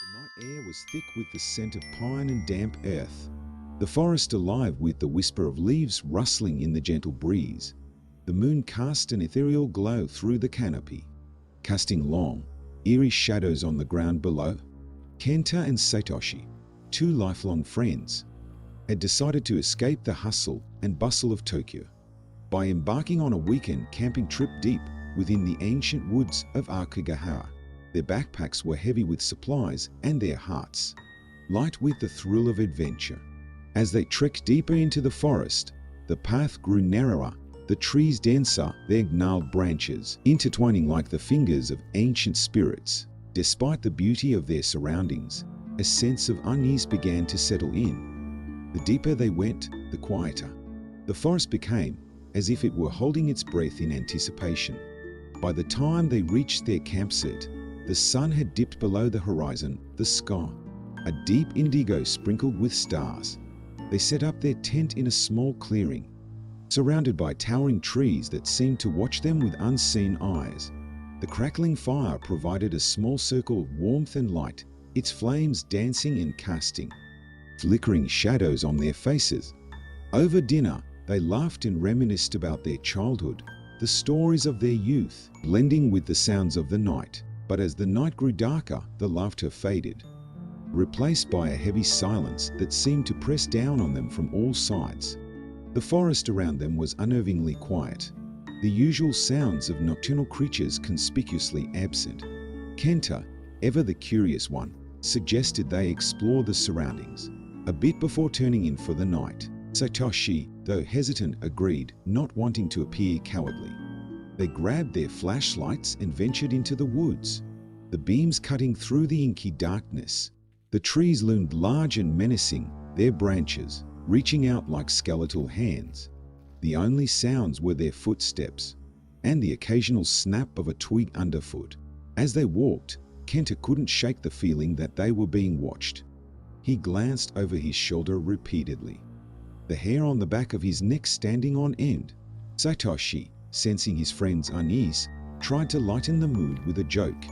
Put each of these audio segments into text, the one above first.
The night air was thick with the scent of pine and damp earth, the forest alive with the whisper of leaves rustling in the gentle breeze. The moon cast an ethereal glow through the canopy, casting long, eerie shadows on the ground below. Kenta and Satoshi, two lifelong friends, had decided to escape the hustle and bustle of Tokyo by embarking on a weekend camping trip deep within the ancient woods of Akagahara. Their backpacks were heavy with supplies and their hearts light with the thrill of adventure. As they trekked deeper into the forest, the path grew narrower, the trees denser, their gnarled branches intertwining like the fingers of ancient spirits. Despite the beauty of their surroundings, a sense of unease began to settle in. The deeper they went, the quieter the forest became, as if it were holding its breath in anticipation. By the time they reached their campsite, the sun had dipped below the horizon, the sky a deep indigo sprinkled with stars. They set up their tent in a small clearing, surrounded by towering trees that seemed to watch them with unseen eyes. The crackling fire provided a small circle of warmth and light, its flames dancing and casting flickering shadows on their faces. Over dinner, they laughed and reminisced about their childhood, the stories of their youth, blending with the sounds of the night. But as the night grew darker, the laughter faded, replaced by a heavy silence that seemed to press down on them from all sides. The forest around them was unnervingly quiet, the usual sounds of nocturnal creatures conspicuously absent. Kenta, ever the curious one, suggested they explore the surroundings a bit before turning in for the night. Satoshi, though hesitant, agreed, not wanting to appear cowardly. They grabbed their flashlights and ventured into the woods, the beams cutting through the inky darkness. The trees loomed large and menacing, their branches reaching out like skeletal hands. The only sounds were their footsteps and the occasional snap of a twig underfoot. As they walked, Kenta couldn't shake the feeling that they were being watched. He glanced over his shoulder repeatedly, the hair on the back of his neck standing on end. Satoshi, sensing his friend's unease, tried to lighten the mood with a joke,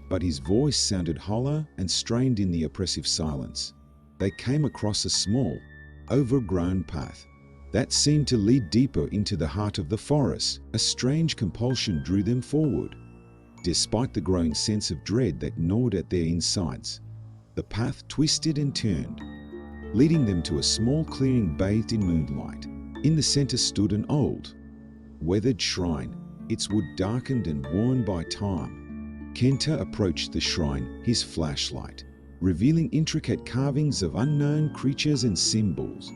but his voice sounded hollow and strained in the oppressive silence. They came across a small, overgrown path that seemed to lead deeper into the heart of the forest. A strange compulsion drew them forward, despite the growing sense of dread that gnawed at their insides. The path twisted and turned, leading them to a small clearing bathed in moonlight. In the center stood an old, weathered shrine, its wood darkened and worn by time. Kenta approached the shrine, his flashlight revealing intricate carvings of unknown creatures and symbols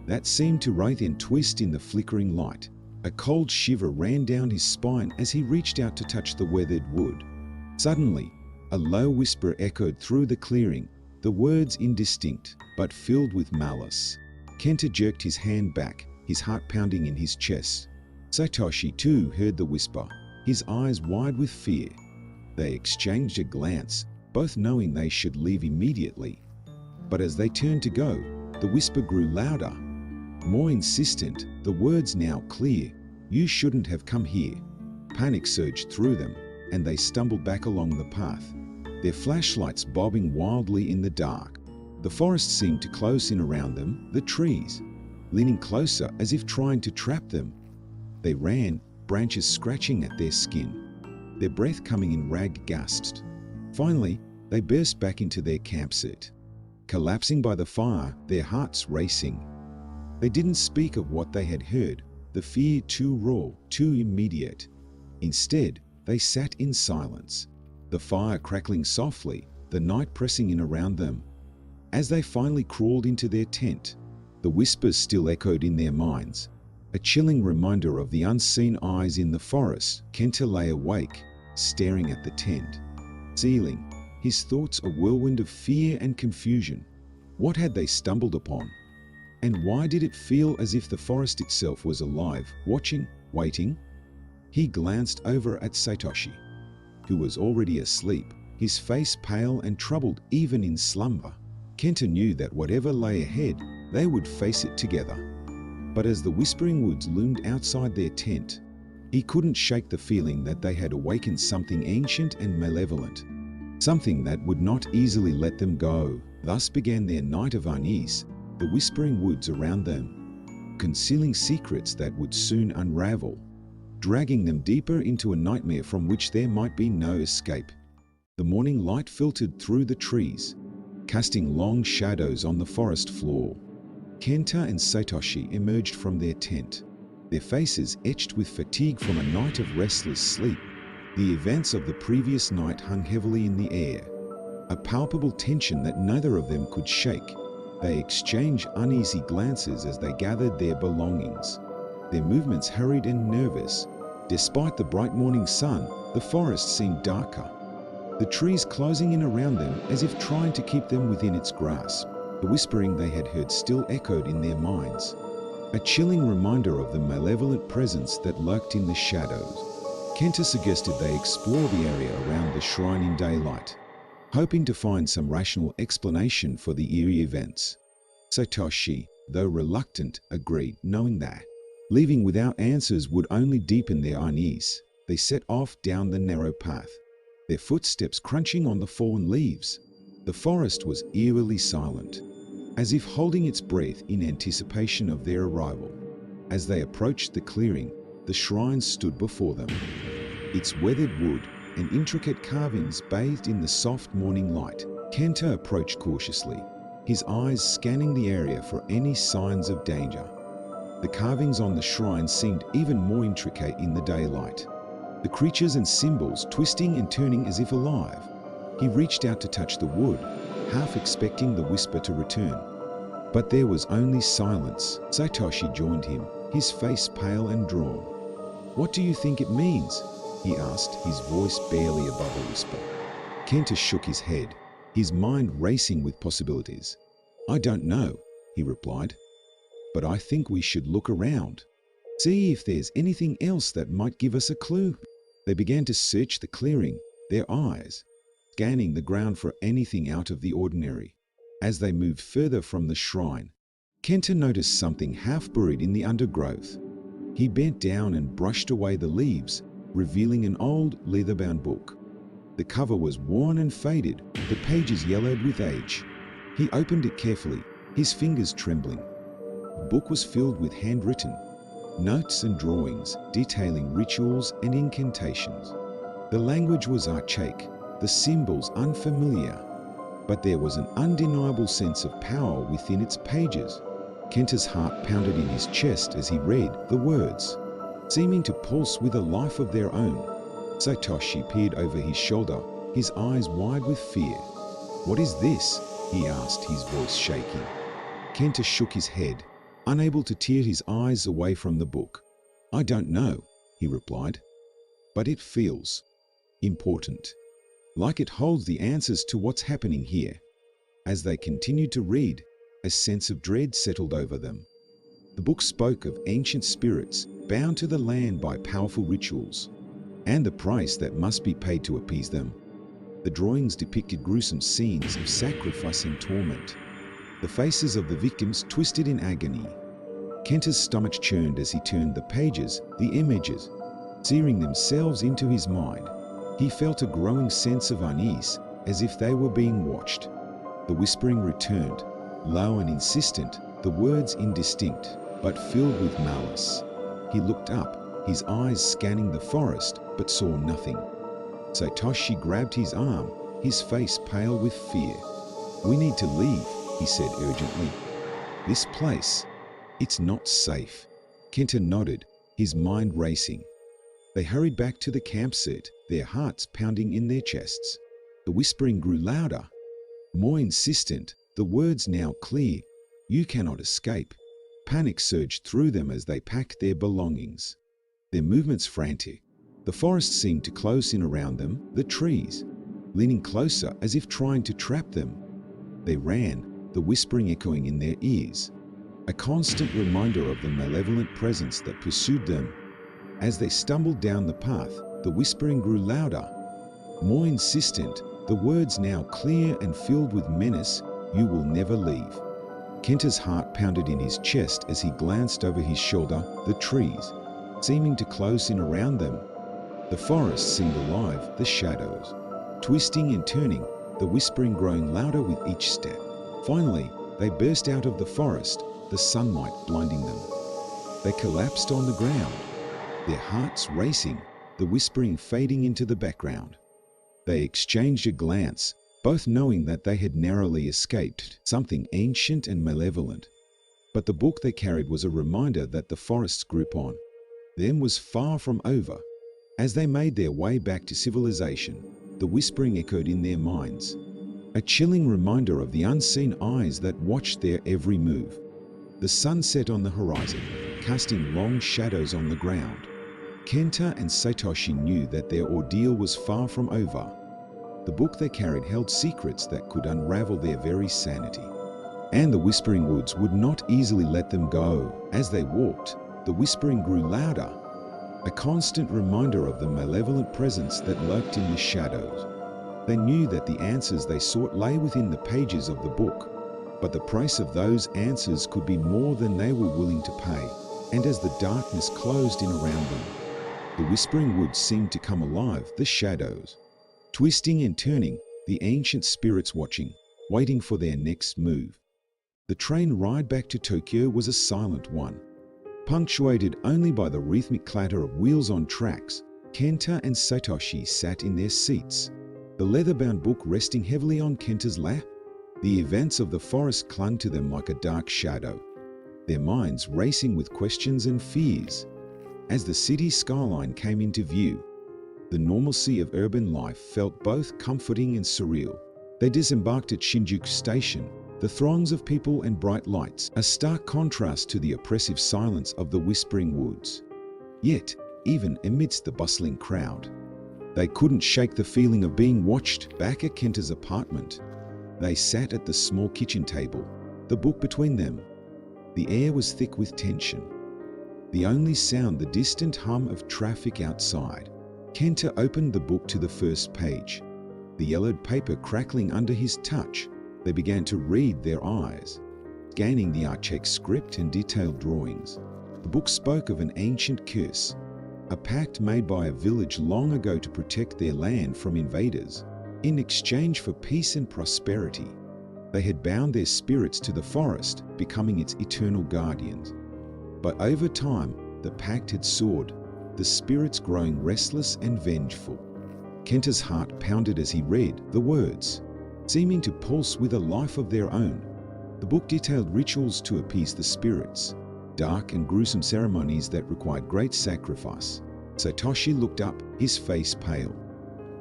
that seemed to writhe and twist in the flickering light. A cold shiver ran down his spine as he reached out to touch the weathered wood. Suddenly, a low whisper echoed through the clearing, the words indistinct but filled with malice. Kenta jerked his hand back, his heart pounding in his chest. Satoshi too heard the whisper, his eyes wide with fear. They exchanged a glance, both knowing they should leave immediately. But as they turned to go, the whisper grew louder, more insistent, the words now clear. "You shouldn't have come here." Panic surged through them, and they stumbled back along the path, their flashlights bobbing wildly in the dark. The forest seemed to close in around them, the trees leaning closer as if trying to trap them. They ran, branches scratching at their skin, their breath coming in ragged gasps. Finally, they burst back into their campsite, collapsing by the fire, their hearts racing. They didn't speak of what they had heard, the fear too raw, too immediate. Instead, they sat in silence, the fire crackling softly, the night pressing in around them. As they finally crawled into their tent, the whispers still echoed in their minds, a chilling reminder of the unseen eyes in the forest. Kenta lay awake, staring at the tent ceiling, his thoughts a whirlwind of fear and confusion. What had they stumbled upon? And why did it feel as if the forest itself was alive, watching, waiting? He glanced over at Satoshi, who was already asleep, his face pale and troubled even in slumber. Kenta knew that whatever lay ahead, they would face it together. But as the whispering woods loomed outside their tent, he couldn't shake the feeling that they had awakened something ancient and malevolent. something that would not easily let them go. Thus began their night of unease, the whispering woods around them, concealing secrets that would soon unravel, dragging them deeper into a nightmare from which there might be no escape. The morning light filtered through the trees, casting long shadows on the forest floor. Kenta and Satoshi emerged from their tent, their faces etched with fatigue from a night of restless sleep. The events of the previous night hung heavily in the air, a palpable tension that neither of them could shake. They exchanged uneasy glances as they gathered their belongings, their movements hurried and nervous. Despite the bright morning sun, the forest seemed darker, the trees closing in around them as if trying to keep them within its grasp. The whispering they had heard still echoed in their minds, a chilling reminder of the malevolent presence that lurked in the shadows. Kenta suggested they explore the area around the shrine in daylight, hoping to find some rational explanation for the eerie events. Satoshi, though reluctant, agreed, knowing that leaving without answers would only deepen their unease. They set off down the narrow path, their footsteps crunching on the fallen leaves. The forest was eerily silent, as if holding its breath in anticipation of their arrival. As they approached the clearing, the shrine stood before them, its weathered wood and intricate carvings bathed in the soft morning light. Kenta approached cautiously, his eyes scanning the area for any signs of danger. The carvings on the shrine seemed even more intricate in the daylight, the creatures and symbols twisting and turning as if alive. He reached out to touch the wood, half expecting the whisper to return. But there was only silence. Satoshi joined him, his face pale and drawn. "What do you think it means?" he asked, his voice barely above a whisper. Kenta shook his head, his mind racing with possibilities. "I don't know," he replied, "but I think we should look around. See if there's anything else that might give us a clue." They began to search the clearing, their eyes scanning the ground for anything out of the ordinary. As they moved further from the shrine, Kenta noticed something half buried in the undergrowth. He bent down and brushed away the leaves, revealing an old, leather-bound book. The cover was worn and faded, the pages yellowed with age. He opened it carefully, his fingers trembling. The book was filled with handwritten notes and drawings detailing rituals and incantations. The language was archaic, the symbols unfamiliar, but there was an undeniable sense of power within its pages. Kenta's heart pounded in his chest as he read the words, seeming to pulse with a life of their own. Satoshi peered over his shoulder, his eyes wide with fear. "What is this?" he asked, his voice shaking. Kenta shook his head, unable to tear his eyes away from the book. "I don't know," he replied, "but it feels important, like it holds the answers to what's happening here." As they continued to read, a sense of dread settled over them. The book spoke of ancient spirits bound to the land by powerful rituals, and the price that must be paid to appease them. The drawings depicted gruesome scenes of sacrifice and torment, the faces of the victims twisted in agony. Kenta's stomach churned as he turned the pages, the images searing themselves into his mind. He felt a growing sense of unease, as if they were being watched. The whispering returned, low and insistent, the words indistinct, but filled with malice. He looked up, his eyes scanning the forest, but saw nothing. Satoshi grabbed his arm, his face pale with fear. "We need to leave," he said urgently. "This place, it's not safe." Kenta nodded, his mind racing. They hurried back to the campsite, their hearts pounding in their chests. The whispering grew louder, more insistent, the words now clear. "You cannot escape." Panic surged through them as they packed their belongings, their movements frantic. The forest seemed to close in around them, the trees leaning closer as if trying to trap them. They ran, the whispering echoing in their ears, a constant reminder of the malevolent presence that pursued them. As they stumbled down the path, the whispering grew louder, more insistent, the words now clear and filled with menace. "You will never leave." Kenta's heart pounded in his chest as he glanced over his shoulder, the trees seeming to close in around them. The forest seemed alive, the shadows twisting and turning, the whispering growing louder with each step. Finally, they burst out of the forest, the sunlight blinding them. They collapsed on the ground, their hearts racing, the whispering fading into the background. They exchanged a glance, both knowing that they had narrowly escaped something ancient and malevolent. But the book they carried was a reminder that the forest's grip on them was far from over. As they made their way back to civilization, the whispering echoed in their minds, a chilling reminder of the unseen eyes that watched their every move. The sun set on the horizon, casting long shadows on the ground. Kenta and Satoshi knew that their ordeal was far from over. The book they carried held secrets that could unravel their very sanity. And the Whispering Woods would not easily let them go. As they walked, the whispering grew louder, a constant reminder of the malevolent presence that lurked in the shadows. They knew that the answers they sought lay within the pages of the book, but the price of those answers could be more than they were willing to pay. And as the darkness closed in around them, the Whispering Woods seemed to come alive, the shadows, twisting and turning, the ancient spirits watching, waiting for their next move. The train ride back to Tokyo was a silent one, punctuated only by the rhythmic clatter of wheels on tracks. Kenta and Satoshi sat in their seats, the leather-bound book resting heavily on Kenta's lap. The events of the forest clung to them like a dark shadow, their minds racing with questions and fears. As the city skyline came into view, the normalcy of urban life felt both comforting and surreal. They disembarked at Shinjuku Station, the throngs of people and bright lights, a stark contrast to the oppressive silence of the Whispering Woods. Yet, even amidst the bustling crowd, they couldn't shake the feeling of being watched. Back at Kenta's apartment, they sat at the small kitchen table, the book between them. The air was thick with tension, the only sound the distant hum of traffic outside. Kenta opened the book to the first page, the yellowed paper crackling under his touch. They began to read, their eyes scanning the archaic script and detailed drawings. The book spoke of an ancient curse, a pact made by a village long ago to protect their land from invaders. In exchange for peace and prosperity, they had bound their spirits to the forest, becoming its eternal guardians. But over time, the pact had soared, the spirits growing restless and vengeful. Kenta's heart pounded as he read the words, seeming to pulse with a life of their own. The book detailed rituals to appease the spirits, dark and gruesome ceremonies that required great sacrifice. Satoshi looked up, his face pale.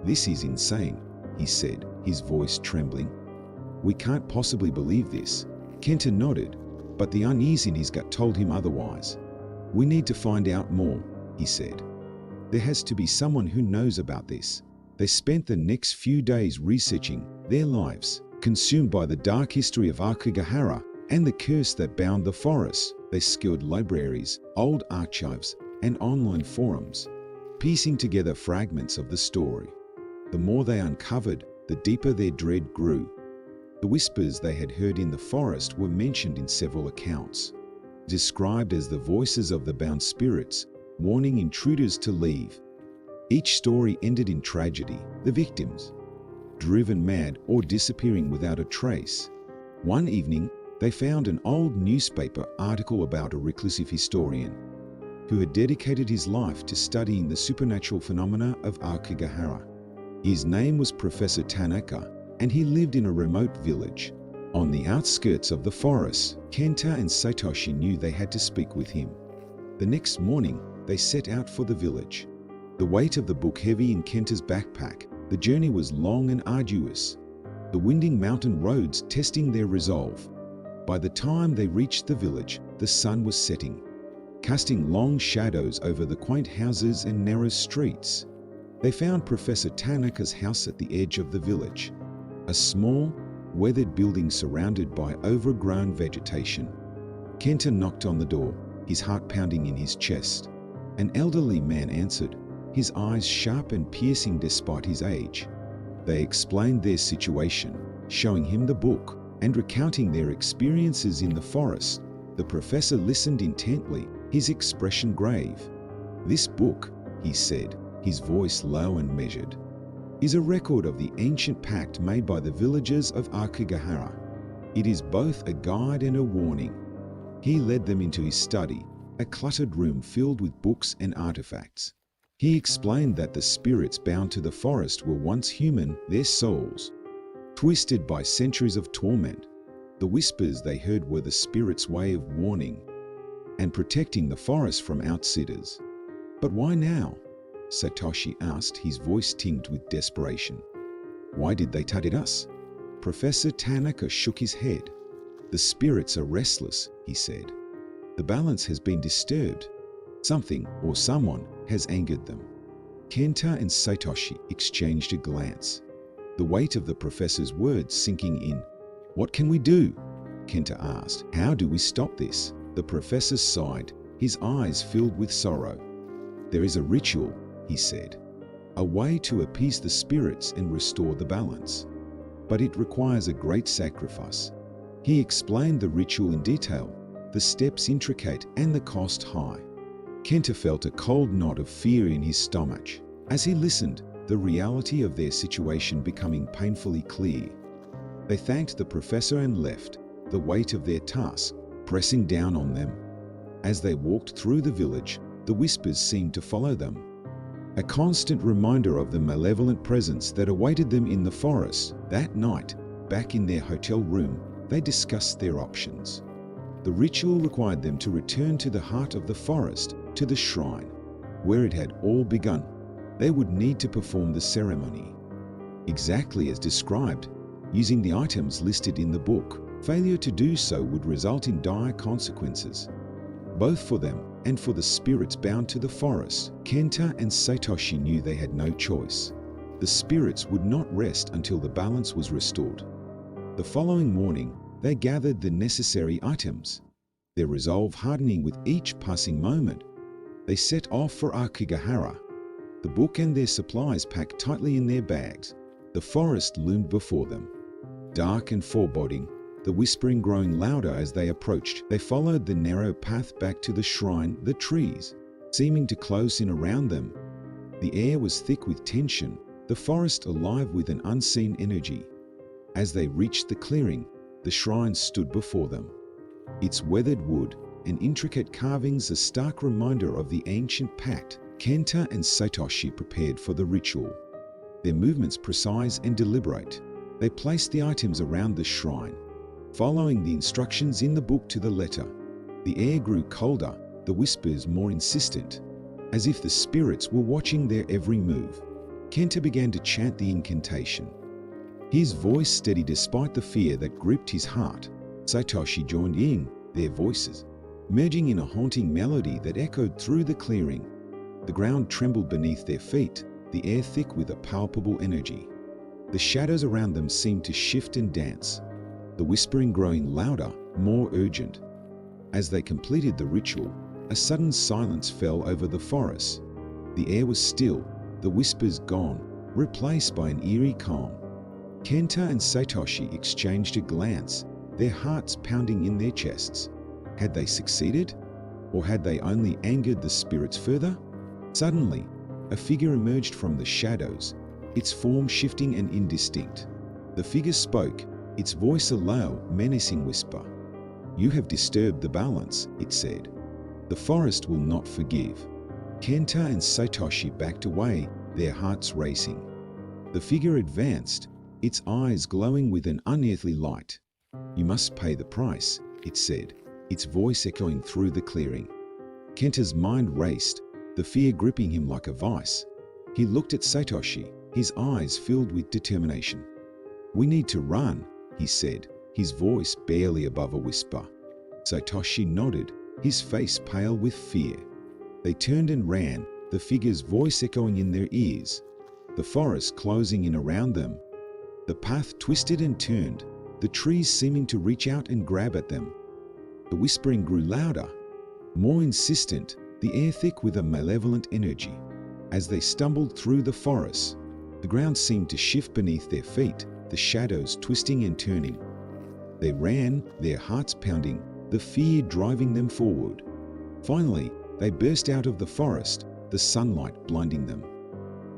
"This is insane," he said, his voice trembling. "We can't possibly believe this." Kenta nodded, but the unease in his gut told him otherwise. "We need to find out more," he said. "There has to be someone who knows about this." They spent the next few days researching, their lives consumed by the dark history of Akigahara and the curse that bound the forest. They scoured libraries, old archives, and online forums, piecing together fragments of the story. The more they uncovered, the deeper their dread grew. The whispers they had heard in the forest were mentioned in several accounts, described as the voices of the bound spirits, warning intruders to leave. Each story ended in tragedy, the victims driven mad or disappearing without a trace. One evening, they found an old newspaper article about a reclusive historian who had dedicated his life to studying the supernatural phenomena of Akigahara. His name was Professor Tanaka, and he lived in a remote village on the outskirts of the forest. Kenta and Satoshi knew they had to speak with him. The next morning, they set out for the village, the weight of the book heavy in Kenta's backpack. The journey was long and arduous, the winding mountain roads testing their resolve. By the time they reached the village, the sun was setting, casting long shadows over the quaint houses and narrow streets. They found Professor Tanaka's house at the edge of the village, a small, weathered building surrounded by overgrown vegetation. Kenta knocked on the door, his heart pounding in his chest. An elderly man answered, his eyes sharp and piercing despite his age. They explained their situation, showing him the book and recounting their experiences in the forest. The professor listened intently, his expression grave. "This book," he said, his voice low and measured, is a record of the ancient pact made by the villagers of Aokigahara. It is both a guide and a warning. He led them into his study, a cluttered room filled with books and artifacts. He explained that the spirits bound to the forest were once human, their souls twisted by centuries of torment. The whispers they heard were the spirits' way of warning and protecting the forest from outsiders. But why now? Satoshi asked, his voice tinged with desperation. Why did they target us? Professor Tanaka shook his head. The spirits are restless, he said. The balance has been disturbed. Something or someone has angered them. Kenta and Satoshi exchanged a glance, the weight of the professor's words sinking in. What can we do? Kenta asked. How do we stop this? The professor sighed, his eyes filled with sorrow. There is a ritual, he said, a way to appease the spirits and restore the balance. But it requires a great sacrifice. He explained the ritual in detail, the steps intricate and the cost high. Kenta felt a cold knot of fear in his stomach. As he listened, the reality of their situation becoming painfully clear. They thanked the professor and left, the weight of their task pressing down on them. As they walked through the village, the whispers seemed to follow them, a constant reminder of the malevolent presence that awaited them in the forest. That night, back in their hotel room, they discussed their options. The ritual required them to return to the heart of the forest, to the shrine, where it had all begun. They would need to perform the ceremony exactly as described, using the items listed in the book. Failure to do so would result in dire consequences, both for them and for the spirits bound to the forest. Kenta and Satoshi knew they had no choice. The spirits would not rest until the balance was restored. The following morning, they gathered the necessary items, their resolve hardening with each passing moment. They set off for Aokigahara, the book and their supplies packed tightly in their bags. The forest loomed before them, dark and foreboding, the whispering growing louder as they approached. They followed the narrow path back to the shrine, the trees seeming to close in around them. The air was thick with tension, the forest alive with an unseen energy. As they reached the clearing, the shrine stood before them, its weathered wood and intricate carvings a stark reminder of the ancient pact. Kenta and Satoshi prepared for the ritual, their movements precise and deliberate. They placed the items around the shrine, following the instructions in the book to the letter. The air grew colder, the whispers more insistent, as if the spirits were watching their every move. Kenta began to chant the incantation, his voice steady despite the fear that gripped his heart. Satoshi joined in, their voices merging in a haunting melody that echoed through the clearing. The ground trembled beneath their feet, the air thick with a palpable energy. The shadows around them seemed to shift and dance, the whispering growing louder, more urgent. As they completed the ritual, a sudden silence fell over the forest. The air was still, the whispers gone, replaced by an eerie calm. Kenta and Satoshi exchanged a glance, their hearts pounding in their chests. Had they succeeded? Or had they only angered the spirits further? Suddenly, a figure emerged from the shadows, its form shifting and indistinct. The figure spoke, its voice a low, menacing whisper. You have disturbed the balance, it said. The forest will not forgive. Kenta and Satoshi backed away, their hearts racing. The figure advanced, its eyes glowing with an unearthly light. You must pay the price, it said, its voice echoing through the clearing. Kenta's mind raced, the fear gripping him like a vice. He looked at Satoshi, his eyes filled with determination. We need to run, he said, his voice barely above a whisper. Satoshi nodded, his face pale with fear. They turned and ran, the figure's voice echoing in their ears, the forest closing in around them. The path twisted and turned, the trees seeming to reach out and grab at them. The whispering grew louder, more insistent, the air thick with a malevolent energy. As they stumbled through the forest, the ground seemed to shift beneath their feet, the shadows twisting and turning. They ran, their hearts pounding, the fear driving them forward. Finally, they burst out of the forest, the sunlight blinding them.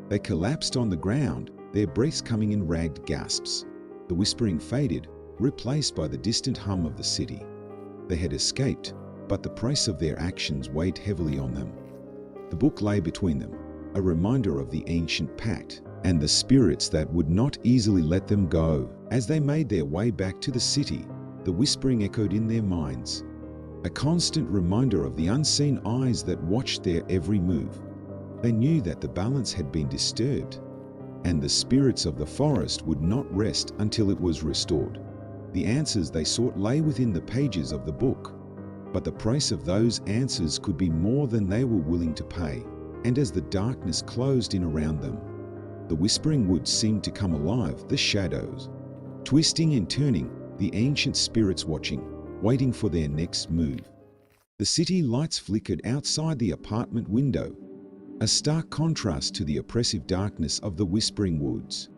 They collapsed on the ground, their breaths coming in ragged gasps. The whispering faded, replaced by the distant hum of the city. They had escaped, but the price of their actions weighed heavily on them. The book lay between them, a reminder of the ancient pact and the spirits that would not easily let them go. As they made their way back to the city, the whispering echoed in their minds, a constant reminder of the unseen eyes that watched their every move. They knew that the balance had been disturbed, and the spirits of the forest would not rest until it was restored. The answers they sought lay within the pages of the book, but the price of those answers could be more than they were willing to pay. And as the darkness closed in around them, the whispering woods seemed to come alive, the shadows, twisting and turning, the ancient spirits watching, waiting for their next move. The city lights flickered outside the apartment window, a stark contrast to the oppressive darkness of the whispering woods.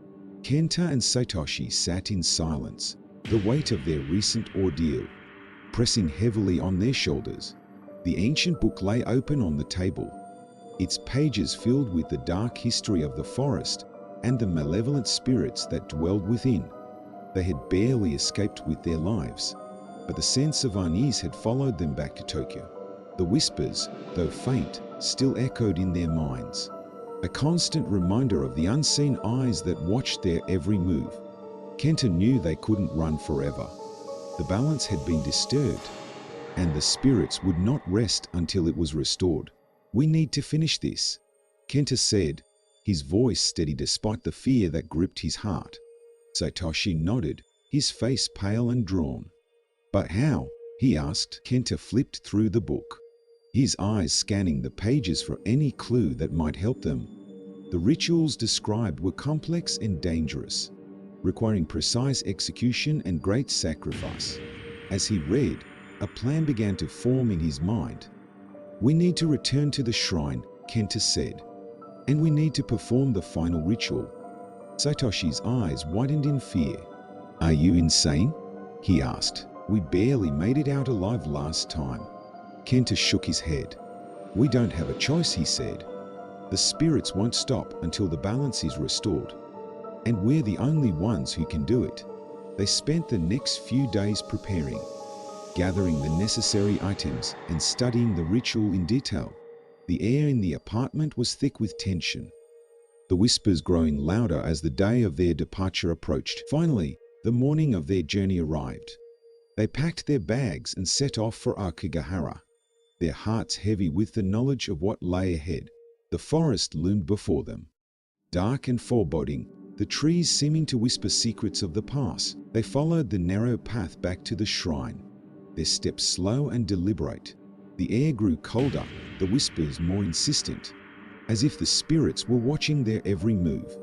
Kenta and Satoshi sat in silence, the weight of their recent ordeal pressing heavily on their shoulders. The ancient book lay open on the table, its pages filled with the dark history of the forest and the malevolent spirits that dwelled within. They had barely escaped with their lives, but the sense of unease had followed them back to Tokyo. The whispers, though faint, still echoed in their minds, a constant reminder of the unseen eyes that watched their every move. Kenta knew they couldn't run forever. The balance had been disturbed, and the spirits would not rest until it was restored. "We need to finish this," Kenta said, his voice steady despite the fear that gripped his heart. Satoshi nodded, his face pale and drawn. "But how?" he asked. Kenta flipped through the book, his eyes scanning the pages for any clue that might help them. The rituals described were complex and dangerous, requiring precise execution and great sacrifice. As he read, a plan began to form in his mind. "We need to return to the shrine," Kenta said, "and we need to perform the final ritual." Satoshi's eyes widened in fear. "Are you insane?" he asked. "We barely made it out alive last time." Kenta shook his head. "We don't have a choice," he said. "The spirits won't stop until the balance is restored, and we're the only ones who can do it." They spent the next few days preparing, gathering the necessary items and studying the ritual in detail. The air in the apartment was thick with tension, the whispers growing louder as the day of their departure approached. Finally, the morning of their journey arrived. They packed their bags and set off for Akigahara, their hearts heavy with the knowledge of what lay ahead. The forest loomed before them, dark and foreboding, the trees seeming to whisper secrets of the past. They followed the narrow path back to the shrine, their steps slow and deliberate. The air grew colder, the whispers more insistent, as if the spirits were watching their every move.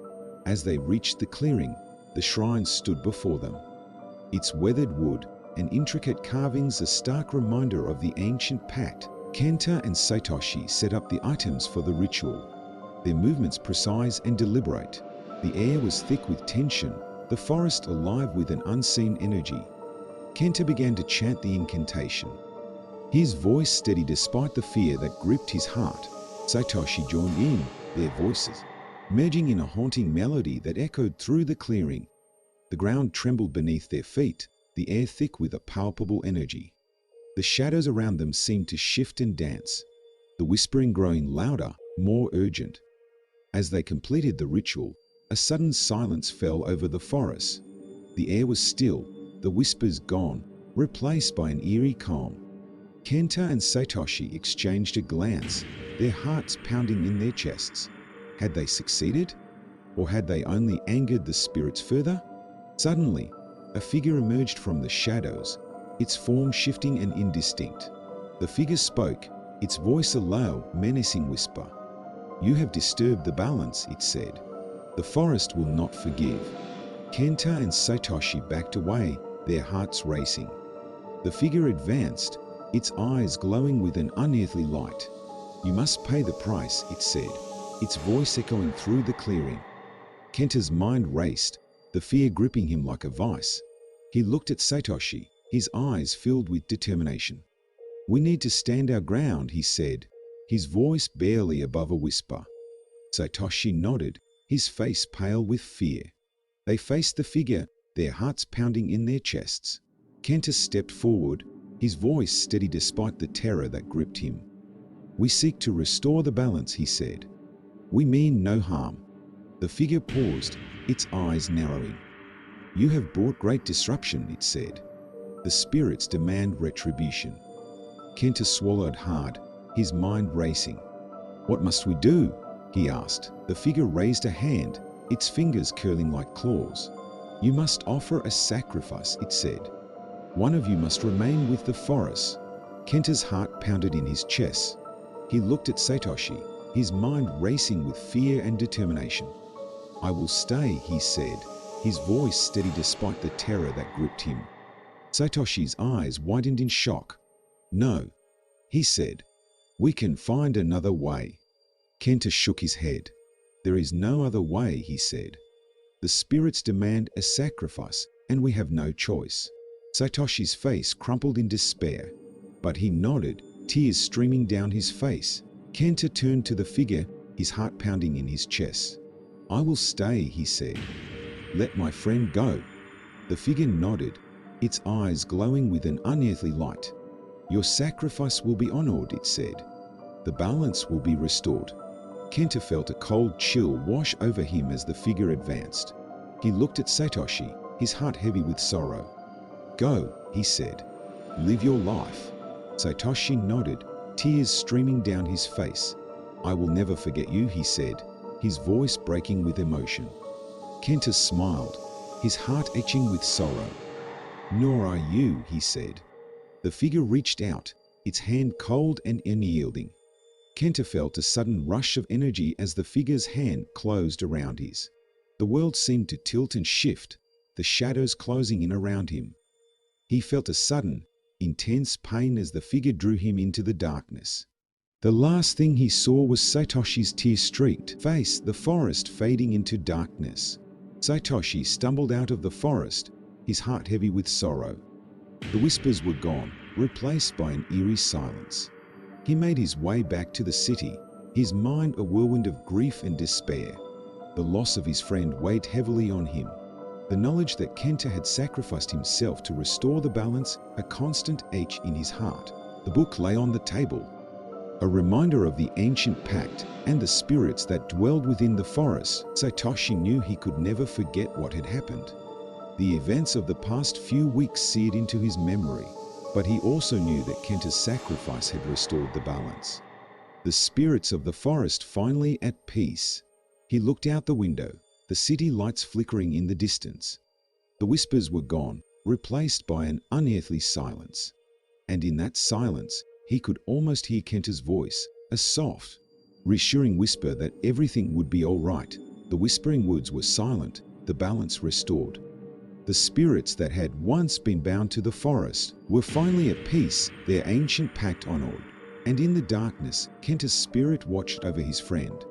As they reached the clearing, the shrine stood before them, its weathered wood and intricate carvings a stark reminder of the ancient pact. Kenta and Satoshi set up the items for the ritual, their movements precise and deliberate. The air was thick with tension, the forest alive with an unseen energy. Kenta began to chant the incantation, his voice steady despite the fear that gripped his heart. Satoshi joined in, their voices merging in a haunting melody that echoed through the clearing. The ground trembled beneath their feet, the air thick with a palpable energy. The shadows around them seemed to shift and dance, the whispering growing louder, more urgent. As they completed the ritual, a sudden silence fell over the forest. The air was still, the whispers gone, replaced by an eerie calm. Kenta and Satoshi exchanged a glance, their hearts pounding in their chests. Had they succeeded? Or had they only angered the spirits further? Suddenly, a figure emerged from the shadows, its form shifting and indistinct. The figure spoke, its voice a low, menacing whisper. "You have disturbed the balance," it said. "The forest will not forgive." Kenta and Satoshi backed away, their hearts racing. The figure advanced, its eyes glowing with an unearthly light. "You must pay the price," it said, its voice echoing through the clearing. Kenta's mind raced, the fear gripping him like a vice. He looked at Satoshi, his eyes filled with determination. "We need to stand our ground," he said, his voice barely above a whisper. Satoshi nodded, his face pale with fear. They faced the figure, their hearts pounding in their chests. Kenta stepped forward, his voice steady despite the terror that gripped him. "We seek to restore the balance," he said. "We mean no harm." The figure paused, its eyes narrowing. "You have brought great disruption," it said. "The spirits demand retribution." Kenta swallowed hard, his mind racing. "What must we do?" he asked. The figure raised a hand, its fingers curling like claws. "You must offer a sacrifice," it said. "One of you must remain with the forest." Kenta's heart pounded in his chest. He looked at Satoshi, his mind racing with fear and determination. "I will stay," he said, his voice steady despite the terror that gripped him. Satoshi's eyes widened in shock. "No," he said. "We can find another way." Kenta shook his head. "There is no other way," he said. "The spirits demand a sacrifice, and we have no choice." Satoshi's face crumpled in despair, but he nodded, tears streaming down his face. Kenta turned to the figure, his heart pounding in his chest. "I will stay," he said. "Let my friend go." The figure nodded, its eyes glowing with an unearthly light. "Your sacrifice will be honored," it said. "The balance will be restored." Kenta felt a cold chill wash over him as the figure advanced. He looked at Satoshi, his heart heavy with sorrow. "Go," he said. "Live your life." Satoshi nodded, tears streaming down his face. "I will never forget you," he said, his voice breaking with emotion. Kenta smiled, his heart etching with sorrow. "Nor are you," he said. The figure reached out, its hand cold and unyielding. Kenta felt a sudden rush of energy as the figure's hand closed around his. The world seemed to tilt and shift, the shadows closing in around him. He felt a sudden, intense pain as the figure drew him into the darkness. The last thing he saw was Satoshi's tear-streaked face, the forest fading into darkness. Satoshi stumbled out of the forest, his heart heavy with sorrow. The whispers were gone, replaced by an eerie silence. He made his way back to the city, his mind a whirlwind of grief and despair. The loss of his friend weighed heavily on him. The knowledge that Kenta had sacrificed himself to restore the balance, a constant ache in his heart. The book lay on the table, a reminder of the ancient pact and the spirits that dwelled within the forest. Satoshi knew he could never forget what had happened. The events of the past few weeks seared into his memory, but he also knew that Kenta's sacrifice had restored the balance. The spirits of the forest finally at peace. He looked out the window, the city lights flickering in the distance. The whispers were gone, replaced by an unearthly silence. And in that silence, he could almost hear Kenta's voice, a soft, reassuring whisper that everything would be all right. The whispering words were silent, the balance restored. The spirits that had once been bound to the forest were finally at peace, their ancient pact honored. And in the darkness, Kenta's spirit watched over his friend,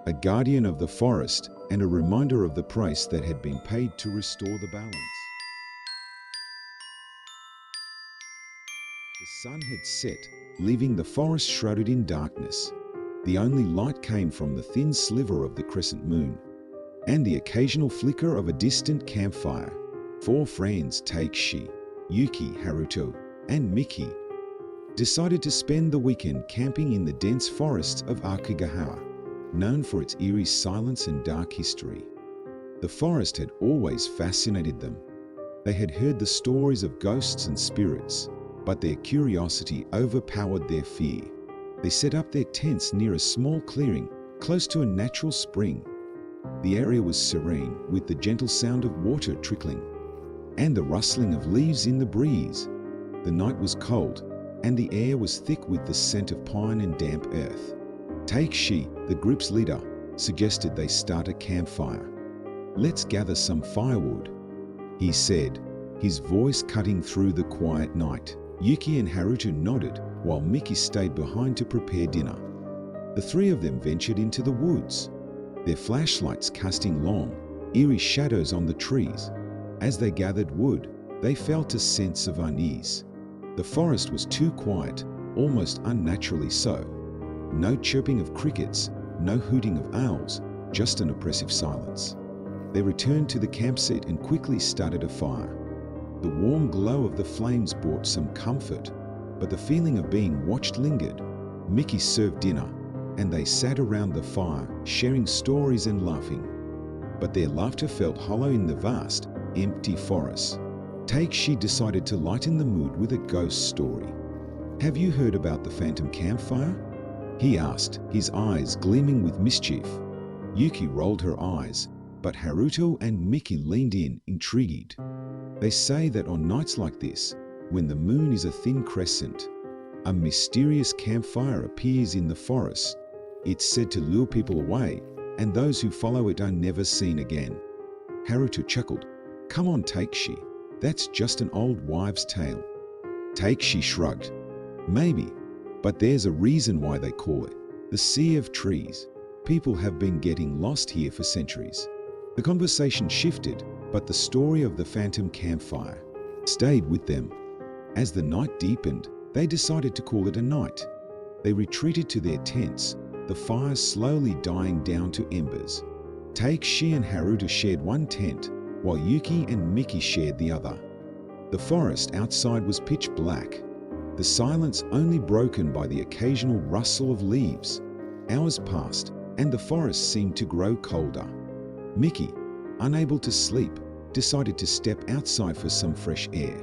a guardian of the forest and a reminder of the price that had been paid to restore the balance. The sun had set, leaving the forest shrouded in darkness. The only light came from the thin sliver of the crescent moon and the occasional flicker of a distant campfire. 4 friends, Takeshi, Yuki, Haruto, and Miki, decided to spend the weekend camping in the dense forests of Akugahara, known for its eerie silence and dark history. The forest had always fascinated them. They had heard the stories of ghosts and spirits, but their curiosity overpowered their fear. They set up their tents near a small clearing, close to a natural spring. The area was serene, with the gentle sound of water trickling and the rustling of leaves in the breeze. The night was cold, and the air was thick with the scent of pine and damp earth. Takeshi, the group's leader, suggested they start a campfire. "Let's gather some firewood," he said, his voice cutting through the quiet night. Yuki and Haruto nodded, while Miki stayed behind to prepare dinner. The 3 of them ventured into the woods, their flashlights casting long, eerie shadows on the trees. As they gathered wood, they felt a sense of unease. The forest was too quiet, almost unnaturally so. No chirping of crickets, no hooting of owls, just an oppressive silence. They returned to the campsite and quickly started a fire. The warm glow of the flames brought some comfort, but the feeling of being watched lingered. Mickey served dinner, and they sat around the fire, sharing stories and laughing. But their laughter felt hollow in the vast, empty forest. She decided to lighten the mood with a ghost story. "Have you heard about the phantom campfire?" he asked, his eyes gleaming with mischief. Yuki rolled her eyes, but Haruto and Mickey leaned in, intrigued. "They say that on nights like this, when the moon is a thin crescent, a mysterious campfire appears in the forest. It's said to lure people away, and those who follow it are never seen again." Haruto chuckled. "Come on, Takeshi. That's just an old wives' tale." Takeshi shrugged. "Maybe, but there's a reason why they call it the Sea of Trees. People have been getting lost here for centuries." The conversation shifted, but the story of the phantom campfire stayed with them. As the night deepened, they decided to call it a night. They retreated to their tents, the fire slowly dying down to embers. Takeshi and Haruto shared one tent, while Yuki and Mickey shared the other. The forest outside was pitch black, the silence only broken by the occasional rustle of leaves. Hours passed, and the forest seemed to grow colder. Mickey, unable to sleep, decided to step outside for some fresh air.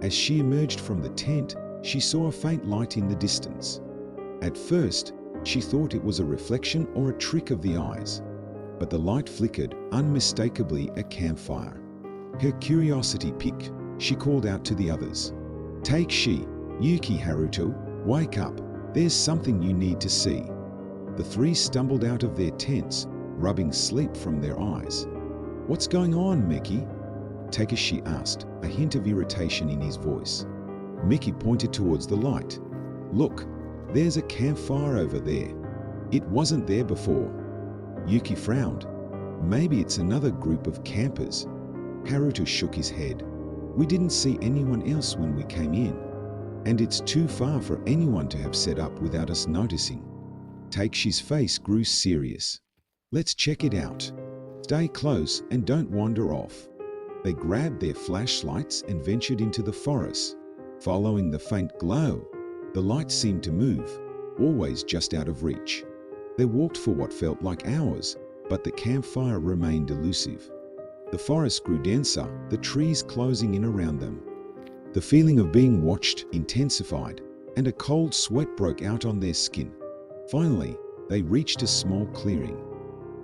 As she emerged from the tent, she saw a faint light in the distance. At first, she thought it was a reflection or a trick of the eyes, but the light flickered, unmistakably a campfire. Her curiosity piqued. She called out to the others. "Takeshi, Yuki, Haruto, wake up. There's something you need to see." The three stumbled out of their tents, rubbing sleep from their eyes. "What's going on, Mickey?" Takeshi asked, a hint of irritation in his voice. Mickey pointed towards the light. "Look, there's a campfire over there. It wasn't there before." Yuki frowned. "Maybe it's another group of campers." Haruto shook his head. "We didn't see anyone else when we came in, and it's too far for anyone to have set up without us noticing." Takeshi's face grew serious. "Let's check it out. Stay close and don't wander off." They grabbed their flashlights and ventured into the forest. Following the faint glow, the light seemed to move, always just out of reach. They walked for what felt like hours, but the campfire remained elusive. The forest grew denser, the trees closing in around them. The feeling of being watched intensified, and a cold sweat broke out on their skin. Finally, they reached a small clearing.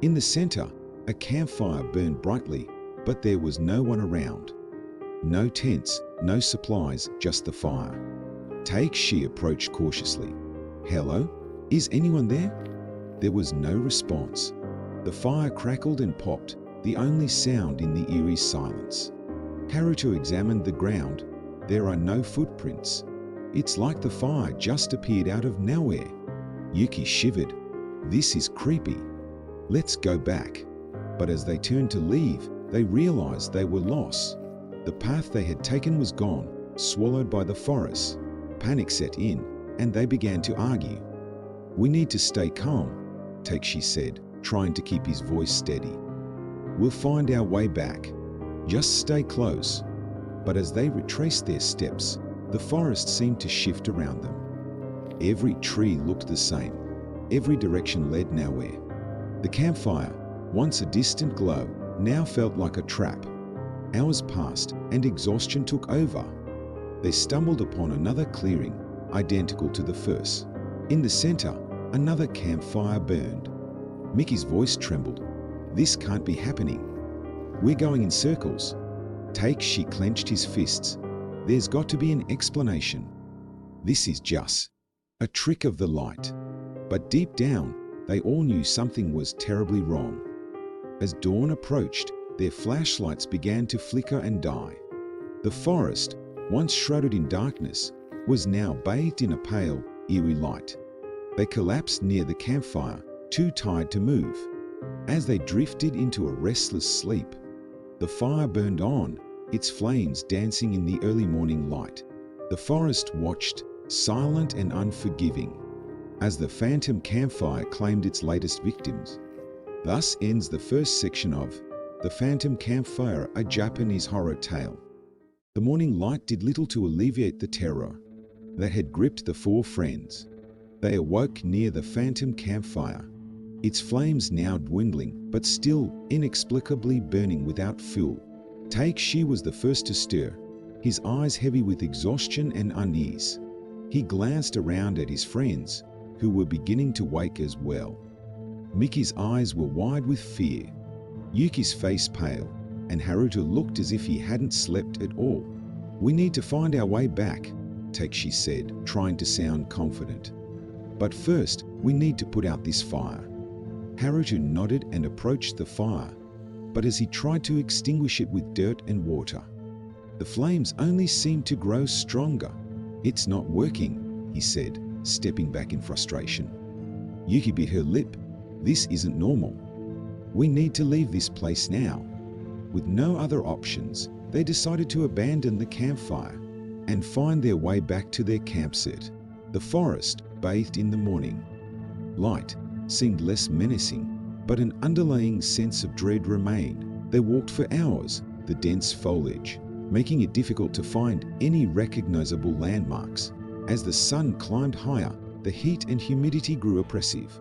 In the center, a campfire burned brightly, but there was no one around. No tents, no supplies, just the fire. Takeshi approached cautiously. "Hello? Is anyone there?" There was no response. The fire crackled and popped, the only sound in the eerie silence. Haruto examined the ground. There are no footprints. It's like the fire just appeared out of nowhere. Yuki shivered. "This is creepy. Let's go back." But as they turned to leave, they realized they were lost. The path they had taken was gone, swallowed by the forest. Panic set in, and they began to argue. "We need to stay calm," Takeshi said, trying to keep his voice steady. "We'll find our way back. Just stay close." But as they retraced their steps, the forest seemed to shift around them. Every tree looked the same. Every direction led nowhere. The campfire, once a distant glow, now felt like a trap. Hours passed, and exhaustion took over. They stumbled upon another clearing, identical to the first. In the center, another campfire burned. Mickey's voice trembled. "This can't be happening. We're going in circles." Takeshi clenched his fists. "There's got to be an explanation. This is just a trick of the light." But deep down, they all knew something was terribly wrong. As dawn approached, their flashlights began to flicker and die. The forest, once shrouded in darkness, was now bathed in a pale, eerie light. They collapsed near the campfire, too tired to move. As they drifted into a restless sleep, the fire burned on, its flames dancing in the early morning light. The forest watched, silent and unforgiving, as the phantom campfire claimed its latest victims. Thus ends the first section of The Phantom Campfire, a Japanese horror tale. The morning light did little to alleviate the terror that had gripped the four friends. They awoke near the phantom campfire, its flames now dwindling, but still inexplicably burning without fuel. Takeshi was the first to stir, his eyes heavy with exhaustion and unease. He glanced around at his friends, who were beginning to wake as well. Miki's eyes were wide with fear, Yuki's face pale, and Haruto looked as if he hadn't slept at all. "We need to find our way back," Takeshi said, trying to sound confident. "But first, we need to put out this fire." Haruto nodded and approached the fire, but as he tried to extinguish it with dirt and water, the flames only seemed to grow stronger. "It's not working," he said, stepping back in frustration. Yuki bit her lip. "This isn't normal. We need to leave this place now." With no other options, they decided to abandon the campfire and find their way back to their campsite. The forest, bathed in the morning light, seemed less menacing, but an underlying sense of dread remained. They walked for hours, the dense foliage making it difficult to find any recognizable landmarks. As the sun climbed higher, the heat and humidity grew oppressive.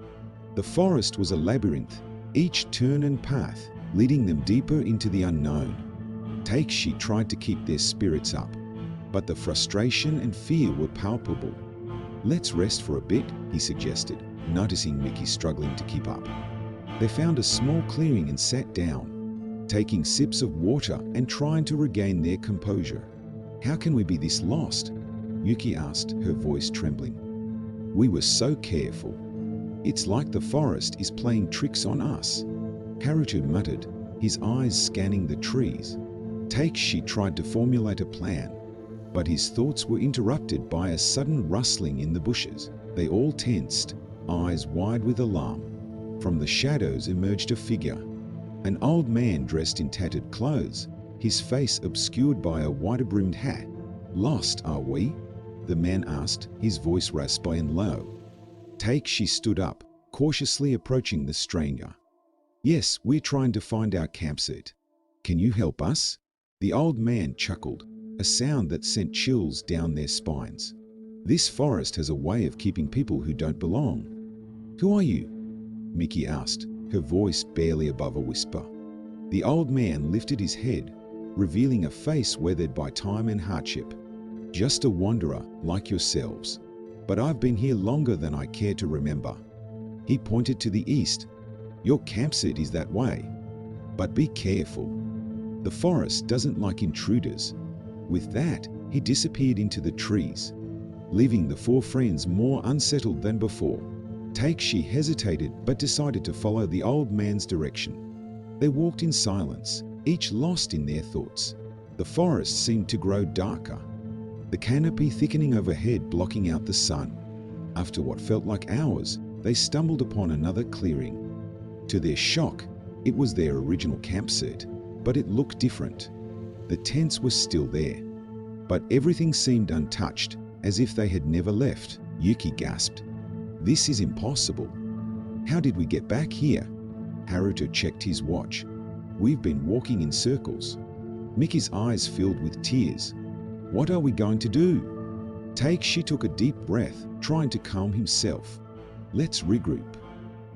The forest was a labyrinth, each turn and path leading them deeper into the unknown. Takeshi tried to keep their spirits up, but the frustration and fear were palpable. "Let's rest for a bit," he suggested, noticing Miki struggling to keep up. They found a small clearing and sat down, taking sips of water and trying to regain their composure. "How can we be this lost?" Yuki asked, her voice trembling. "We were so careful. It's like the forest is playing tricks on us," Haruto muttered, his eyes scanning the trees. Takeshi tried to formulate a plan, but his thoughts were interrupted by a sudden rustling in the bushes. They all tensed, eyes wide with alarm. From the shadows emerged a figure, an old man dressed in tattered clothes, his face obscured by a wide-brimmed hat. "Lost, are we?" the man asked, his voice raspy and low. Takeshi stood up, cautiously approaching the stranger. "Yes, we're trying to find our campsite. Can you help us?" The old man chuckled, a sound that sent chills down their spines. "This forest has a way of keeping people who don't belong." "Who are you?" Miki asked, her voice barely above a whisper. The old man lifted his head, revealing a face weathered by time and hardship. "Just a wanderer like yourselves, but I've been here longer than I care to remember." He pointed to the east. "Your campsite is that way, but be careful. The forest doesn't like intruders." With that, he disappeared into the trees, leaving the four friends more unsettled than before. Takeshi hesitated but decided to follow the old man's direction. They walked in silence, each lost in their thoughts. The forest seemed to grow darker, the canopy thickening overhead blocking out the sun. After what felt like hours, they stumbled upon another clearing. To their shock, it was their original campsite, but it looked different. The tents were still there, but everything seemed untouched, as if they had never left. Yuki gasped. "This is impossible. How did we get back here?" Haruto checked his watch. "We've been walking in circles." Miki's eyes filled with tears. "What are we going to do?" Takeshi took a deep breath, trying to calm himself. "Let's regroup.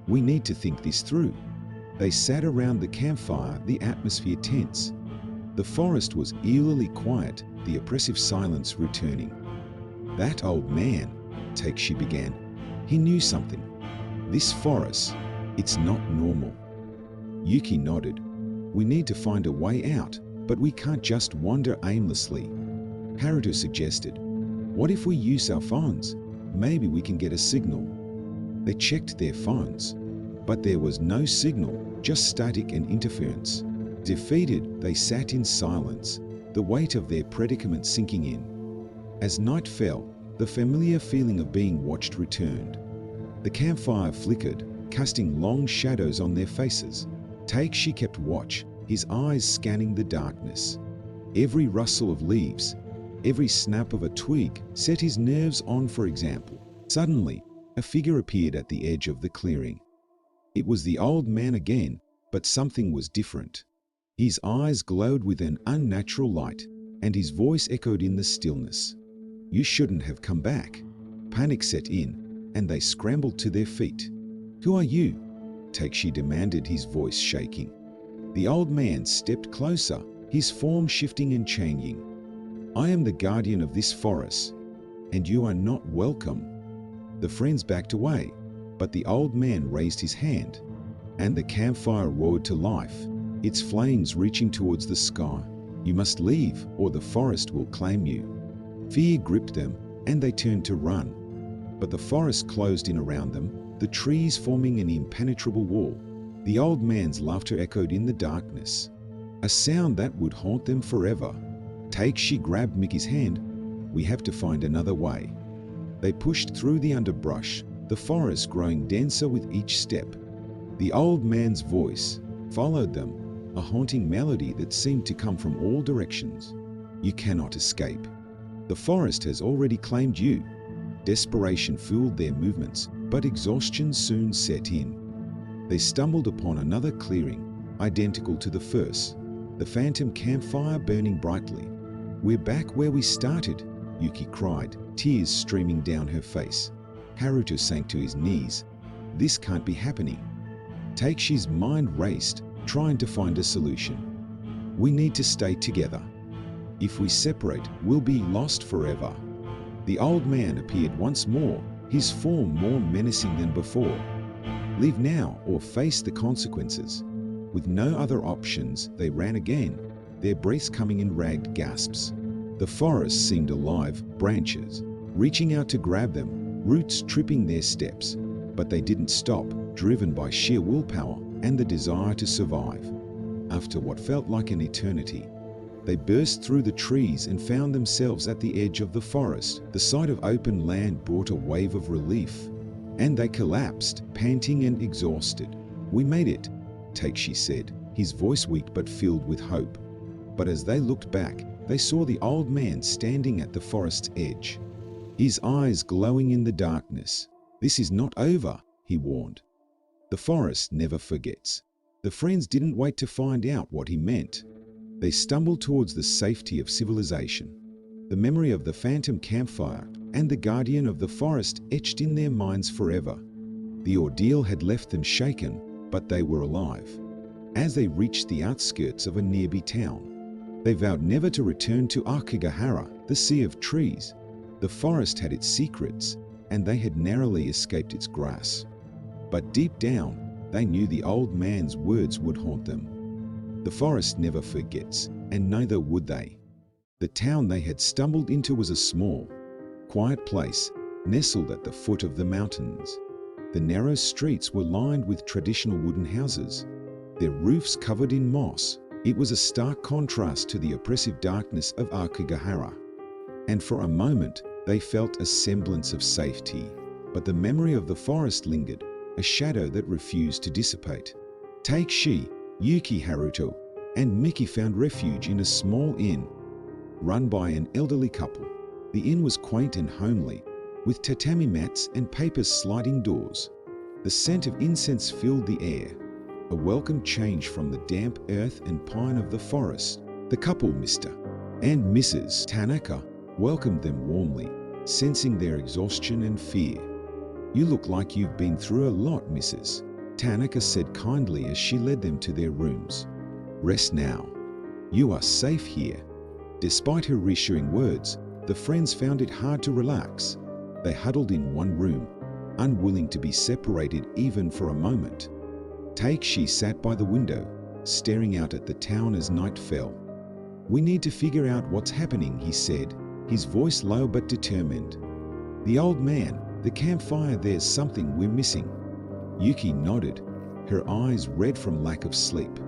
We need to think this through." They sat around the campfire, the atmosphere tense. The forest was eerily quiet, the oppressive silence returning. "That old man," Takeshi began. "He knew something. This forest, it's not normal." Yuki nodded. "We need to find a way out, but we can't just wander aimlessly." Haruto suggested, "What if we use our phones? Maybe we can get a signal." They checked their phones, but there was no signal, just static and interference. Defeated, they sat in silence, the weight of their predicament sinking in. As night fell, the familiar feeling of being watched returned. The campfire flickered, casting long shadows on their faces. Takeshi kept watch, his eyes scanning the darkness. Every rustle of leaves, every snap of a twig set his nerves on, for example. Suddenly, a figure appeared at the edge of the clearing. It was the old man again, but something was different. His eyes glowed with an unnatural light, and his voice echoed in the stillness. "You shouldn't have come back." Panic set in, and they scrambled to their feet. "Who are you?" Takshi demanded, his voice shaking. The old man stepped closer, his form shifting and changing. "I am the guardian of this forest, and you are not welcome." The friends backed away, but the old man raised his hand, and the campfire roared to life, its flames reaching towards the sky. "You must leave, or the forest will claim you." Fear gripped them, and they turned to run. But the forest closed in around them, the trees forming an impenetrable wall. The old man's laughter echoed in the darkness, a sound that would haunt them forever. Takshi grabbed Mickey's hand. "We have to find another way." They pushed through the underbrush, the forest growing denser with each step. The old man's voice followed them, a haunting melody that seemed to come from all directions. "You cannot escape. The forest has already claimed you." Desperation fueled their movements, but exhaustion soon set in. They stumbled upon another clearing, identical to the first, the phantom campfire burning brightly. "We're back where we started," Yuki cried, tears streaming down her face. Haruto sank to his knees. "This can't be happening." Takeshi's mind raced, trying to find a solution. "We need to stay together. If we separate, we'll be lost forever." The old man appeared once more, his form more menacing than before. "Leave now or face the consequences." With no other options, they ran again, their breaths coming in ragged gasps. The forest seemed alive, branches reaching out to grab them, roots tripping their steps. But they didn't stop, driven by sheer willpower and the desire to survive. After what felt like an eternity, they burst through the trees and found themselves at the edge of the forest. The sight of open land brought a wave of relief, and they collapsed, panting and exhausted. "We made it," Takshi said, his voice weak but filled with hope. But as they looked back, they saw the old man standing at the forest's edge, his eyes glowing in the darkness. "This is not over," he warned. "The forest never forgets." The friends didn't wait to find out what he meant. They stumbled towards the safety of civilization, the memory of the phantom campfire and the guardian of the forest etched in their minds forever. The ordeal had left them shaken, but they were alive. As they reached the outskirts of a nearby town, they vowed never to return to Aokigahara, the sea of trees. The forest had its secrets, and they had narrowly escaped its grasp. But deep down, they knew the old man's words would haunt them. The forest never forgets, and neither would they. The town they had stumbled into was a small, quiet place, nestled at the foot of the mountains. The narrow streets were lined with traditional wooden houses, their roofs covered in moss. It was a stark contrast to the oppressive darkness of Aokigahara. And for a moment, they felt a semblance of safety. But the memory of the forest lingered, a shadow that refused to dissipate. Takshi, Yuki, Haruto, and Miki found refuge in a small inn, run by an elderly couple. The inn was quaint and homely, with tatami mats and paper sliding doors. The scent of incense filled the air, a welcome change from the damp earth and pine of the forest. The couple, Mr. and Mrs. Tanaka, welcomed them warmly, sensing their exhaustion and fear. "You look like you've been through a lot, Mrs." Tanaka said kindly as she led them to their rooms. "Rest now. You are safe here." Despite her reassuring words, the friends found it hard to relax. They huddled in one room, unwilling to be separated even for a moment. Takshi sat by the window, staring out at the town as night fell. "We need to figure out what's happening," he said, his voice low but determined. "The old man, the campfire, there's something we're missing." Yuki nodded, her eyes red from lack of sleep.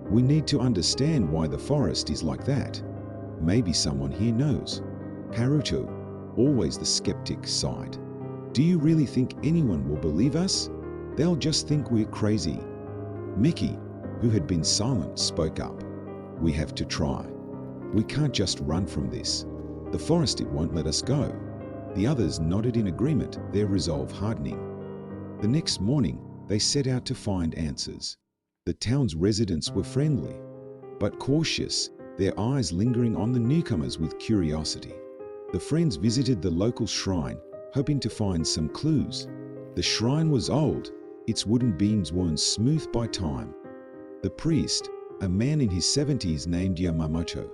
"We need to understand why the forest is like that. Maybe someone here knows." Haruto, always the skeptic, sighed. "Do you really think anyone will believe us? They'll just think we're crazy." Miki, who had been silent, spoke up. "We have to try. We can't just run from this. The forest, it won't let us go." The others nodded in agreement, their resolve hardening. The next morning, they set out to find answers. The town's residents were friendly, but cautious, their eyes lingering on the newcomers with curiosity. The friends visited the local shrine, hoping to find some clues. The shrine was old, its wooden beams worn smooth by time. The priest, a man in his 70s named Yamamoto,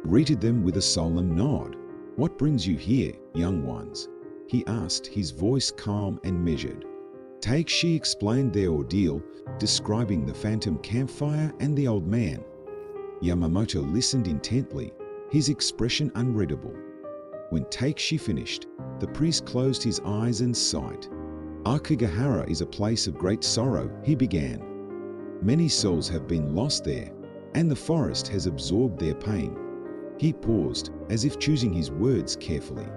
greeted them with a solemn nod. "What brings you here, young ones?" he asked, his voice calm and measured. Takeshi explained their ordeal, describing the phantom campfire and the old man. Yamamoto listened intently, his expression unreadable. When Takeshi finished, the priest closed his eyes and sighed. "Akigahara is a place of great sorrow," he began. "Many souls have been lost there, and the forest has absorbed their pain." He paused, as if choosing his words carefully.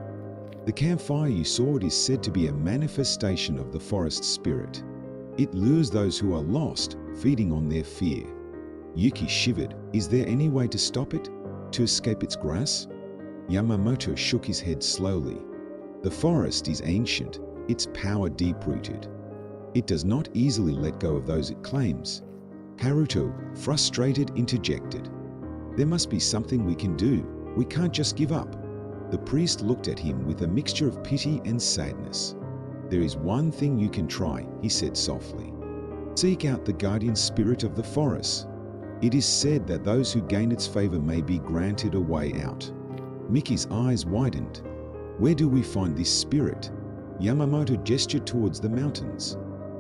"The campfire you saw is said to be a manifestation of the forest spirit. It lures those who are lost, feeding on their fear." Yuki shivered. "Is there any way to stop it? To escape its grasp?" Yamamoto shook his head slowly. "The forest is ancient, its power deep-rooted. It does not easily let go of those it claims." Haruto, frustrated, interjected. "There must be something we can do. We can't just give up." The priest looked at him with a mixture of pity and sadness. "There is one thing you can try," he said softly. "Seek out the guardian spirit of the forest. It is said that those who gain its favor may be granted a way out." Miki's eyes widened. "Where do we find this spirit?" Yamamoto gestured towards the mountains.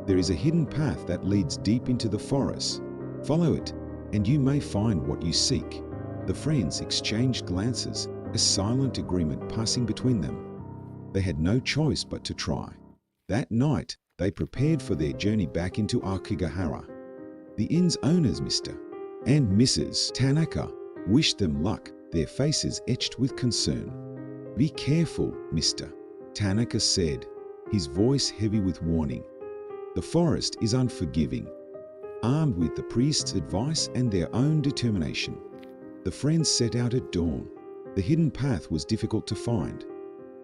"There is a hidden path that leads deep into the forest. Follow it, and you may find what you seek." The friends exchanged glances, a silent agreement passing between them. They had no choice but to try. That night, they prepared for their journey back into Akigahara. The inn's owners, Mr. and Mrs. Tanaka, wished them luck, their faces etched with concern. "Be careful, Mr. Tanaka said, his voice heavy with warning. "The forest is unforgiving." Armed with the priest's advice and their own determination, the friends set out at dawn. The hidden path was difficult to find,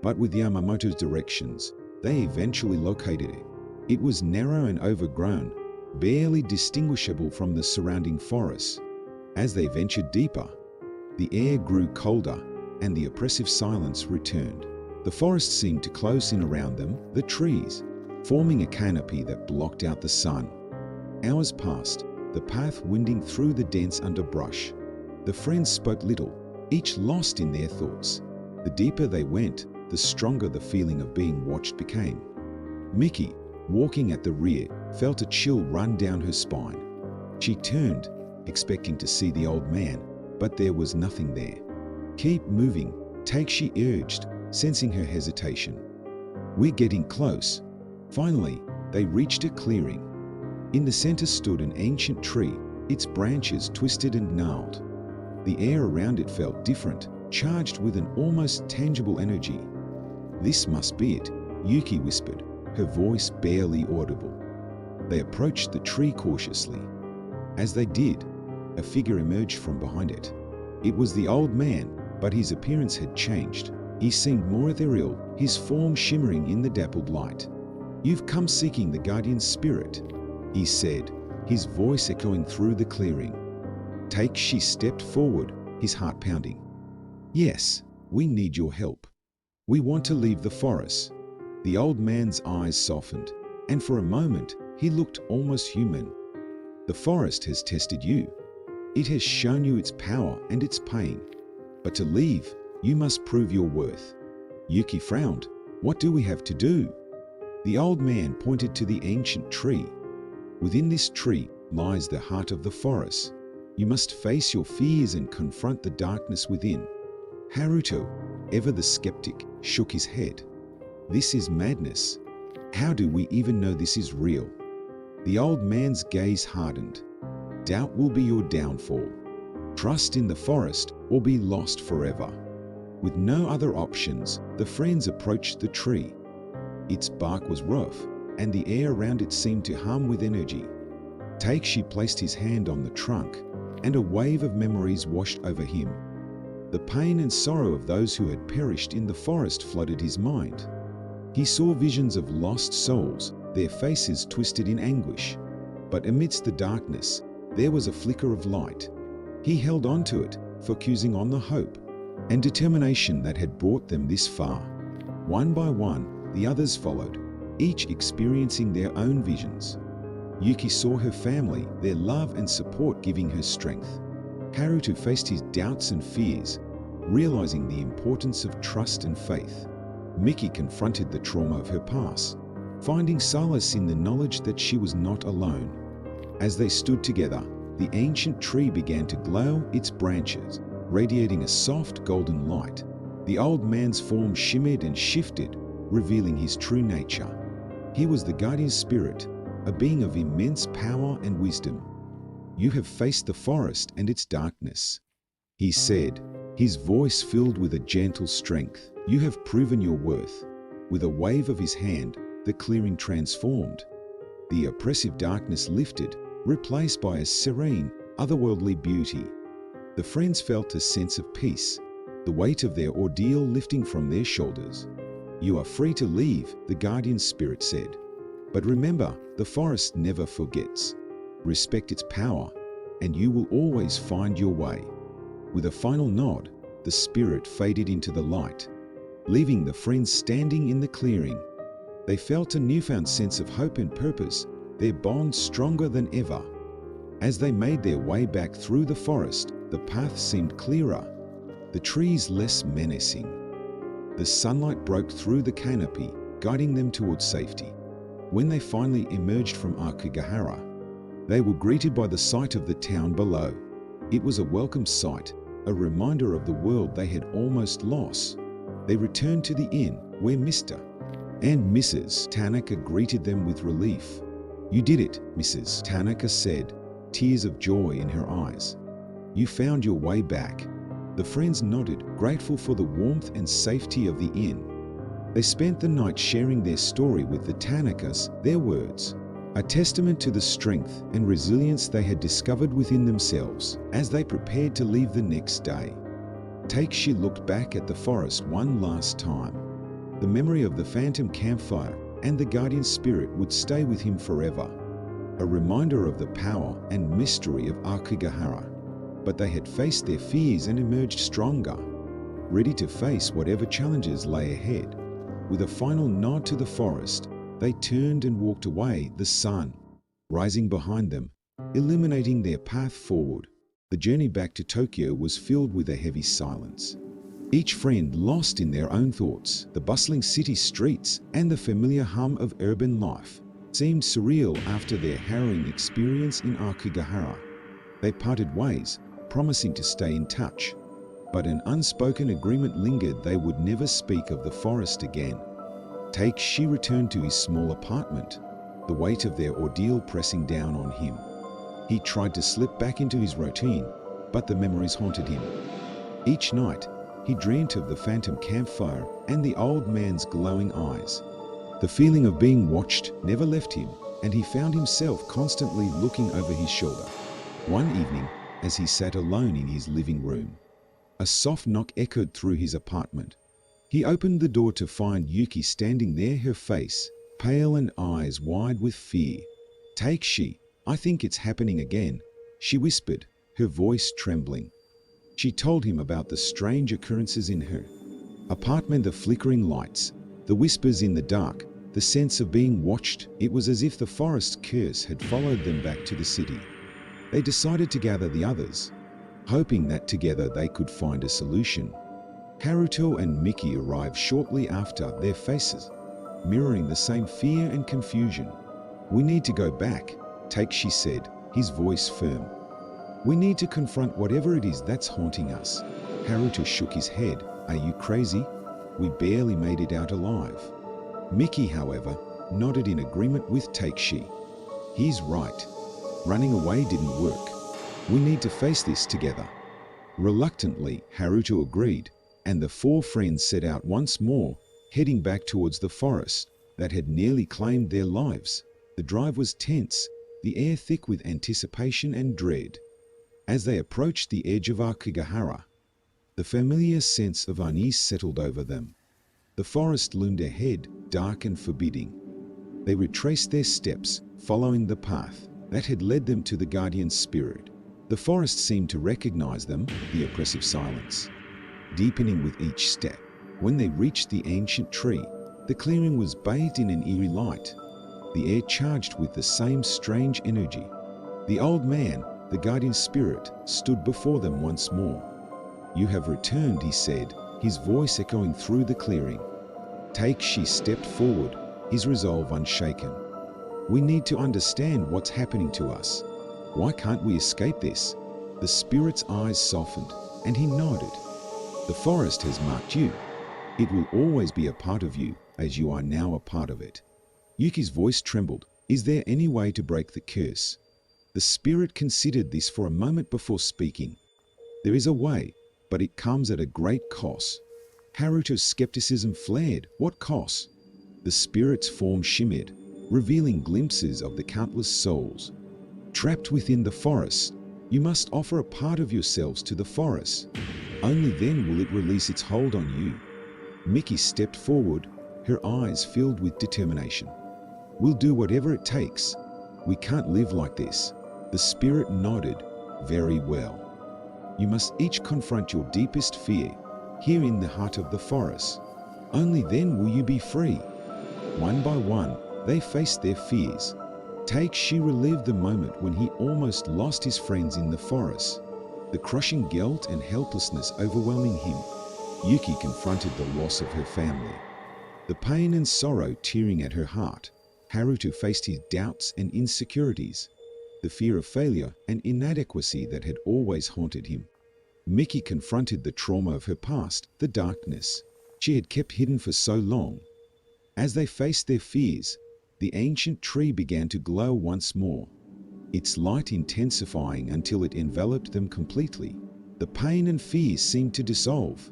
but with Yamamoto's directions, they eventually located it. It was narrow and overgrown, barely distinguishable from the surrounding forests. As they ventured deeper, the air grew colder and the oppressive silence returned. The forest seemed to close in around them, the trees, forming a canopy that blocked out the sun. Hours passed, the path winding through the dense underbrush. The friends spoke little, each lost in their thoughts. The deeper they went, the stronger the feeling of being watched became. Miki, walking at the rear, felt a chill run down her spine. She turned, expecting to see the old man, but there was nothing there. "Keep moving," Takeshi urged, sensing her hesitation. "We're getting close." Finally, they reached a clearing. In the center stood an ancient tree, its branches twisted and gnarled. The air around it felt different, charged with an almost tangible energy. "This must be it," Yuki whispered, her voice barely audible. They approached the tree cautiously. As they did, a figure emerged from behind it. It was the old man, but his appearance had changed. He seemed more ethereal, his form shimmering in the dappled light. "You've come seeking the guardian spirit," he said, his voice echoing through the clearing. Takeshi stepped forward, his heart pounding. "Yes, we need your help. We want to leave the forest." The old man's eyes softened, and for a moment he looked almost human. "The forest has tested you. It has shown you its power and its pain. But to leave, you must prove your worth." Yuki frowned. "What do we have to do?" The old man pointed to the ancient tree. "Within this tree lies the heart of the forest. You must face your fears and confront the darkness within." Haruto, ever the skeptic, shook his head. "This is madness. How do we even know this is real?" The old man's gaze hardened. "Doubt will be your downfall. Trust in the forest or be lost forever." With no other options, the friends approached the tree. Its bark was rough, and the air around it seemed to hum with energy. Takeshi placed his hand on the trunk, and a wave of memories washed over him. The pain and sorrow of those who had perished in the forest flooded his mind. He saw visions of lost souls, their faces twisted in anguish. But amidst the darkness, there was a flicker of light. He held on to it, focusing on the hope and determination that had brought them this far. One by one, the others followed, each experiencing their own visions. Yuki saw her family, their love and support giving her strength. Haruto faced his doubts and fears, realizing the importance of trust and faith. Miki confronted the trauma of her past, finding solace in the knowledge that she was not alone. As they stood together, the ancient tree began to glow, its branches radiating a soft golden light. The old man's form shimmered and shifted, revealing his true nature. He was the guardian spirit, a being of immense power and wisdom. "You have faced the forest and its darkness," he said, his voice filled with a gentle strength. "You have proven your worth." With a wave of his hand, the clearing transformed. The oppressive darkness lifted, replaced by a serene, otherworldly beauty. The friends felt a sense of peace, the weight of their ordeal lifting from their shoulders. "You are free to leave," the guardian spirit said. "But remember, the forest never forgets. Respect its power, and you will always find your way." With a final nod, the spirit faded into the light, leaving the friends standing in the clearing. They felt a newfound sense of hope and purpose, their bond stronger than ever. As they made their way back through the forest, the path seemed clearer, the trees less menacing. The sunlight broke through the canopy, guiding them towards safety. When they finally emerged from Akigahara, they were greeted by the sight of the town below. It was a welcome sight, a reminder of the world they had almost lost. They returned to the inn, where Mr. and Mrs. Tanaka greeted them with relief. "You did it," Mrs. Tanaka said, tears of joy in her eyes. "You found your way back." The friends nodded, grateful for the warmth and safety of the inn. They spent the night sharing their story with the Tanakas, their words, a testament to the strength and resilience they had discovered within themselves as they prepared to leave the next day. Takeshi looked back at the forest one last time. The memory of the phantom campfire and the guardian spirit would stay with him forever, a reminder of the power and mystery of Akigahara. But they had faced their fears and emerged stronger, ready to face whatever challenges lay ahead. With a final nod to the forest, they turned and walked away, the sun rising behind them, illuminating their path forward. The journey back to Tokyo was filled with a heavy silence. Each friend lost in their own thoughts. The bustling city streets and the familiar hum of urban life seemed surreal after their harrowing experience in Akigahara. They parted ways, promising to stay in touch. But an unspoken agreement lingered: they would never speak of the forest again. Takeshi returned to his small apartment, the weight of their ordeal pressing down on him. He tried to slip back into his routine, but the memories haunted him. Each night, he dreamt of the phantom campfire and the old man's glowing eyes. The feeling of being watched never left him, and he found himself constantly looking over his shoulder. One evening, as he sat alone in his living room, a soft knock echoed through his apartment. He opened the door to find Yuki standing there, her face pale and eyes wide with fear. "Takeshi, I think it's happening again," she whispered, her voice trembling. She told him about the strange occurrences in her apartment, the flickering lights, the whispers in the dark, the sense of being watched. It was as if the forest curse had followed them back to the city. They decided to gather the others, hoping that together they could find a solution. Haruto and Miki arrived shortly after, their faces mirroring the same fear and confusion. "We need to go back," Takeshi said, his voice firm. "We need to confront whatever it is that's haunting us." Haruto shook his head. "Are you crazy? We barely made it out alive." Miki, however, nodded in agreement with Takeshi. "He's right. Running away didn't work. We need to face this together." Reluctantly, Haruto agreed, and the four friends set out once more, heading back towards the forest that had nearly claimed their lives. The drive was tense, the air thick with anticipation and dread. As they approached the edge of Akigahara, the familiar sense of unease settled over them. The forest loomed ahead, dark and forbidding. They retraced their steps, following the path that had led them to the guardian spirit. The forest seemed to recognize them, the oppressive silence deepening with each step. When they reached the ancient tree, the clearing was bathed in an eerie light, the air charged with the same strange energy. The old man, the guardian spirit, stood before them once more. "You have returned," he said, his voice echoing through the clearing. She stepped forward, his resolve unshaken. "We need to understand what's happening to us. Why can't we escape this?" The spirit's eyes softened, and he nodded. "The forest has marked you. It will always be a part of you, as you are now a part of it." Yuki's voice trembled. "Is there any way to break the curse?" The spirit considered this for a moment before speaking. "There is a way, but it comes at a great cost." Haruto's skepticism flared. "What cost?" The spirit's form shimmered, revealing glimpses of the countless souls trapped within the forest. "You must offer a part of yourselves to the forest. Only then will it release its hold on you." Miki stepped forward, her eyes filled with determination. "We'll do whatever it takes. We can't live like this." The spirit nodded. "Very well. You must each confront your deepest fear, here in the heart of the forest. Only then will you be free." One by one, they faced their fears. She relived the moment when he almost lost his friends in the forest, the crushing guilt and helplessness overwhelming him. Yuki confronted the loss of her family, the pain and sorrow tearing at her heart. Haruto faced his doubts and insecurities, the fear of failure and inadequacy that had always haunted him. Miki confronted the trauma of her past, the darkness she had kept hidden for so long. As they faced their fears, the ancient tree began to glow once more, its light intensifying until it enveloped them completely. The pain and fear seemed to dissolve,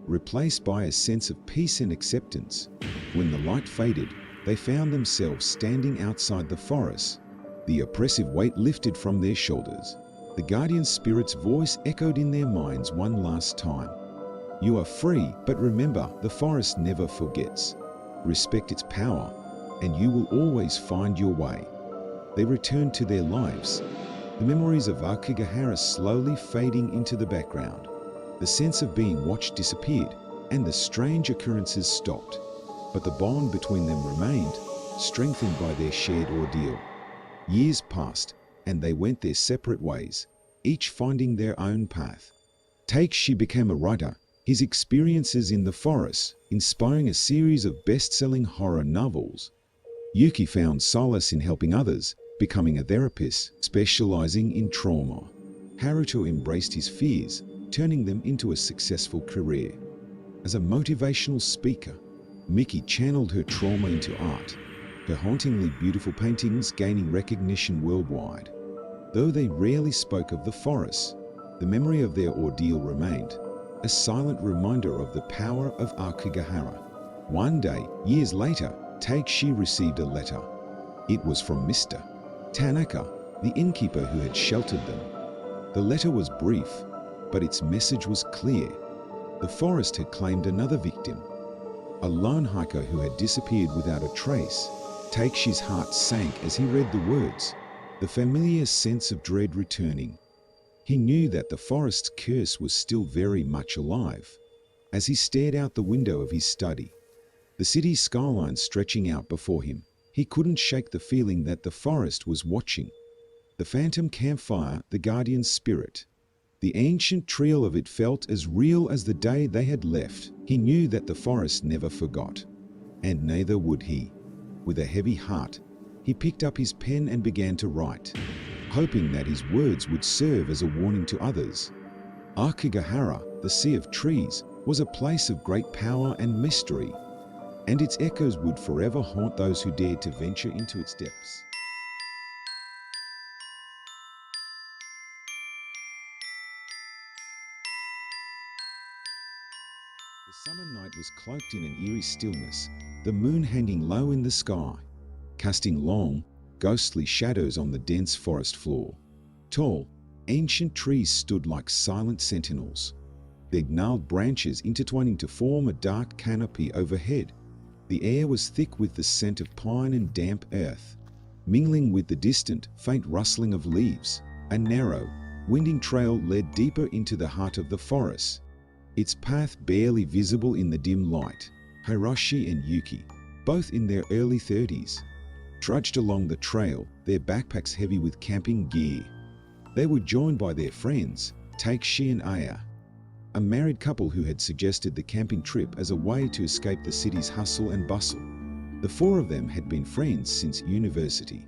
replaced by a sense of peace and acceptance. When the light faded, they found themselves standing outside the forest. The oppressive weight lifted from their shoulders. The guardian spirit's voice echoed in their minds one last time. "You are free, but remember, the forest never forgets. Respect its power, and you will always find your way." They returned to their lives, the memories of Aokigahara slowly fading into the background. The sense of being watched disappeared, and the strange occurrences stopped. But the bond between them remained, strengthened by their shared ordeal. Years passed, and they went their separate ways, each finding their own path. She became a writer, his experiences in the forest inspiring a series of best-selling horror novels. Yuki found solace in helping others, becoming a therapist specializing in trauma. Haruto embraced his fears, turning them into a successful career. As a motivational speaker, Miki channeled her trauma into art, her hauntingly beautiful paintings gaining recognition worldwide. Though they rarely spoke of the forest, the memory of their ordeal remained, a silent reminder of the power of Aokigahara. One day, years later, She received a letter. It was from Mr. Tanaka, the innkeeper who had sheltered them. The letter was brief, but its message was clear. The forest had claimed another victim, a lone hiker who had disappeared without a trace. Takeshi's heart sank as he read the words, the familiar sense of dread returning. He knew that the forest's curse was still very much alive. As he stared out the window of his study, the city's skyline stretching out before him, he couldn't shake the feeling that the forest was watching. The phantom campfire, the guardian spirit, the ancient trio of it felt as real as the day they had left. He knew that the forest never forgot, and neither would he. With a heavy heart, he picked up his pen and began to write, hoping that his words would serve as a warning to others. Aokigahara, the sea of trees, was a place of great power and mystery, and its echoes would forever haunt those who dared to venture into its depths. The summer night was cloaked in an eerie stillness, the moon hanging low in the sky, casting long, ghostly shadows on the dense forest floor. Tall, ancient trees stood like silent sentinels, their gnarled branches intertwining to form a dark canopy overhead. The air was thick with the scent of pine and damp earth, mingling with the distant, faint rustling of leaves. A narrow, winding trail led deeper into the heart of the forest, its path barely visible in the dim light. Hiroshi and Yuki, both in their early 30s, trudged along the trail, their backpacks heavy with camping gear. They were joined by their friends, Takeshi and Aya, a married couple who had suggested the camping trip as a way to escape the city's hustle and bustle. The four of them had been friends since university,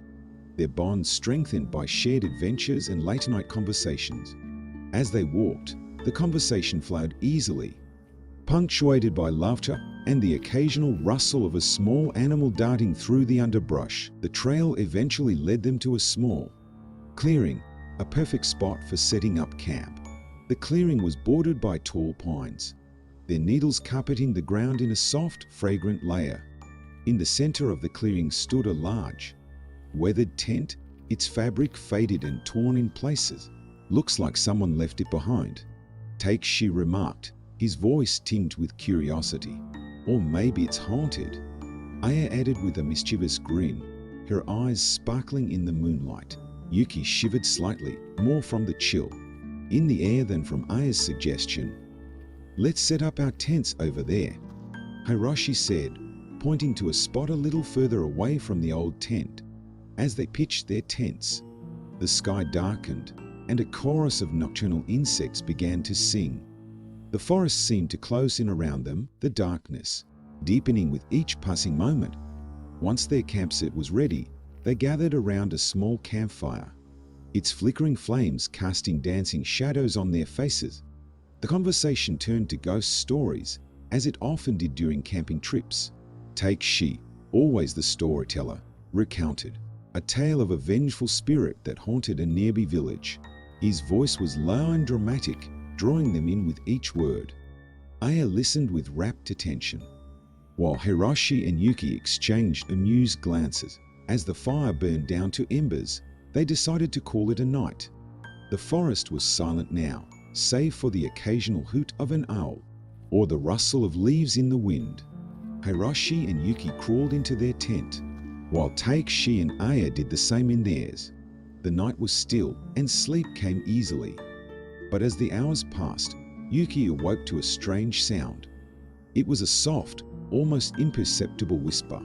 their bond strengthened by shared adventures and late-night conversations. As they walked, the conversation flowed easily, punctuated by laughter and the occasional rustle of a small animal darting through the underbrush. The trail eventually led them to a small clearing, a perfect spot for setting up camp. The clearing was bordered by tall pines, their needles carpeting the ground in a soft, fragrant layer. In the center of the clearing stood a large, weathered tent, its fabric faded and torn in places. "Looks like someone left it behind," Takeshi remarked, his voice tinged with curiosity. "Or maybe it's haunted," Aya added with a mischievous grin, her eyes sparkling in the moonlight. Yuki shivered slightly, more from the chill in the air than from Aya's suggestion. "Let's set up our tents over there," Hiroshi said, pointing to a spot a little further away from the old tent. As they pitched their tents, the sky darkened, and a chorus of nocturnal insects began to sing. The forest seemed to close in around them, the darkness deepening with each passing moment. Once their campsite was ready, they gathered around a small campfire, its flickering flames casting dancing shadows on their faces. The conversation turned to ghost stories, as it often did during camping trips. Takeshi, always the storyteller, recounted a tale of a vengeful spirit that haunted a nearby village. His voice was low and dramatic, drawing them in with each word. Aya listened with rapt attention, while Hiroshi and Yuki exchanged amused glances. As the fire burned down to embers, they decided to call it a night. The forest was silent now, save for the occasional hoot of an owl or the rustle of leaves in the wind. Hiroshi and Yuki crawled into their tent, while Takeshi and Aya did the same in theirs. The night was still, and sleep came easily. But as the hours passed, Yuki awoke to a strange sound. It was a soft, almost imperceptible whisper,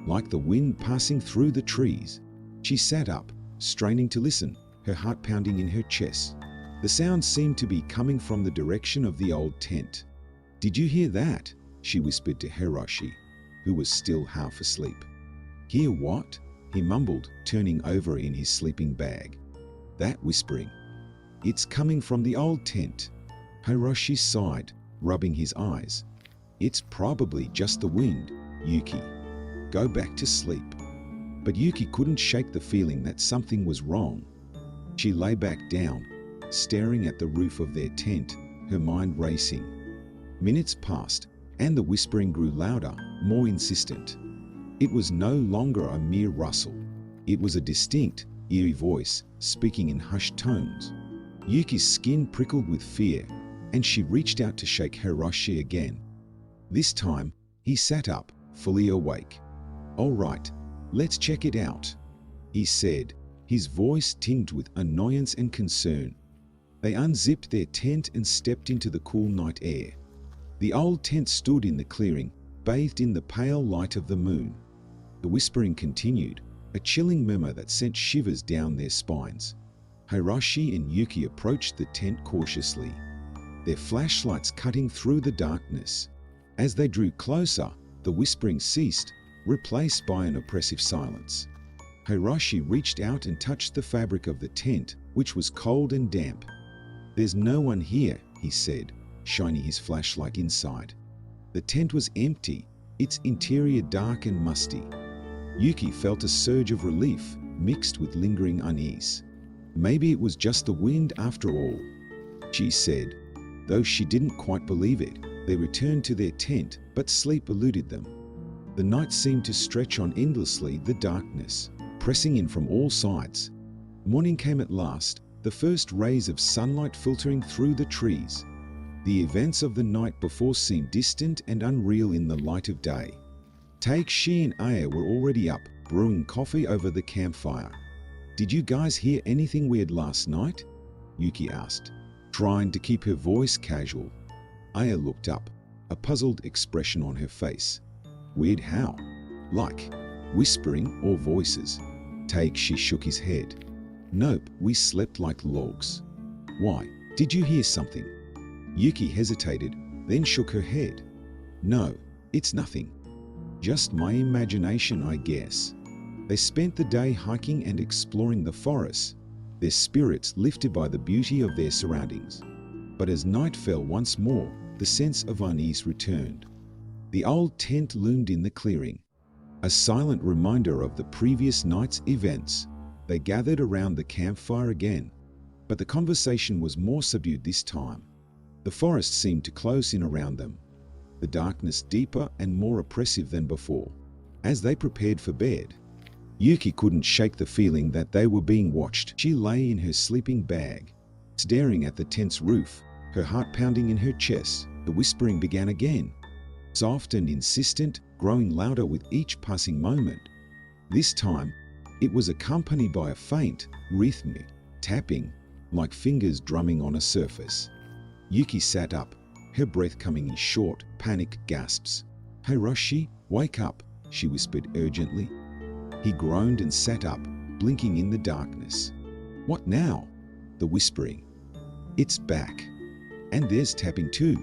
like the wind passing through the trees. She sat up, straining to listen, her heart pounding in her chest. The sound seemed to be coming from the direction of the old tent. "Did you hear that?" she whispered to Hiroshi, who was still half asleep. "Hear what?" he mumbled, turning over in his sleeping bag. "That whispering. It's coming from the old tent." Hiroshi sighed, rubbing his eyes. "It's probably just the wind, Yuki. Go back to sleep." But Yuki couldn't shake the feeling that something was wrong. She lay back down, staring at the roof of their tent, her mind racing. Minutes passed, and the whispering grew louder, more insistent. It was no longer a mere rustle. It was a distinct, eerie voice, speaking in hushed tones. Yuki's skin prickled with fear, and she reached out to shake Hiroshi again. This time, he sat up, fully awake. "All right, let's check it out," he said, his voice tinged with annoyance and concern. They unzipped their tent and stepped into the cool night air. The old tent stood in the clearing, bathed in the pale light of the moon. The whispering continued, a chilling murmur that sent shivers down their spines. Hiroshi and Yuki approached the tent cautiously, their flashlights cutting through the darkness. As they drew closer, the whispering ceased, replaced by an oppressive silence. Hiroshi reached out and touched the fabric of the tent, which was cold and damp. "There's no one here," he said, shining his flashlight inside. The tent was empty, its interior dark and musty. Yuki felt a surge of relief, mixed with lingering unease. Maybe it was just the wind after all, she said, though she didn't quite believe it. They returned to their tent, but sleep eluded them. The night seemed to stretch on endlessly, the darkness pressing in from all sides. Morning came at last, the first rays of sunlight filtering through the trees. The events of the night before seemed distant and unreal in the light of day. She and Aya were already up, brewing coffee over the campfire. "Did you guys hear anything weird last night?" Yuki asked, trying to keep her voice casual. Aya looked up, a puzzled expression on her face. "Weird how? Like whispering or voices?" She shook his head. "Nope, we slept like logs." "Why? Did you hear something?" Yuki hesitated, then shook her head. "No, it's nothing. Just my imagination, I guess." They spent the day hiking and exploring the forest, their spirits lifted by the beauty of their surroundings. But as night fell once more, the sense of unease returned. The old tent loomed in the clearing, a silent reminder of the previous night's events. They gathered around the campfire again, but the conversation was more subdued this time. The forest seemed to close in around them, the darkness deeper and more oppressive than before. As they prepared for bed, Yuki couldn't shake the feeling that they were being watched. She lay in her sleeping bag, staring at the tent's roof, her heart pounding in her chest. The whispering began again, soft and insistent, growing louder with each passing moment. This time, it was accompanied by a faint, rhythmic tapping, like fingers drumming on a surface. Yuki sat up, her breath coming in short, panicked gasps. "Hiroshi, wake up," she whispered urgently. He groaned and sat up, blinking in the darkness. "What now?" The whispering. "It's back. And there's tapping too."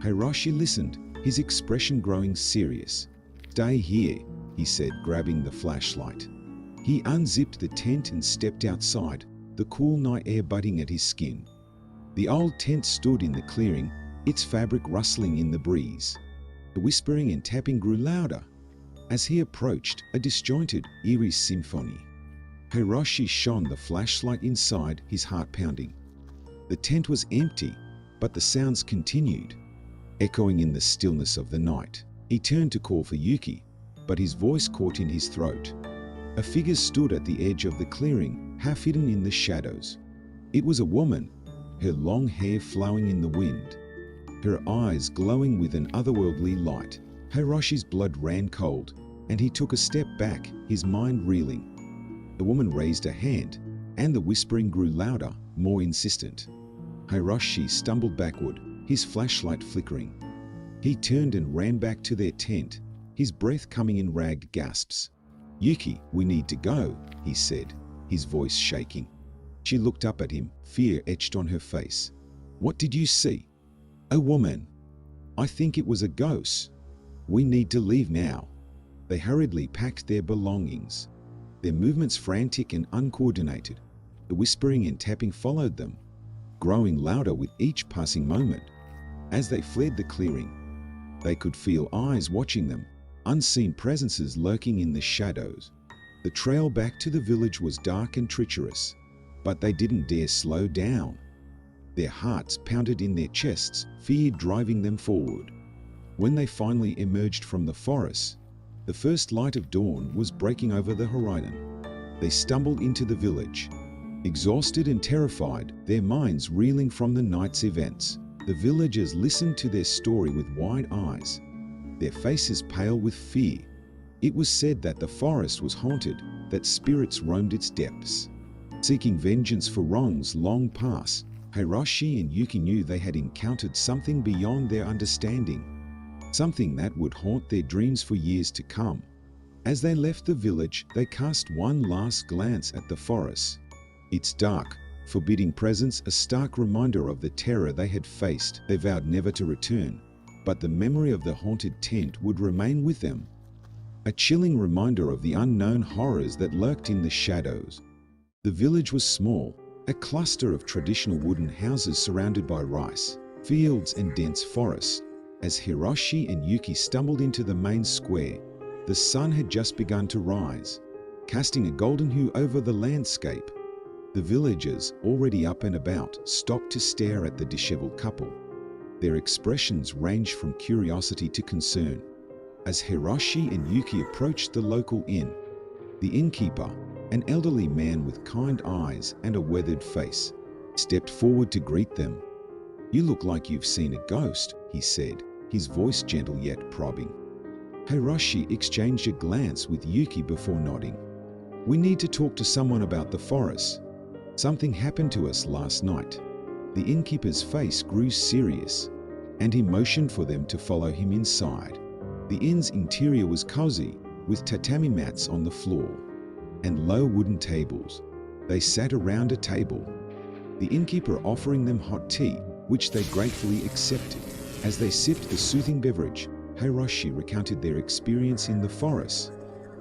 Hiroshi listened, his expression growing serious. "Stay here," he said, grabbing the flashlight. He unzipped the tent and stepped outside, the cool night air butting at his skin. The old tent stood in the clearing, its fabric rustling in the breeze. The whispering and tapping grew louder. As he approached, a disjointed, eerie symphony. Hiroshi shone the flashlight inside, his heart pounding. The tent was empty, but the sounds continued, echoing in the stillness of the night. He turned to call for Yuki, but his voice caught in his throat. A figure stood at the edge of the clearing, half hidden in the shadows. It was a woman, her long hair flowing in the wind, her eyes glowing with an otherworldly light. Hiroshi's blood ran cold, and he took a step back, his mind reeling. The woman raised a hand, and the whispering grew louder, more insistent. Hiroshi stumbled backward, his flashlight flickering. He turned and ran back to their tent, his breath coming in ragged gasps. "Yuki, we need to go," he said, his voice shaking. She looked up at him, fear etched on her face. "What did you see?" "A woman. I think it was a ghost. We need to leave now." They hurriedly packed their belongings, their movements frantic and uncoordinated. The whispering and tapping followed them, growing louder with each passing moment. As they fled the clearing, they could feel eyes watching them, unseen presences lurking in the shadows. The trail back to the village was dark and treacherous, but they didn't dare slow down. Their hearts pounded in their chests, fear driving them forward. When they finally emerged from the forest, the first light of dawn was breaking over the horizon. They stumbled into the village, exhausted and terrified, their minds reeling from the night's events. The villagers listened to their story with wide eyes, their faces pale with fear. It was said that the forest was haunted, that spirits roamed its depths, seeking vengeance for wrongs long past. Hiroshi and Yuki knew they had encountered something beyond their understanding, something that would haunt their dreams for years to come. As they left the village, they cast one last glance at the forest. Its dark, forbidding presence, a stark reminder of the terror they had faced. They vowed never to return, but the memory of the haunted tent would remain with them, a chilling reminder of the unknown horrors that lurked in the shadows. The village was small, a cluster of traditional wooden houses surrounded by rice fields and dense forests. As Hiroshi and Yuki stumbled into the main square, the sun had just begun to rise, casting a golden hue over the landscape. The villagers, already up and about, stopped to stare at the disheveled couple. Their expressions ranged from curiosity to concern. As Hiroshi and Yuki approached the local inn, the innkeeper, an elderly man with kind eyes and a weathered face, stepped forward to greet them. "You look like you've seen a ghost," he said, his voice gentle yet probing. Hiroshi exchanged a glance with Yuki before nodding. "We need to talk to someone about the forest. Something happened to us last night." The innkeeper's face grew serious, and he motioned for them to follow him inside. The inn's interior was cozy, with tatami mats on the floor and low wooden tables. They sat around a table, the innkeeper offering them hot tea, which they gratefully accepted. As they sipped the soothing beverage, Hiroshi recounted their experience in the forest,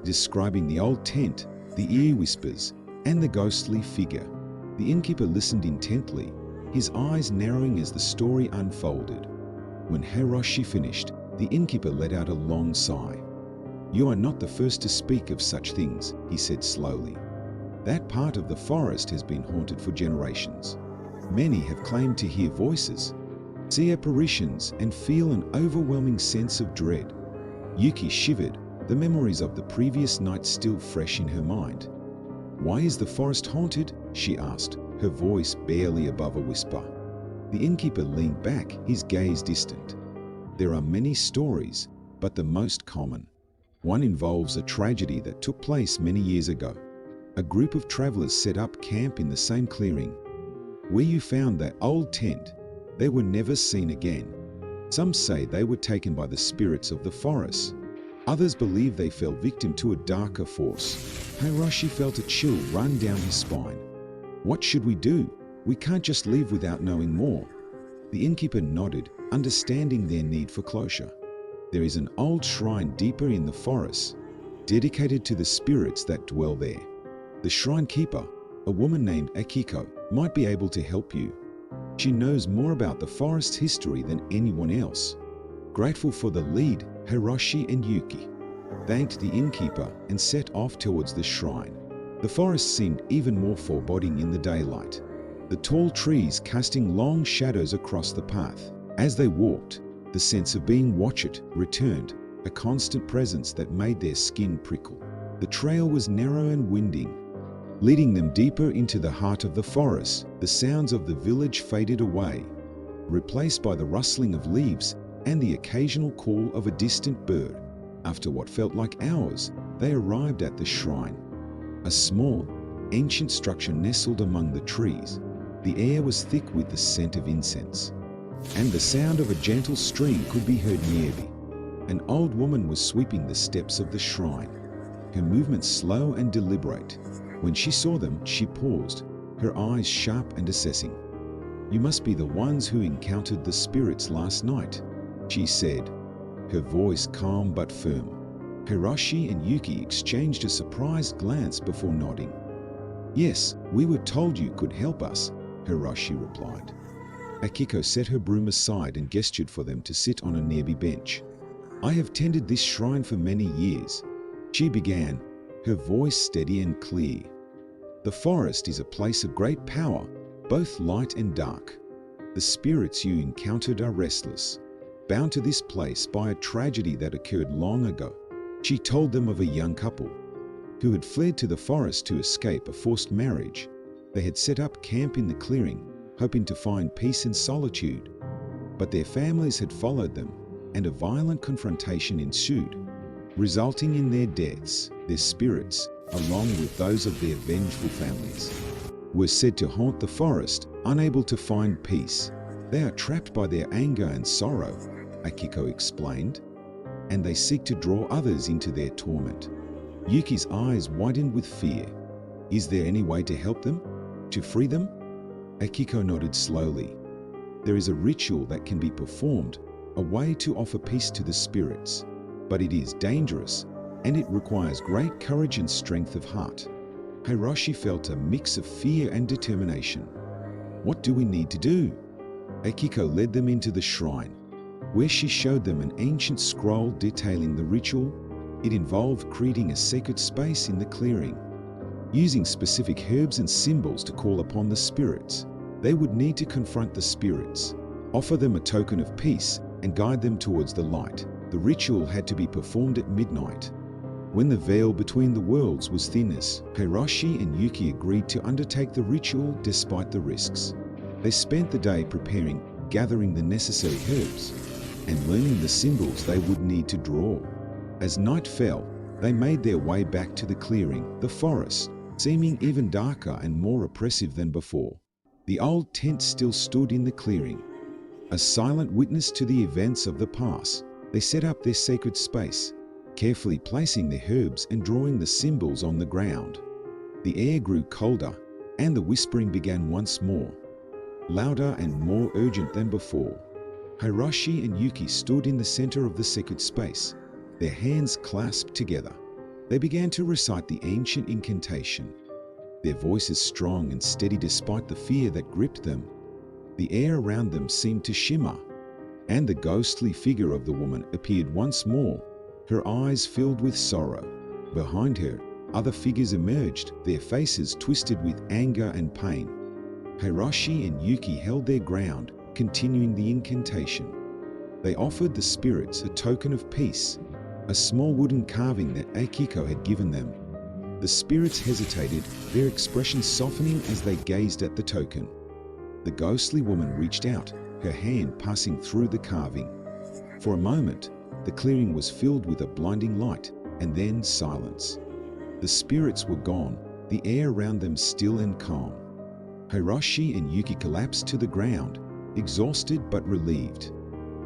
describing the old tent, the ear whispers, and the ghostly figure. The innkeeper listened intently, his eyes narrowing as the story unfolded. When Hiroshi finished, the innkeeper let out a long sigh. "You are not the first to speak of such things," he said slowly. "That part of the forest has been haunted for generations. Many have claimed to hear voices, see apparitions, and feel an overwhelming sense of dread." Yuki shivered, the memories of the previous night still fresh in her mind. "Why is the forest haunted?" she asked, her voice barely above a whisper. The innkeeper leaned back, his gaze distant. "There are many stories, but the most common. One involves a tragedy that took place many years ago. A group of travelers set up camp in the same clearing. Where you found that old tent, they were never seen again. Some say they were taken by the spirits of the forest. Others believe they fell victim to a darker force." Hiroshi felt a chill run down his spine. "What should we do? We can't just leave without knowing more." The innkeeper nodded, understanding their need for closure. "There is an old shrine deeper in the forest, dedicated to the spirits that dwell there. The shrine keeper, a woman named Akiko, might be able to help you. She knows more about the forest's history than anyone else." Grateful for the lead, Hiroshi and Yuki thanked the innkeeper and set off towards the shrine. The forest seemed even more foreboding in the daylight, the tall trees casting long shadows across the path. As they walked, the sense of being watched returned, a constant presence that made their skin prickle. The trail was narrow and winding, leading them deeper into the heart of the forest. The sounds of the village faded away, replaced by the rustling of leaves and the occasional call of a distant bird. After what felt like hours, they arrived at the shrine. A small, ancient structure nestled among the trees. The air was thick with the scent of incense, and the sound of a gentle stream could be heard nearby. An old woman was sweeping the steps of the shrine, her movements slow and deliberate. When she saw them, she paused, her eyes sharp and assessing. "You must be the ones who encountered the spirits last night," she said, her voice calm but firm. Hiroshi and Yuki exchanged a surprised glance before nodding. "Yes, we were told you could help us," Hiroshi replied. Akiko set her broom aside and gestured for them to sit on a nearby bench. "I have tended this shrine for many years," she began, her voice steady and clear. "The forest is a place of great power, both light and dark. The spirits you encountered are restless, bound to this place by a tragedy that occurred long ago." She told them of a young couple who had fled to the forest to escape a forced marriage. They had set up camp in the clearing, hoping to find peace and solitude. But their families had followed them, and a violent confrontation ensued, resulting in their deaths. Their spirits, along with those of their vengeful families, were said to haunt the forest, unable to find peace. "They are trapped by their anger and sorrow," Akiko explained, "and they seek to draw others into their torment." Yuki's eyes widened with fear. "Is there any way to help them? To free them?" Akiko nodded slowly. "There is a ritual that can be performed, a way to offer peace to the spirits, but it is dangerous, and it requires great courage and strength of heart." Hiroshi felt a mix of fear and determination. "What do we need to do?" Akiko led them into the shrine, where she showed them an ancient scroll detailing the ritual. It involved creating a sacred space in the clearing, using specific herbs and symbols to call upon the spirits. They would need to confront the spirits, offer them a token of peace, and guide them towards the light. The ritual had to be performed at midnight, when the veil between the worlds was thinnest. Hiroshi and Yuki agreed to undertake the ritual despite the risks. They spent the day preparing, gathering the necessary herbs, and learning the symbols they would need to draw. As night fell, they made their way back to the clearing, the forest, seeming even darker and more oppressive than before. The old tent still stood in the clearing. A silent witness to the events of the past, they set up their sacred space, carefully placing their herbs and drawing the symbols on the ground. The air grew colder, and the whispering began once more, louder and more urgent than before. Hiroshi and Yuki stood in the center of the sacred space, their hands clasped together. They began to recite the ancient incantation, their voices strong and steady despite the fear that gripped them. The air around them seemed to shimmer, and the ghostly figure of the woman appeared once more, her eyes filled with sorrow. Behind her, other figures emerged, their faces twisted with anger and pain. Hiroshi and Yuki held their ground, continuing the incantation. They offered the spirits a token of peace, a small wooden carving that Akiko had given them. The spirits hesitated, their expressions softening as they gazed at the token. The ghostly woman reached out, her hand passing through the carving. For a moment, the clearing was filled with a blinding light, and then silence. The spirits were gone, the air around them still and calm. Hiroshi and Yuki collapsed to the ground, exhausted but relieved.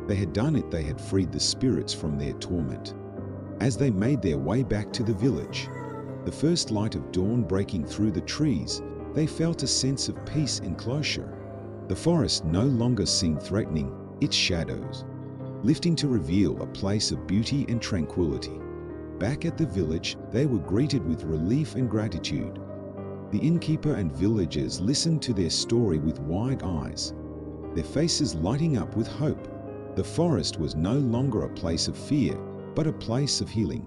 They had done it, they had freed the spirits from their torment. As they made their way back to the village, the first light of dawn breaking through the trees, they felt a sense of peace and closure. The forest no longer seemed threatening, its shadows lifting to reveal a place of beauty and tranquility. Back at the village, they were greeted with relief and gratitude. The innkeeper and villagers listened to their story with wide eyes, their faces lighting up with hope. The forest was no longer a place of fear, but a place of healing.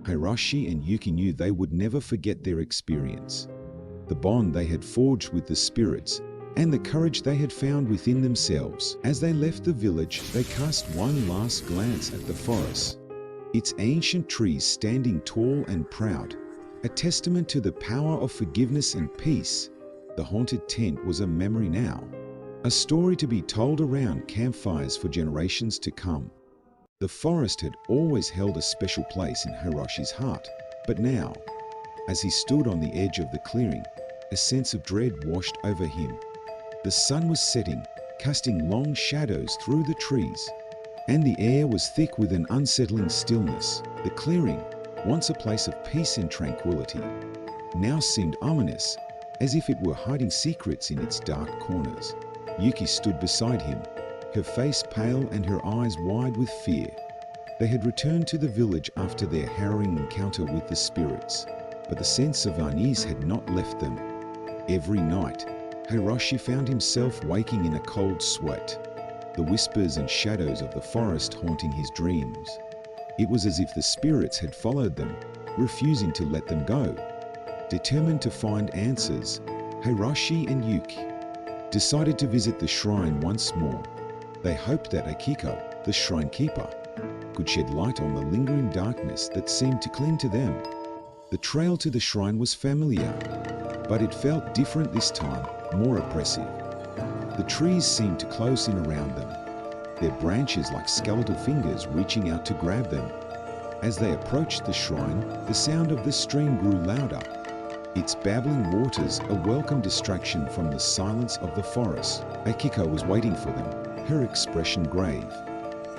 Hiroshi and Yuki knew they would never forget their experience, the bond they had forged with the spirits, and the courage they had found within themselves. As they left the village, they cast one last glance at the forest, its ancient trees standing tall and proud, a testament to the power of forgiveness and peace. The haunted tent was a memory now, a story to be told around campfires for generations to come. The forest had always held a special place in Hiroshi's heart, but now, as he stood on the edge of the clearing, a sense of dread washed over him. The sun was setting, casting long shadows through the trees, and the air was thick with an unsettling stillness. The clearing, once a place of peace and tranquility, now seemed ominous, as if it were hiding secrets in its dark corners. Yuki stood beside him, her face pale and her eyes wide with fear. They had returned to the village after their harrowing encounter with the spirits, but the sense of unease had not left them. Every night, Hiroshi found himself waking in a cold sweat, the whispers and shadows of the forest haunting his dreams. It was as if the spirits had followed them, refusing to let them go. Determined to find answers, Hiroshi and Yuki decided to visit the shrine once more. They hoped that Akiko, the shrine keeper, could shed light on the lingering darkness that seemed to cling to them. The trail to the shrine was familiar, but it felt different this time, more oppressive. The trees seemed to close in around them, their branches like skeletal fingers reaching out to grab them. As they approached the shrine, the sound of the stream grew louder, its babbling waters a welcome distraction from the silence of the forest. Akiko was waiting for them, her expression grave.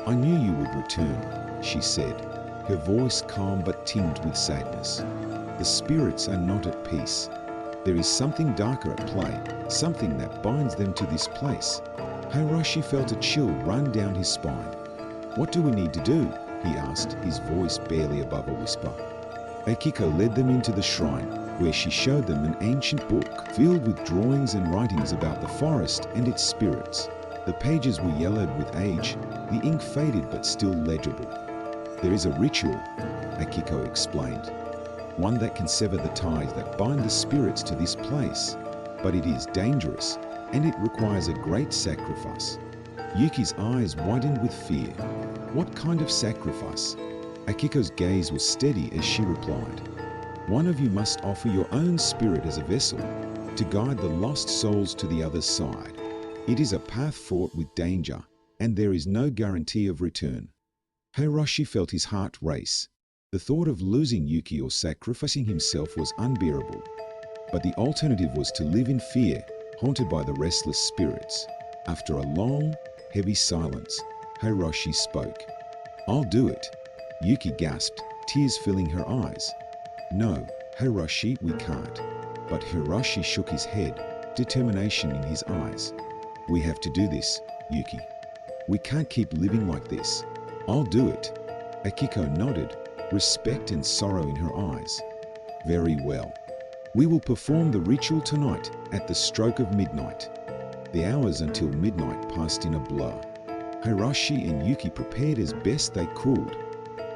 "I knew you would return," she said, her voice calm but tinged with sadness. "The spirits are not at peace. There is something darker at play, something that binds them to this place." Hiroshi felt a chill run down his spine. "What do we need to do?" he asked, his voice barely above a whisper. Akiko led them into the shrine, where she showed them an ancient book filled with drawings and writings about the forest and its spirits. The pages were yellowed with age, the ink faded but still legible. "There is a ritual," Akiko explained, "one that can sever the ties that bind the spirits to this place, but it is dangerous and it requires a great sacrifice." Yuki's eyes widened with fear. "What kind of sacrifice?" Akiko's gaze was steady as she replied, "One of you must offer your own spirit as a vessel to guide the lost souls to the other side. It is a path fraught with danger, and there is no guarantee of return." Hiroshi felt his heart race. The thought of losing Yuki or sacrificing himself was unbearable. But the alternative was to live in fear, haunted by the restless spirits. After a long, heavy silence, Hiroshi spoke. "I'll do it." Yuki gasped, tears filling her eyes. "No, Hiroshi, we can't." But Hiroshi shook his head, determination in his eyes. "We have to do this, Yuki. We can't keep living like this. I'll do it." Akiko nodded, respect and sorrow in her eyes. "Very well. We will perform the ritual tonight at the stroke of midnight." The hours until midnight passed in a blur. Hiroshi and Yuki prepared as best they could.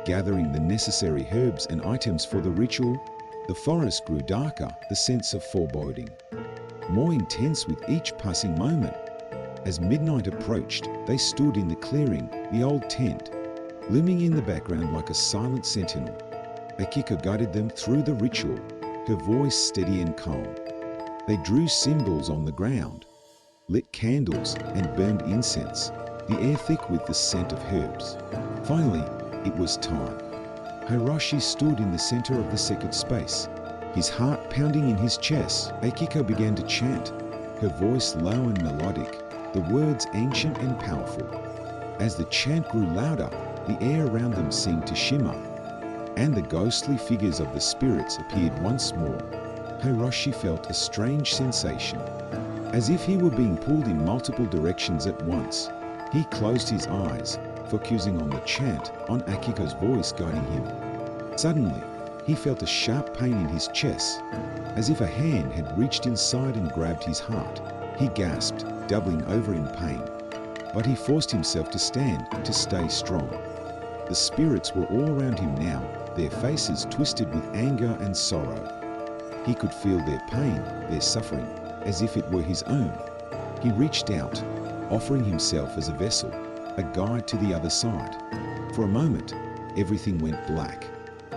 Gathering the necessary herbs and items for the ritual, the forest grew darker, the sense of foreboding more intense with each passing moment. As midnight approached, they stood in the clearing, the old tent, looming in the background like a silent sentinel. Akiko guided them through the ritual, her voice steady and calm. They drew symbols on the ground, lit candles and burned incense, the air thick with the scent of herbs. Finally, it was time. Hiroshi stood in the center of the sacred space, his heart pounding in his chest. Akiko began to chant, her voice low and melodic, the words ancient and powerful. As the chant grew louder, the air around them seemed to shimmer, and the ghostly figures of the spirits appeared once more. Hiroshi felt a strange sensation, as if he were being pulled in multiple directions at once. He closed his eyes, focusing on the chant, on Akiko's voice guiding him. Suddenly, he felt a sharp pain in his chest, as if a hand had reached inside and grabbed his heart. He gasped, doubling over in pain, but he forced himself to stand, to stay strong. The spirits were all around him now, their faces twisted with anger and sorrow. He could feel their pain, their suffering, as if it were his own. He reached out, offering himself as a vessel, a guide to the other side. For a moment, everything went black.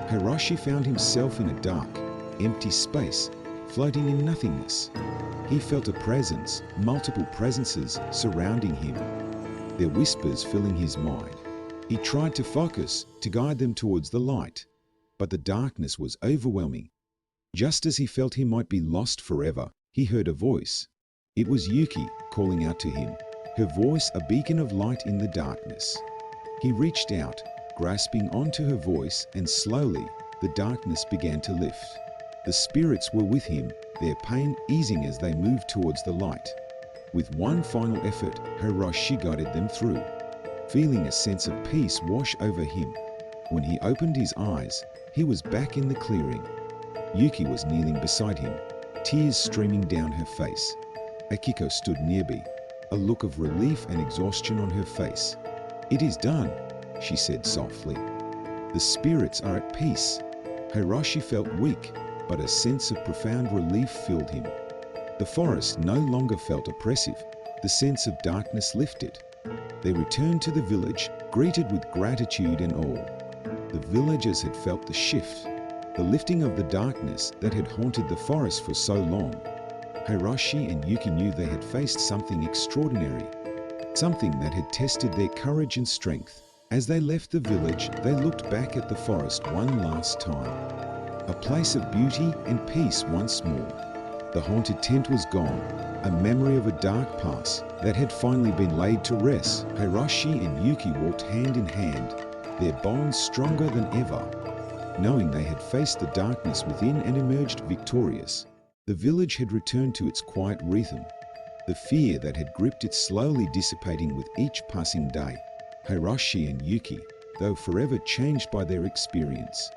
Hiroshi found himself in a dark, empty space, floating in nothingness. He felt a presence, multiple presences surrounding him, their whispers filling his mind. He tried to focus, to guide them towards the light, but the darkness was overwhelming. Just as he felt he might be lost forever, he heard a voice. It was Yuki calling out to him, her voice a beacon of light in the darkness. He reached out, grasping onto her voice, and slowly the darkness began to lift. The spirits were with him, their pain easing as they moved towards the light. With one final effort, Hiroshi guided them through, feeling a sense of peace wash over him. When he opened his eyes, he was back in the clearing. Yuki was kneeling beside him, tears streaming down her face. Akiko stood nearby, a look of relief and exhaustion on her face. "It is done," she said softly. "The spirits are at peace." Hiroshi felt weak, but a sense of profound relief filled him. The forest no longer felt oppressive. The sense of darkness lifted. They returned to the village, greeted with gratitude and awe. The villagers had felt the shift, the lifting of the darkness that had haunted the forest for so long. Hiroshi and Yuki knew they had faced something extraordinary, something that had tested their courage and strength. As they left the village, they looked back at the forest one last time. A place of beauty and peace once more. The haunted tent was gone, a memory of a dark past that had finally been laid to rest. Hiroshi and Yuki walked hand in hand, their bonds stronger than ever, knowing they had faced the darkness within and emerged victorious. The village had returned to its quiet rhythm, the fear that had gripped it slowly dissipating with each passing day. Hiroshi and Yuki, though forever changed by their experience,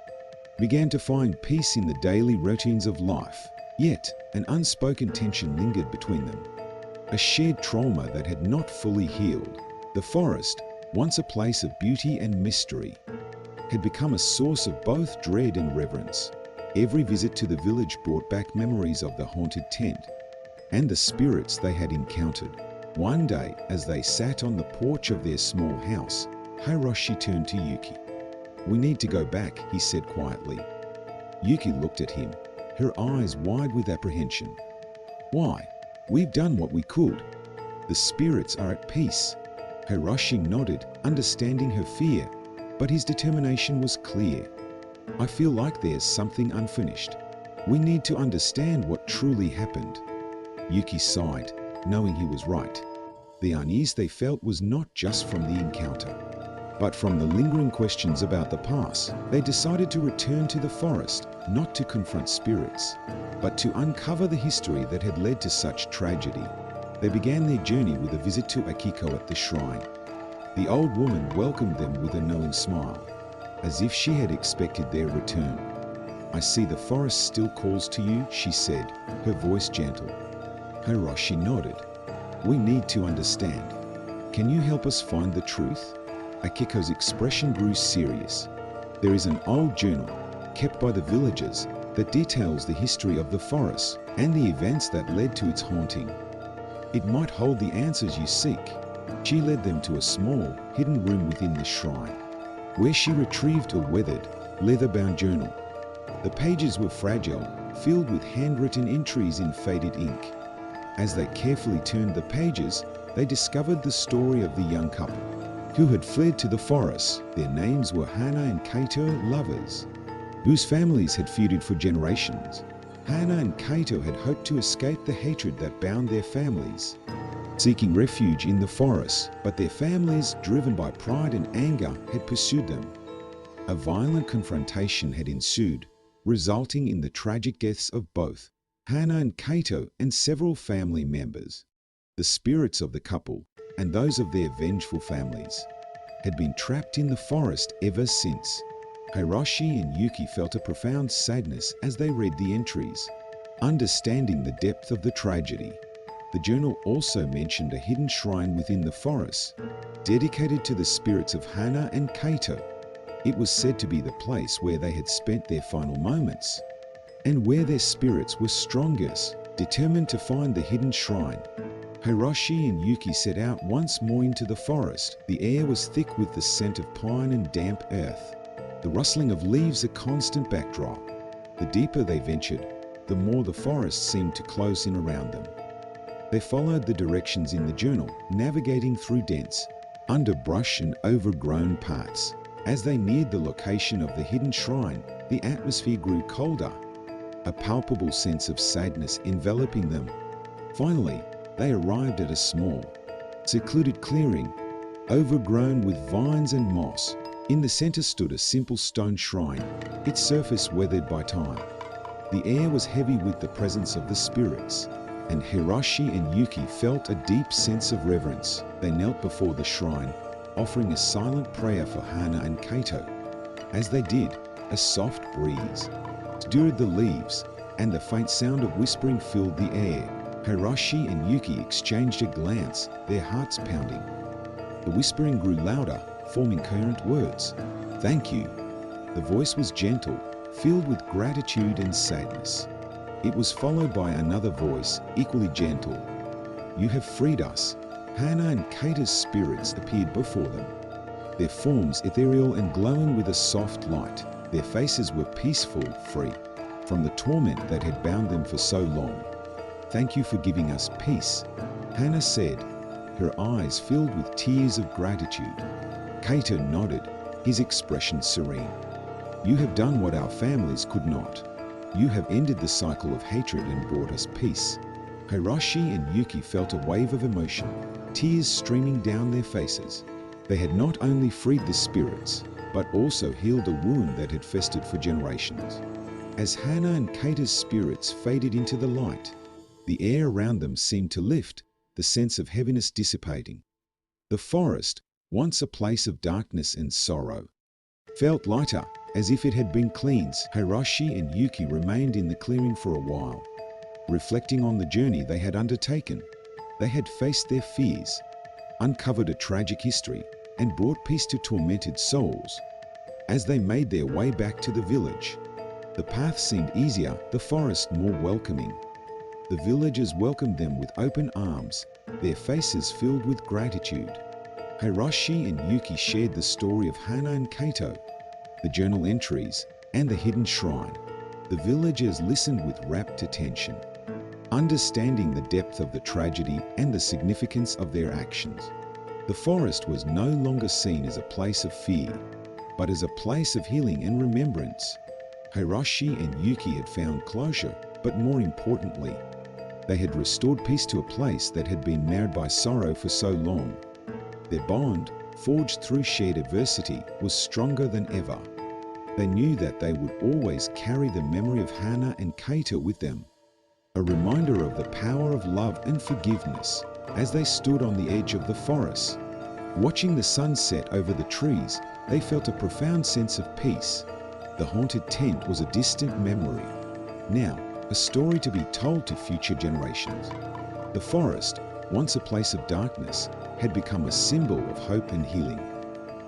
began to find peace in the daily routines of life. Yet, an unspoken tension lingered between them, a shared trauma that had not fully healed. The forest, once a place of beauty and mystery, had become a source of both dread and reverence. Every visit to the village brought back memories of the haunted tent and the spirits they had encountered. One day, as they sat on the porch of their small house, Hiroshi turned to Yuki. "We need to go back," he said quietly. Yuki looked at him, her eyes wide with apprehension. "Why? We've done what we could. The spirits are at peace." Hiroshi nodded, understanding her fear. but his determination was clear. I feel like there's something unfinished. We need to understand what truly happened. Yuki sighed, knowing he was right. The unease they felt was not just from the encounter, but from the lingering questions about the past. They decided to return to the forest, not to confront spirits, but to uncover the history that had led to such tragedy. They began their journey with a visit to Akiko at the shrine. The old woman welcomed them with a knowing smile, as if she had expected their return. "I see the forest still calls to you," she said, her voice gentle. Hiroshi nodded. "We need to understand. Can you help us find the truth?" Akiko's expression grew serious. "There is an old journal kept by the villagers that details the history of the forest and the events that led to its haunting. It might hold the answers you seek." She led them to a small, hidden room within the shrine, where she retrieved a weathered, leather-bound journal. The pages were fragile, filled with handwritten entries in faded ink. As they carefully turned the pages, they discovered the story of the young couple who had fled to the forest. Their names were Hana and Kaito, lovers, whose families had feuded for generations. Hana and Kaito had hoped to escape the hatred that bound their families, seeking refuge in the forest, but their families, driven by pride and anger, had pursued them. A violent confrontation had ensued, resulting in the tragic deaths of both Hana and Kaito and several family members. The spirits of the couple, and those of their vengeful families, had been trapped in the forest ever since. Hiroshi and Yuki felt a profound sadness as they read the entries, understanding the depth of the tragedy. The journal also mentioned a hidden shrine within the forest, dedicated to the spirits of Hana and Kaito. It was said to be the place where they had spent their final moments, and where their spirits were strongest. Determined to find the hidden shrine, Hiroshi and Yuki set out once more into the forest. The air was thick with the scent of pine and damp earth, the rustling of leaves a constant backdrop. The deeper they ventured, the more the forest seemed to close in around them. They followed the directions in the journal, navigating through dense underbrush and overgrown parts. As they neared the location of the hidden shrine, the atmosphere grew colder, a palpable sense of sadness enveloping them. Finally, they arrived at a small, secluded clearing, overgrown with vines and moss. In the center stood a simple stone shrine, its surface weathered by time. The air was heavy with the presence of the spirits, and Hiroshi and Yuki felt a deep sense of reverence. They knelt before the shrine, offering a silent prayer for Hana and Kaito. As they did, a soft breeze stirred the leaves, and the faint sound of whispering filled the air. Hiroshi and Yuki exchanged a glance, their hearts pounding. The whispering grew louder, forming coherent words. "Thank you." The voice was gentle, filled with gratitude and sadness. It was followed by another voice, equally gentle. "You have freed us." Hana and Kaito's spirits appeared before them, their forms ethereal and glowing with a soft light. Their faces were peaceful, free from the torment that had bound them for so long. "Thank you for giving us peace," Hana said, her eyes filled with tears of gratitude. Kaito nodded, his expression serene. "You have done what our families could not. You have ended the cycle of hatred and brought us peace." Hiroshi and Yuki felt a wave of emotion, tears streaming down their faces. They had not only freed the spirits, but also healed a wound that had festered for generations. As Hana and Kaito's spirits faded into the light, the air around them seemed to lift, the sense of heaviness dissipating. The forest, once a place of darkness and sorrow, felt lighter, as if it had been cleansed. Hiroshi and Yuki remained in the clearing for a while, reflecting on the journey they had undertaken. They had faced their fears, uncovered a tragic history, and brought peace to tormented souls. As they made their way back to the village, the path seemed easier, the forest more welcoming. The villagers welcomed them with open arms, their faces filled with gratitude. Hiroshi and Yuki shared the story of Hana and Kaito, the journal entries, and the hidden shrine. The villagers listened with rapt attention, understanding the depth of the tragedy and the significance of their actions. The forest was no longer seen as a place of fear, but as a place of healing and remembrance. Hiroshi and Yuki had found closure, but more importantly, they had restored peace to a place that had been marred by sorrow for so long. Their bond, forged through shared adversity, was stronger than ever. They knew that they would always carry the memory of Hana and Keita with them, a reminder of the power of love and forgiveness. As they stood on the edge of the forest, watching the sunset over the trees, they felt a profound sense of peace. The haunted tent was a distant memory, now a story to be told to future generations. The forest, once a place of darkness, had become a symbol of hope and healing.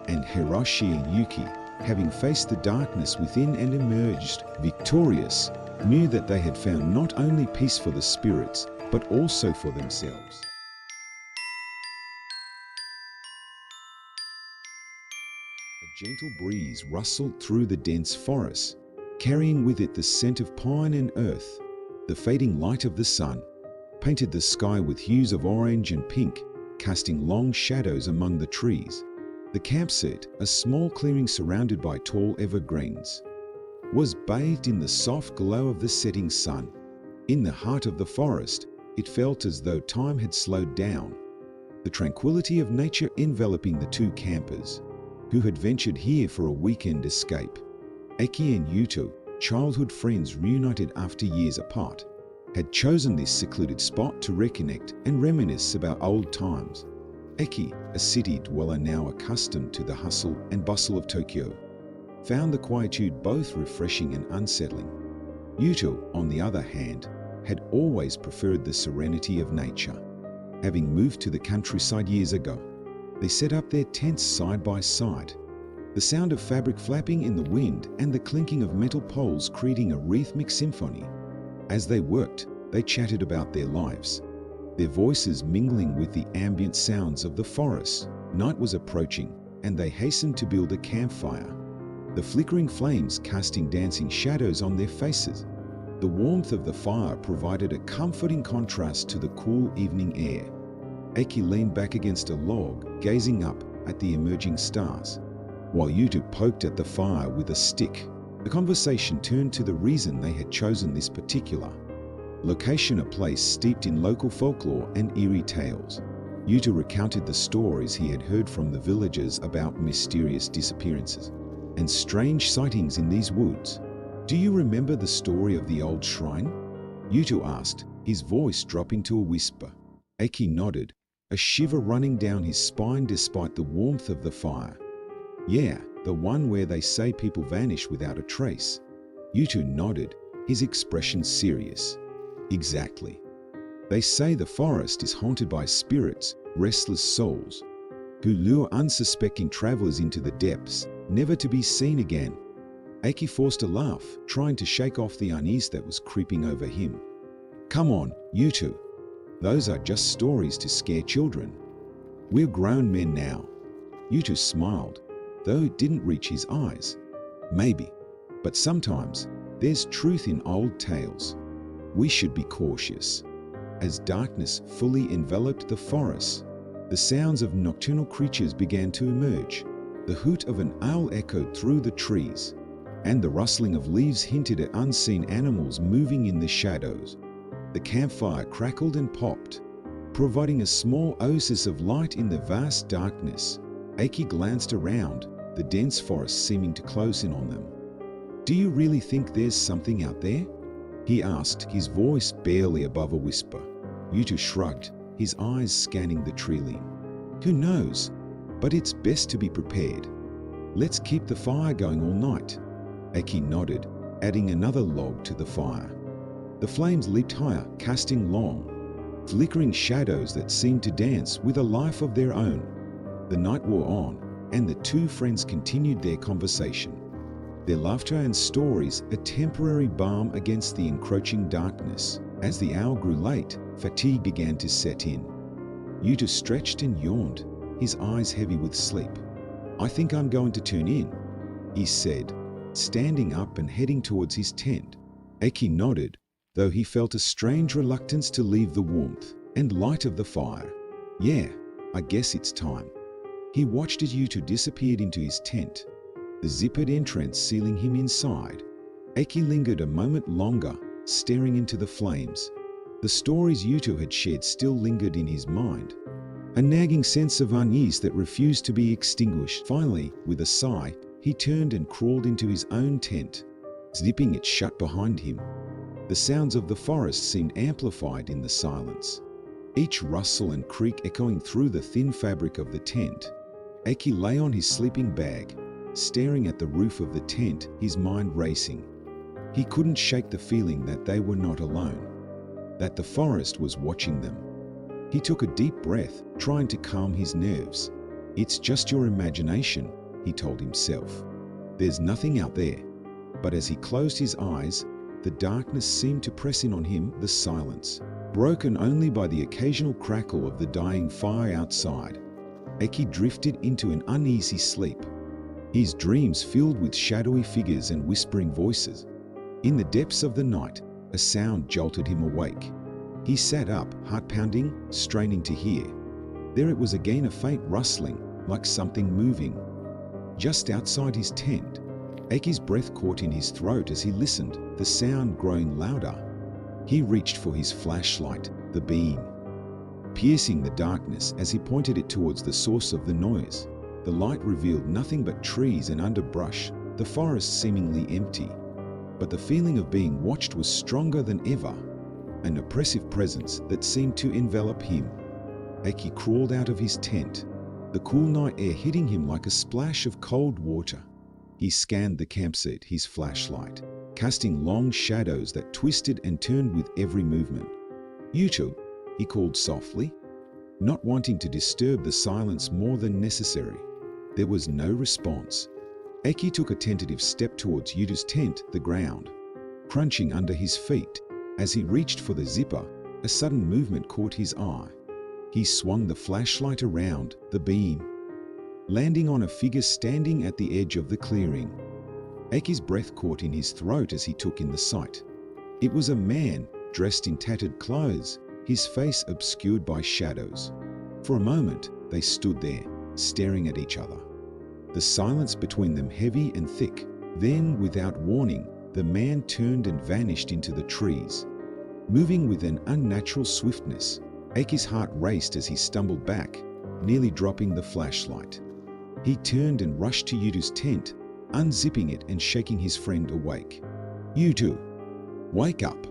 And Hiroshi and Yuki, having faced the darkness within and emerged victorious, knew that they had found not only peace for the spirits, but also for themselves. A gentle breeze rustled through the dense forest, carrying with it the scent of pine and earth. The fading light of the sun painted the sky with hues of orange and pink, casting long shadows among the trees. The campsite, a small clearing surrounded by tall evergreens, was bathed in the soft glow of the setting sun. In the heart of the forest, it felt as though time had slowed down, the tranquility of nature enveloping the two campers, who had ventured here for a weekend escape. Eki and Yuto, childhood friends reunited after years apart, had chosen this secluded spot to reconnect and reminisce about old times. Eki, a city dweller now accustomed to the hustle and bustle of Tokyo, found the quietude both refreshing and unsettling. Yuto, on the other hand, had always preferred the serenity of nature. Having moved to the countryside years ago, they set up their tents side by side, the sound of fabric flapping in the wind and the clinking of metal poles creating a rhythmic symphony. As they worked, they chatted about their lives, their voices mingling with the ambient sounds of the forest. Night was approaching, and they hastened to build a campfire, the flickering flames casting dancing shadows on their faces. The warmth of the fire provided a comforting contrast to the cool evening air. Eki leaned back against a log, gazing up at the emerging stars, while Yuto poked at the fire with a stick. The conversation turned to the reason they had chosen this particular location, a place steeped in local folklore and eerie tales. Yuto recounted the stories he had heard from the villagers about mysterious disappearances and strange sightings in these woods. "Do you remember the story of the old shrine?" Yuto asked, his voice dropping to a whisper. Eki nodded, a shiver running down his spine despite the warmth of the fire. "Yeah, the one where they say people vanish without a trace." Yuto nodded, his expression serious. "Exactly. They say the forest is haunted by spirits, restless souls, who lure unsuspecting travelers into the depths, never to be seen again." Eki forced a laugh, trying to shake off the unease that was creeping over him. "Come on, Yuto. Those are just stories to scare children. We're grown men now." Yuto smiled, though it didn't reach his eyes. "Maybe, but sometimes there's truth in old tales. We should be cautious." As darkness fully enveloped the forest, the sounds of nocturnal creatures began to emerge. The hoot of an owl echoed through the trees, and the rustling of leaves hinted at unseen animals moving in the shadows. The campfire crackled and popped, providing a small oasis of light in the vast darkness. Eki glanced around, the dense forest seeming to close in on them. "Do you really think there's something out there?" he asked, his voice barely above a whisper. Yuto shrugged, his eyes scanning the tree limb. "Who knows? But it's best to be prepared. Let's keep the fire going all night." Eki nodded, adding another log to the fire. The flames leaped higher, casting long, flickering shadows that seemed to dance with a life of their own. The night wore on, and the two friends continued their conversation, their laughter and stories a temporary balm against the encroaching darkness. As the hour grew late, fatigue began to set in. Yuto stretched and yawned, his eyes heavy with sleep. "I think I'm going to turn in," he said, standing up and heading towards his tent. Eki nodded, though he felt a strange reluctance to leave the warmth and light of the fire. "Yeah, I guess it's time." He watched as Yuto disappeared into his tent, the zippered entrance sealing him inside. Eki lingered a moment longer, staring into the flames. The stories Yutu had shared still lingered in his mind, a nagging sense of unease that refused to be extinguished. Finally, with a sigh, he turned and crawled into his own tent, zipping it shut behind him. The sounds of the forest seemed amplified in the silence, each rustle and creak echoing through the thin fabric of the tent. Eki lay on his sleeping bag, staring at the roof of the tent, his mind racing. He couldn't shake the feeling that they were not alone, that the forest was watching them. He took a deep breath, trying to calm his nerves. "It's just your imagination," he told himself. "There's nothing out there." But as he closed his eyes, the darkness seemed to press in on him, the silence, broken only by the occasional crackle of the dying fire outside. Eki drifted into an uneasy sleep, his dreams filled with shadowy figures and whispering voices. In the depths of the night, a sound jolted him awake. He sat up, heart pounding, straining to hear. There it was again, a faint rustling, like something moving. Just outside his tent, Eki's breath caught in his throat as he listened, the sound growing louder. He reached for his flashlight, the beam, piercing the darkness as he pointed it towards the source of the noise. The light revealed nothing but trees and underbrush, the forest seemingly empty. But the feeling of being watched was stronger than ever, an oppressive presence that seemed to envelop him. Eki crawled out of his tent, the cool night air hitting him like a splash of cold water. He scanned the campsite, his flashlight, casting long shadows that twisted and turned with every movement. "Yutu," he called softly, not wanting to disturb the silence more than necessary. There was no response. Eki took a tentative step towards Yutu's tent, the ground crunching under his feet. As he reached for the zipper, a sudden movement caught his eye. He swung the flashlight around, the beam landing on a figure standing at the edge of the clearing. Eki's breath caught in his throat as he took in the sight. It was a man, dressed in tattered clothes, his face obscured by shadows. For a moment, they stood there, staring at each other, the silence between them heavy and thick. Then, without warning, the man turned and vanished into the trees. Moving with an unnatural swiftness, Eki's heart raced as he stumbled back, nearly dropping the flashlight. He turned and rushed to Yutu's tent, unzipping it and shaking his friend awake. "Yutu, wake up!"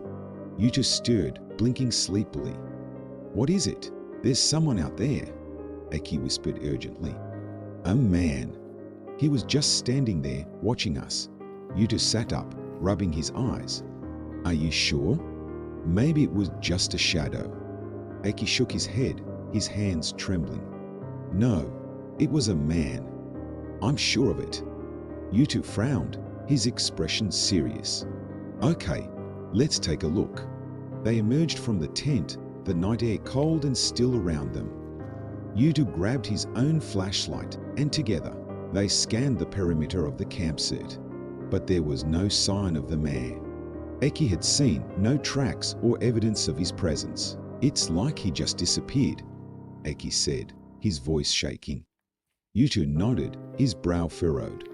Yutu stirred, blinking sleepily. "What is it? There's someone out there," Eki whispered urgently. "A man. He was just standing there, watching us." Yutu sat up, rubbing his eyes. "Are you sure? Maybe it was just a shadow." Eki shook his head, his hands trembling. "No, it was a man. I'm sure of it." Yutu frowned, his expression serious. "Okay, let's take a look." They emerged from the tent, the night air cold and still around them. Yutu grabbed his own flashlight, and together, they scanned the perimeter of the campsite. But there was no sign of the man. Eki had seen no tracks or evidence of his presence. "It's like he just disappeared," Eki said, his voice shaking. Yutu nodded, his brow furrowed.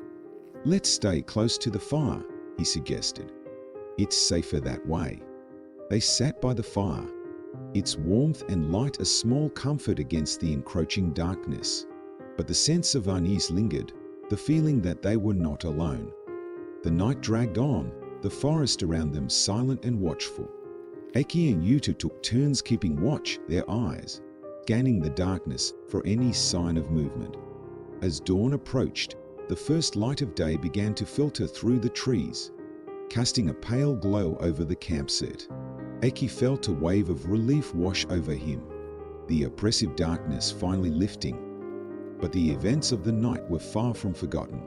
"Let's stay close to the fire," he suggested. "It's safer that way." They sat by the fire, its warmth and light a small comfort against the encroaching darkness. But the sense of unease lingered, the feeling that they were not alone. The night dragged on, the forest around them silent and watchful. Eki and Yutu took turns keeping watch, their eyes scanning the darkness for any sign of movement. As dawn approached, the first light of day began to filter through the trees, casting a pale glow over the campsite. Eki felt a wave of relief wash over him, the oppressive darkness finally lifting. But the events of the night were far from forgotten,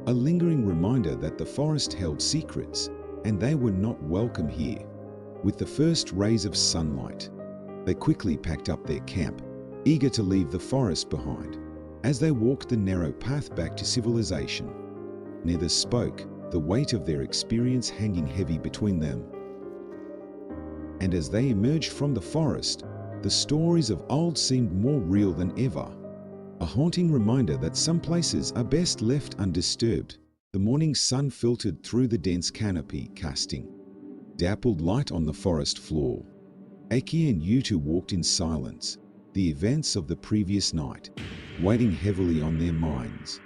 a lingering reminder that the forest held secrets, and they were not welcome here. With the first rays of sunlight, they quickly packed up their camp, eager to leave the forest behind. As they walked the narrow path back to civilization, neither spoke, the weight of their experience hanging heavy between them. And as they emerged from the forest, the stories of old seemed more real than ever. A haunting reminder that some places are best left undisturbed. The morning sun filtered through the dense canopy, casting dappled light on the forest floor. Aki and Yutu walked in silence, the events of the previous night weighing heavily on their minds.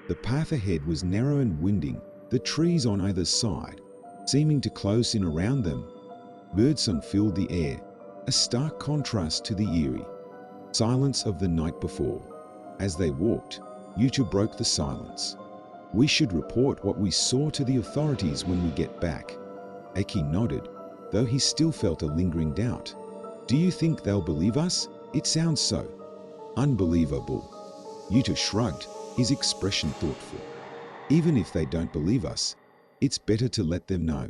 The path ahead was narrow and winding, the trees on either side seeming to close in around them. Birdsong filled the air, a stark contrast to the eerie silence of the night before. As they walked, Yutu broke the silence. "We should report what we saw to the authorities when we get back." Aki nodded, though he still felt a lingering doubt. "Do you think they'll believe us? It sounds so unbelievable." Yutu shrugged, his expression thoughtful. "Even if they don't believe us, it's better to let them know,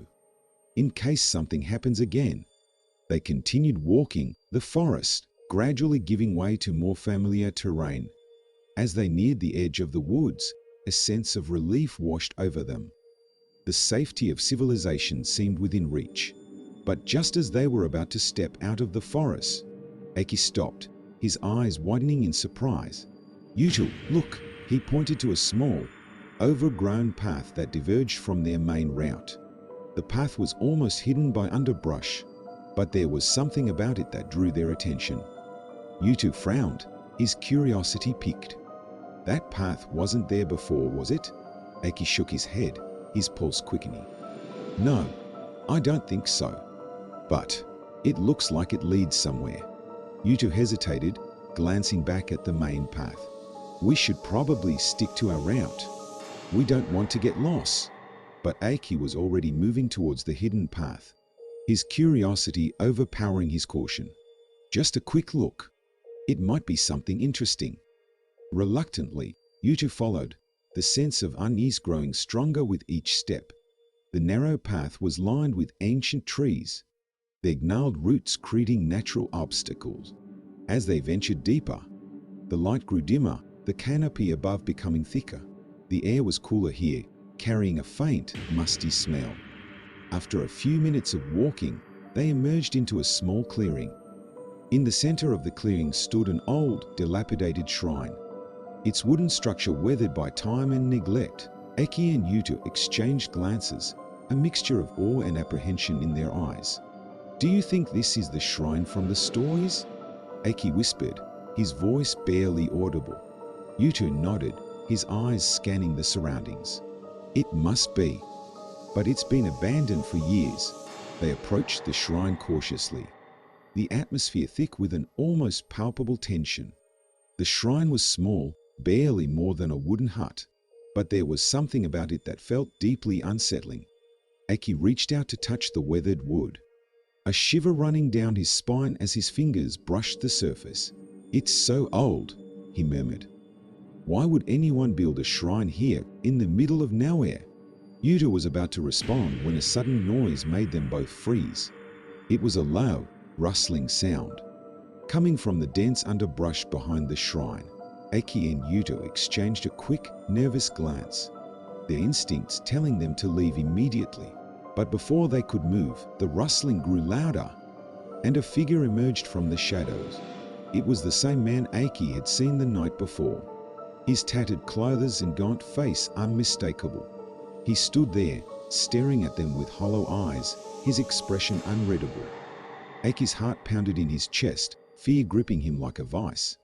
in case something happens again." They continued walking, the forest gradually giving way to more familiar terrain. As they neared the edge of the woods, a sense of relief washed over them. The safety of civilization seemed within reach. But just as they were about to step out of the forest, Aki stopped, his eyes widening in surprise. "Yutu, look!" He pointed to a small, overgrown path that diverged from their main route. The path was almost hidden by underbrush, but there was something about it that drew their attention. Yutu frowned, his curiosity piqued. "That path wasn't there before, was it?" Aki shook his head, his pulse quickening. "No, I don't think so. But it looks like it leads somewhere." Yutu hesitated, glancing back at the main path. "We should probably stick to our route. We don't want to get lost." But Aki was already moving towards the hidden path, his curiosity overpowering his caution. "Just a quick look. It might be something interesting." Reluctantly, Yutu followed, the sense of unease growing stronger with each step. The narrow path was lined with ancient trees, their gnarled roots creating natural obstacles. As they ventured deeper, the light grew dimmer, the canopy above becoming thicker. The air was cooler here, carrying a faint, musty smell. After a few minutes of walking, they emerged into a small clearing. In the center of the clearing stood an old, dilapidated shrine, its wooden structure weathered by time and neglect. Aki and Yutu exchanged glances, a mixture of awe and apprehension in their eyes. "Do you think this is the shrine from the stories?" Aki whispered, his voice barely audible. Yutu nodded, his eyes scanning the surroundings. "It must be, but it's been abandoned for years." They approached the shrine cautiously, the atmosphere thick with an almost palpable tension. The shrine was small, barely more than a wooden hut, but there was something about it that felt deeply unsettling. Aki reached out to touch the weathered wood, a shiver running down his spine as his fingers brushed the surface. "It's so old," he murmured. "Why would anyone build a shrine here in the middle of nowhere?" Yuta was about to respond when a sudden noise made them both freeze. It was a low, rustling sound, coming from the dense underbrush behind the shrine. Aki and Yuta exchanged a quick, nervous glance, their instincts telling them to leave immediately. But before they could move, the rustling grew louder, and a figure emerged from the shadows. It was the same man Aki had seen the night before, his tattered clothes and gaunt face unmistakable. He stood there, staring at them with hollow eyes, his expression unreadable. Aki's heart pounded in his chest, fear gripping him like a vice.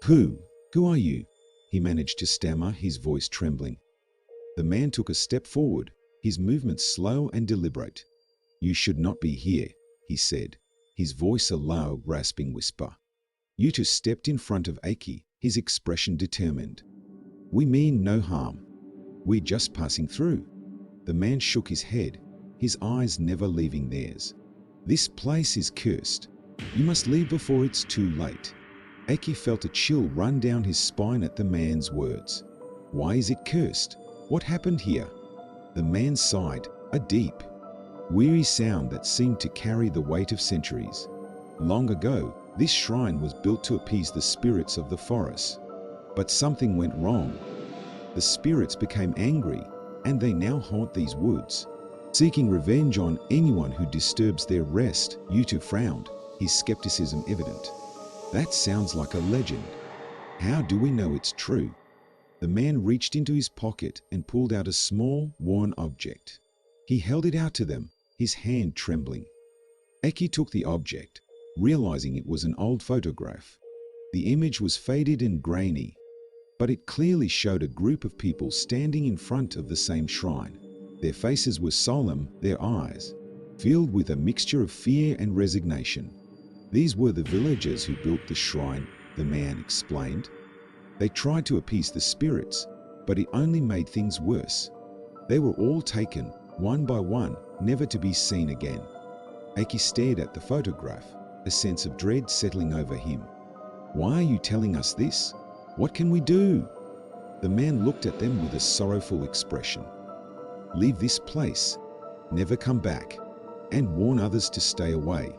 Who are you?" he managed to stammer, his voice trembling. The man took a step forward, his movements slow and deliberate. "You should not be here," he said, his voice a low, rasping whisper. Yutu stepped in front of Aki, his expression determined. "We mean no harm. We're just passing through." The man shook his head, his eyes never leaving theirs. "This place is cursed. You must leave before it's too late." Aki felt a chill run down his spine at the man's words. "Why is it cursed? What happened here?" The man sighed, a deep, weary sound that seemed to carry the weight of centuries. "Long ago, this shrine was built to appease the spirits of the forest. But something went wrong. The spirits became angry, and they now haunt these woods, seeking revenge on anyone who disturbs their rest." Yutu frowned, his skepticism evident. "That sounds like a legend." How do we know it's true? The man reached into his pocket and pulled out a small, worn object. He held it out to them, his hand trembling. Eki took the object, realizing it was an old photograph. The image was faded and grainy, but it clearly showed a group of people standing in front of the same shrine. Their faces were solemn, their eyes filled with a mixture of fear and resignation. These were the villagers who built the shrine, the man explained. They tried to appease the spirits, but it only made things worse. They were all taken, one by one, never to be seen again. Eki stared at the photograph, a sense of dread settling over him. Why are you telling us this? What can we do? The man looked at them with a sorrowful expression. Leave this place, never come back, and warn others to stay away.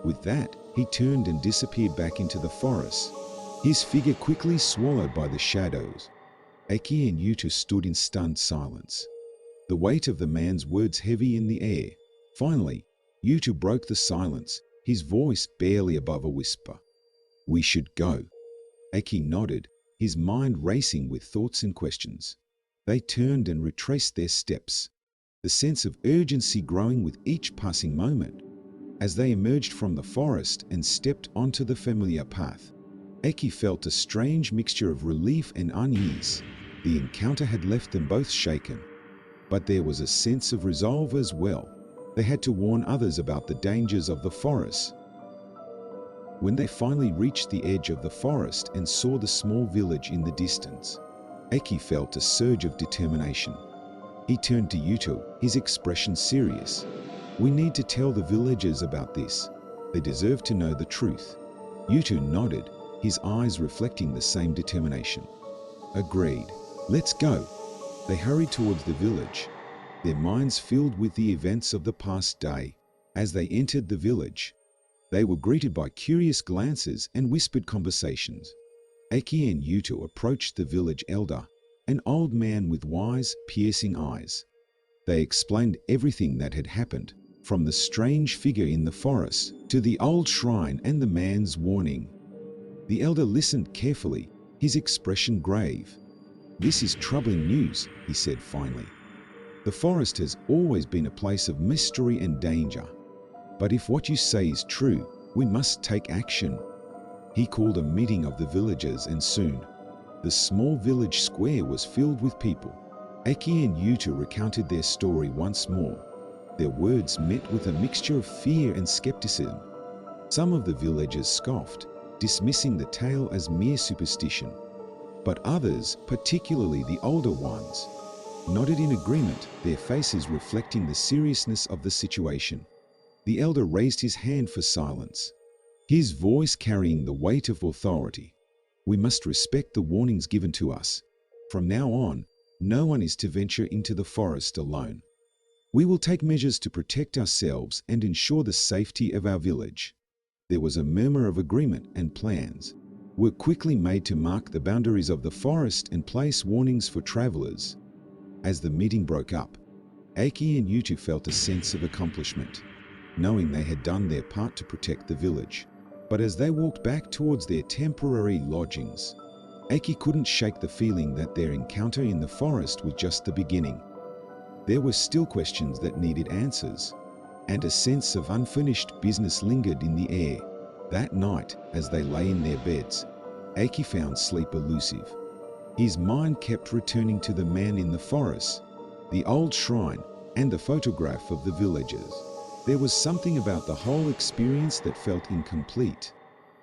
With that, he turned and disappeared back into the forest, his figure quickly swallowed by the shadows. Eki and Yuta stood in stunned silence, the weight of the man's words heavy in the air. Finally, Yuta broke the silence, his voice barely above a whisper. We should go. Eki nodded, his mind racing with thoughts and questions. They turned and retraced their steps, the sense of urgency growing with each passing moment. As they emerged from the forest and stepped onto the familiar path, Eki felt a strange mixture of relief and unease. The encounter had left them both shaken, but there was a sense of resolve as well. They had to warn others about the dangers of the forest. When they finally reached the edge of the forest and saw the small village in the distance, Eki felt a surge of determination. He turned to Yuto, his expression serious. We need to tell the villagers about this. They deserve to know the truth. Yuto nodded, his eyes reflecting the same determination. Agreed. Let's go. They hurried towards the village, their minds filled with the events of the past day. As they entered the village, they were greeted by curious glances and whispered conversations. Eki and Yuto approached the village elder, an old man with wise, piercing eyes. They explained everything that had happened, from the strange figure in the forest to the old shrine and the man's warning. The elder listened carefully, his expression grave. This is troubling news, he said finally. The forest has always been a place of mystery and danger. But if what you say is true, we must take action. He called a meeting of the villagers, and soon, the small village square was filled with people. Eki and Yuta recounted their story once more, their words met with a mixture of fear and skepticism. Some of the villagers scoffed, dismissing the tale as mere superstition. But others, particularly the older ones, nodded in agreement, their faces reflecting the seriousness of the situation. The elder raised his hand for silence, his voice carrying the weight of authority. We must respect the warnings given to us. From now on, no one is to venture into the forest alone. We will take measures to protect ourselves and ensure the safety of our village. There was a murmur of agreement, and plans were quickly made to mark the boundaries of the forest and place warnings for travelers. As the meeting broke up, Eki and Yuta felt a sense of accomplishment, knowing they had done their part to protect the village. But as they walked back towards their temporary lodgings, Eki couldn't shake the feeling that their encounter in the forest was just the beginning. There were still questions that needed answers, and a sense of unfinished business lingered in the air. That night, as they lay in their beds, Eki found sleep elusive. His mind kept returning to the man in the forest, the old shrine, and the photograph of the villagers. There was something about the whole experience that felt incomplete,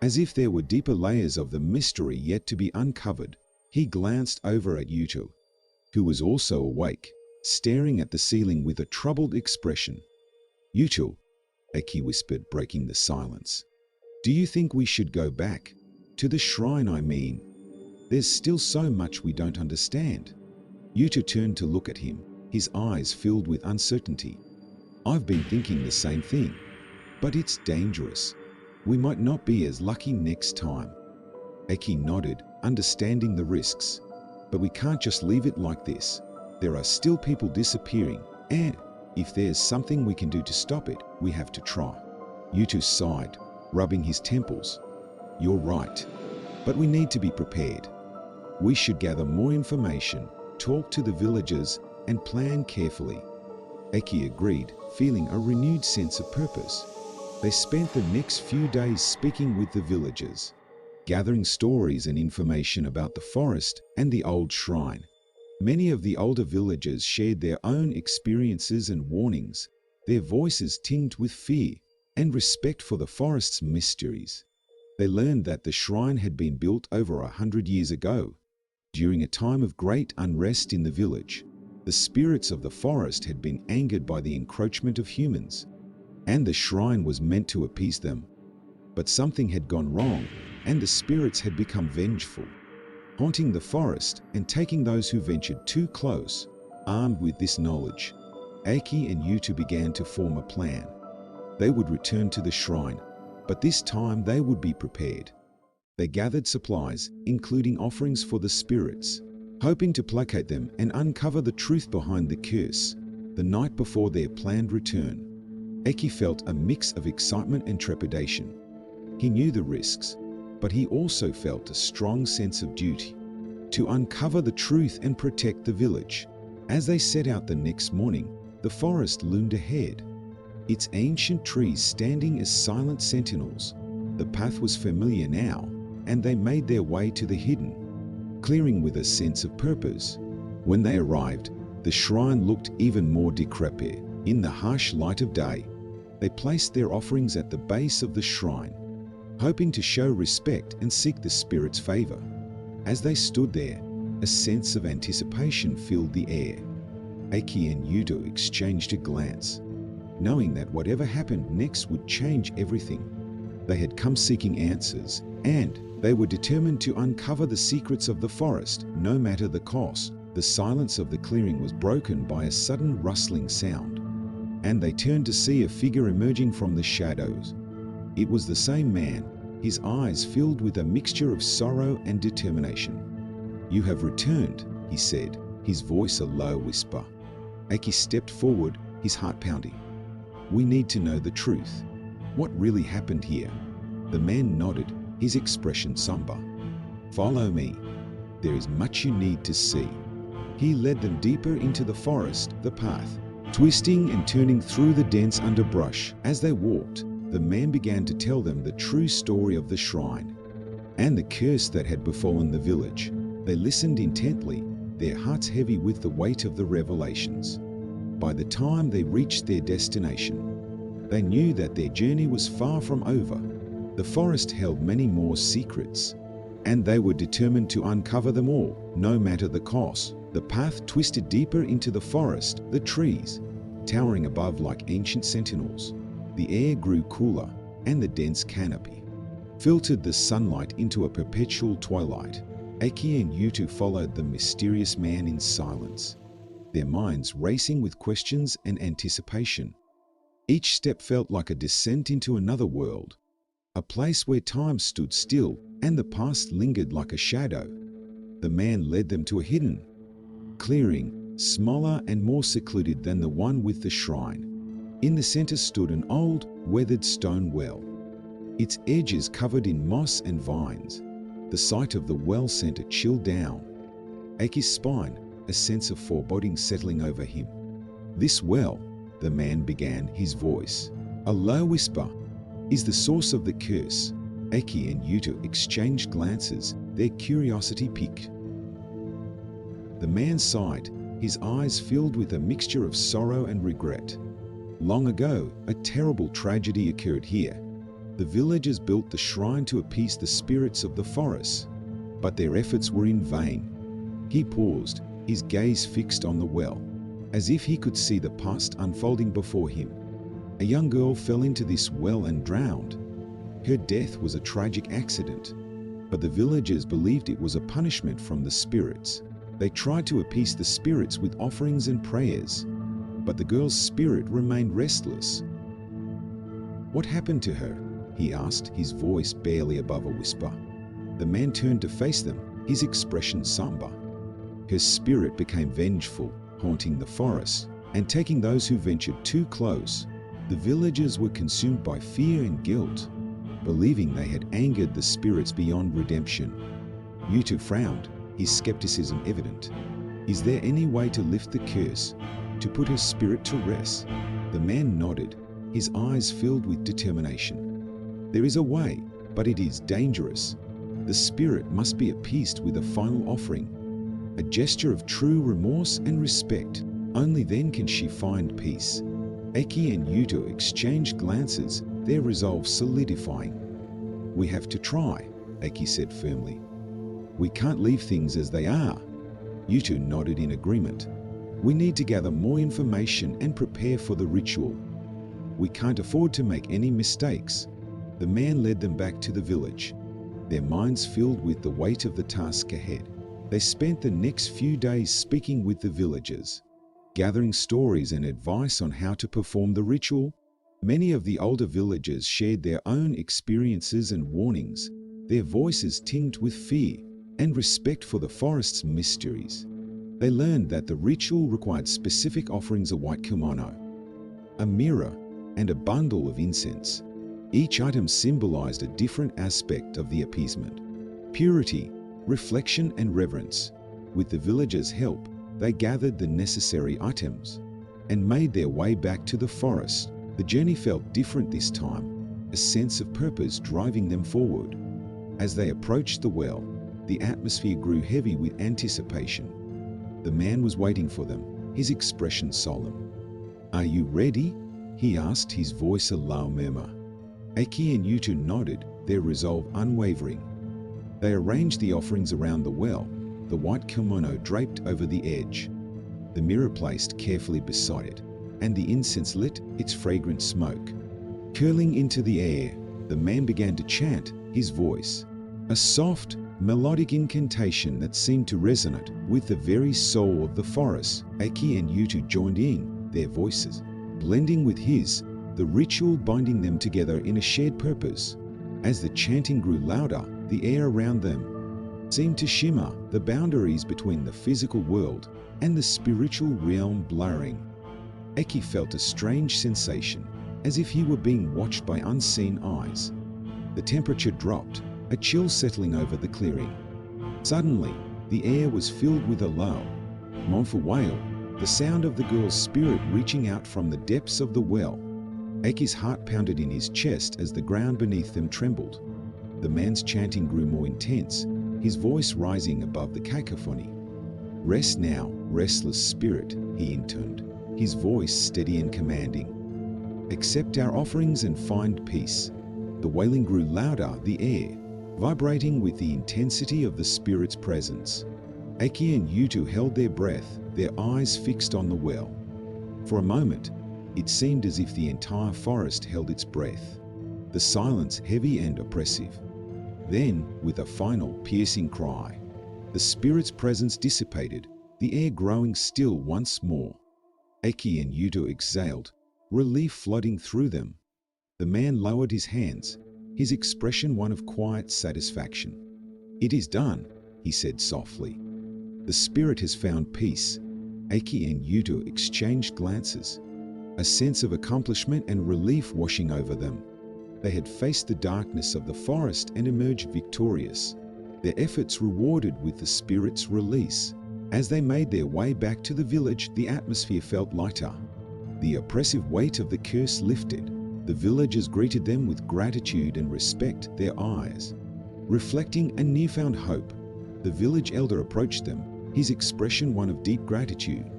as if there were deeper layers of the mystery yet to be uncovered. He glanced over at Yuto, who was also awake, staring at the ceiling with a troubled expression. Yuto, Eki whispered, breaking the silence. Do you think we should go back? To the shrine, I mean. There's still so much we don't understand. Yuto turned to look at him, his eyes filled with uncertainty. I've been thinking the same thing, but it's dangerous. We might not be as lucky next time. Eki nodded, understanding the risks. But we can't just leave it like this. There are still people disappearing, and if there's something we can do to stop it, we have to try. Yuto sighed, rubbing his temples. You're right. But we need to be prepared. We should gather more information, talk to the villagers, and plan carefully." Eki agreed, feeling a renewed sense of purpose. They spent the next few days speaking with the villagers, gathering stories and information about the forest and the old shrine. Many of the older villagers shared their own experiences and warnings, their voices tinged with fear and respect for the forest's mysteries. They learned that the shrine had been built over 100 years ago, during a time of great unrest in the village. The spirits of the forest had been angered by the encroachment of humans, and the shrine was meant to appease them. But something had gone wrong, and the spirits had become vengeful, haunting the forest and taking those who ventured too close. Armed with this knowledge, Aki and Yutu began to form a plan. They would return to the shrine, but this time they would be prepared. They gathered supplies, including offerings for the spirits, hoping to placate them and uncover the truth behind the curse. The night before their planned return, Eki felt a mix of excitement and trepidation. He knew the risks, but he also felt a strong sense of duty to uncover the truth and protect the village. As they set out the next morning, the forest loomed ahead, its ancient trees standing as silent sentinels. The path was familiar now, and they made their way to the hidden clearing with a sense of purpose. When they arrived, the shrine looked even more decrepit. In the harsh light of day, they placed their offerings at the base of the shrine, hoping to show respect and seek the spirit's favor. As they stood there, a sense of anticipation filled the air. Aki and Yudo exchanged a glance, knowing that whatever happened next would change everything. They had come seeking answers, and they were determined to uncover the secrets of the forest, no matter the cost. The silence of the clearing was broken by a sudden rustling sound, and they turned to see a figure emerging from the shadows. It was the same man, his eyes filled with a mixture of sorrow and determination. "You have returned," he said, his voice a low whisper. Aki stepped forward, his heart pounding. "We need to know the truth. What really happened here?" The man nodded, his expression somber. "Follow me. There is much you need to see." He led them deeper into the forest, the path, twisting and turning through the dense underbrush. As they walked, the man began to tell them the true story of the shrine and the curse that had befallen the village. They listened intently, their hearts heavy with the weight of the revelations. By the time they reached their destination, they knew that their journey was far from over. The forest held many more secrets, and they were determined to uncover them all, no matter the cost. The path twisted deeper into the forest, the trees towering above like ancient sentinels. The air grew cooler, and the dense canopy filtered the sunlight into a perpetual twilight. Aki and Yutu followed the mysterious man in silence, their minds racing with questions and anticipation. Each step felt like a descent into another world, a place where time stood still and the past lingered like a shadow. The man led them to a hidden clearing, smaller and more secluded than the one with the shrine. In the center stood an old, weathered stone well, its edges covered in moss and vines. The sight of the well sent a chill down Aki's spine, a sense of foreboding settling over him. "This well," the man began, his voice a low whisper, "is the source of the curse." Aki and Yuto exchanged glances, their curiosity piqued. The man sighed, his eyes filled with a mixture of sorrow and regret. Long ago, a terrible tragedy occurred here. The villagers built the shrine to appease the spirits of the forest, but their efforts were in vain. He paused, his gaze fixed on the well, as if he could see the past unfolding before him. A young girl fell into this well and drowned. Her death was a tragic accident, but the villagers believed it was a punishment from the spirits. They tried to appease the spirits with offerings and prayers, but the girl's spirit remained restless. "What happened to her?" he asked, his voice barely above a whisper. The man turned to face them, his expression somber. Her spirit became vengeful, haunting the forest and taking those who ventured too close. The villagers were consumed by fear and guilt. believing they had angered the spirits beyond redemption. Yutu frowned, his skepticism evident. Is there any way to lift the curse, to put her spirit to rest? The man nodded, his eyes filled with determination. There is a way, but it is dangerous. The spirit must be appeased with a final offering, a gesture of true remorse and respect. Only then can she find peace. Eki and Yuto exchanged glances, their resolve solidifying. We have to try, Eki said firmly. We can't leave things as they are. Yuto nodded in agreement. We need to gather more information and prepare for the ritual. We can't afford to make any mistakes. The man led them back to the village, their minds filled with the weight of the task ahead. They spent the next few days speaking with the villagers, gathering stories and advice on how to perform the ritual. Many of the older villagers shared their own experiences and warnings, their voices tinged with fear and respect for the forest's mysteries. They learned that the ritual required specific offerings: a white kimono, a mirror, and a bundle of incense. Each item symbolized a different aspect of the appeasement: purity, reflection, and reverence. With the villagers' help, they gathered the necessary items and made their way back to the forest. The journey felt different this time, a sense of purpose driving them forward. As they approached the well, the atmosphere grew heavy with anticipation. The man was waiting for them, his expression solemn. Are you ready? He asked, his voice a low murmur. Eki and Yutu nodded, their resolve unwavering. They arranged the offerings around the well, the white kimono draped over the edge, the mirror placed carefully beside it, and the incense lit, its fragrant smoke curling into the air. The man began to chant, his voice a soft, melodic incantation that seemed to resonate with the very soul of the forest. Eki and Yutu joined in, their voices blending with his, the ritual binding them together in a shared purpose. As the chanting grew louder, the air around them seemed to shimmer, the boundaries between the physical world and the spiritual realm blurring. Eki felt a strange sensation, as if he were being watched by unseen eyes. The temperature dropped, a chill settling over the clearing. Suddenly, the air was filled with a low, mournful wail, the sound of the girl's spirit reaching out from the depths of the well. Eki's heart pounded in his chest as the ground beneath them trembled. The man's chanting grew more intense, his voice rising above the cacophony. Rest now, restless spirit, he intoned, his voice steady and commanding. Accept our offerings and find peace. The wailing grew louder, the air vibrating with the intensity of the spirit's presence. Eki and Yutu held their breath, their eyes fixed on the well. For a moment, it seemed as if the entire forest held its breath, the silence heavy and oppressive. Then, with a final, piercing cry, the spirit's presence dissipated, the air growing still once more. Eki and Yutu exhaled, relief flooding through them. The man lowered his hands, his expression one of quiet satisfaction. It is done, he said softly. The spirit has found peace. Eki and Yutu exchanged glances, a sense of accomplishment and relief washing over them. They had faced the darkness of the forest and emerged victorious, their efforts rewarded with the spirit's release. As they made their way back to the village, the atmosphere felt lighter. The oppressive weight of the curse lifted. The villagers greeted them with gratitude and respect, their eyes reflecting a newfound hope. The village elder approached them, his expression one of deep gratitude.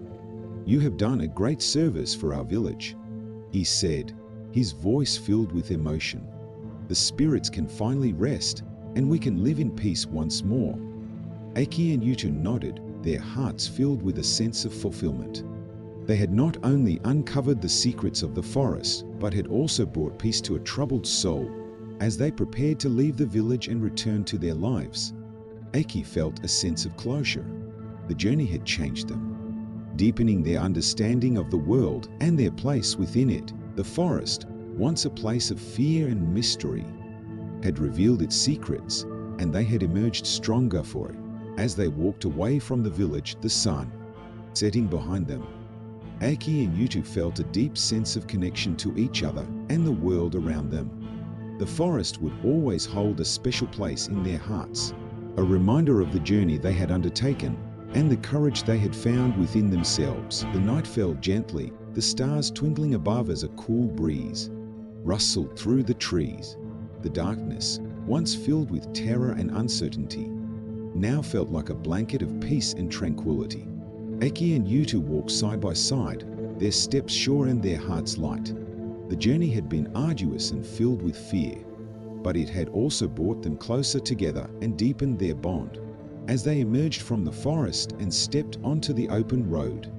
You have done a great service for our village, he said, his voice filled with emotion. The spirits can finally rest, and we can live in peace once more. Eki and Yutu nodded, their hearts filled with a sense of fulfillment. They had not only uncovered the secrets of the forest, but had also brought peace to a troubled soul. As they prepared to leave the village and return to their lives, Eki felt a sense of closure. The journey had changed them, deepening their understanding of the world and their place within it. The forest, once a place of fear and mystery, had revealed its secrets, and they had emerged stronger for it. As they walked away from the village, the sun setting behind them, Eki and Yutu felt a deep sense of connection to each other and the world around them. The forest would always hold a special place in their hearts, a reminder of the journey they had undertaken and the courage they had found within themselves. The night fell gently, the stars twinkling above as a cool breeze rustled through the trees. The darkness, once filled with terror and uncertainty, now felt like a blanket of peace and tranquility. Eki and Yutu walked side by side, their steps sure and their hearts light. The journey had been arduous and filled with fear, but it had also brought them closer together and deepened their bond. As they emerged from the forest and stepped onto the open road,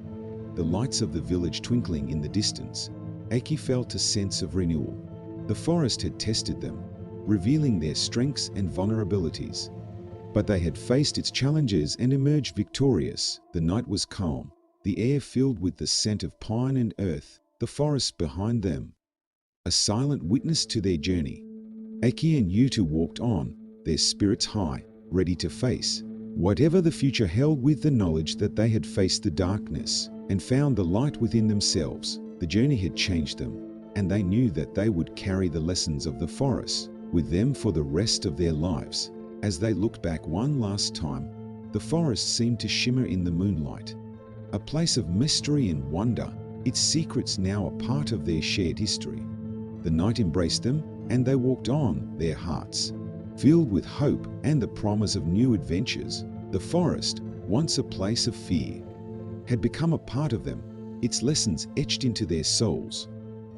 the lights of the village twinkling in the distance, Eki felt a sense of renewal. The forest had tested them, revealing their strengths and vulnerabilities. But they had faced its challenges and emerged victorious. The night was calm, the air filled with the scent of pine and earth, the forest behind them, a silent witness to their journey. Eki and Yutu walked on, their spirits high, ready to face whatever the future held with the knowledge that they had faced the darkness and found the light within themselves. The journey had changed them, and they knew that they would carry the lessons of the forest with them for the rest of their lives. As they looked back one last time, the forest seemed to shimmer in the moonlight, a place of mystery and wonder, its secrets now a part of their shared history. The night embraced them, and they walked on, their hearts filled with hope and the promise of new adventures. The forest, once a place of fear, had become a part of them, its lessons etched into their souls,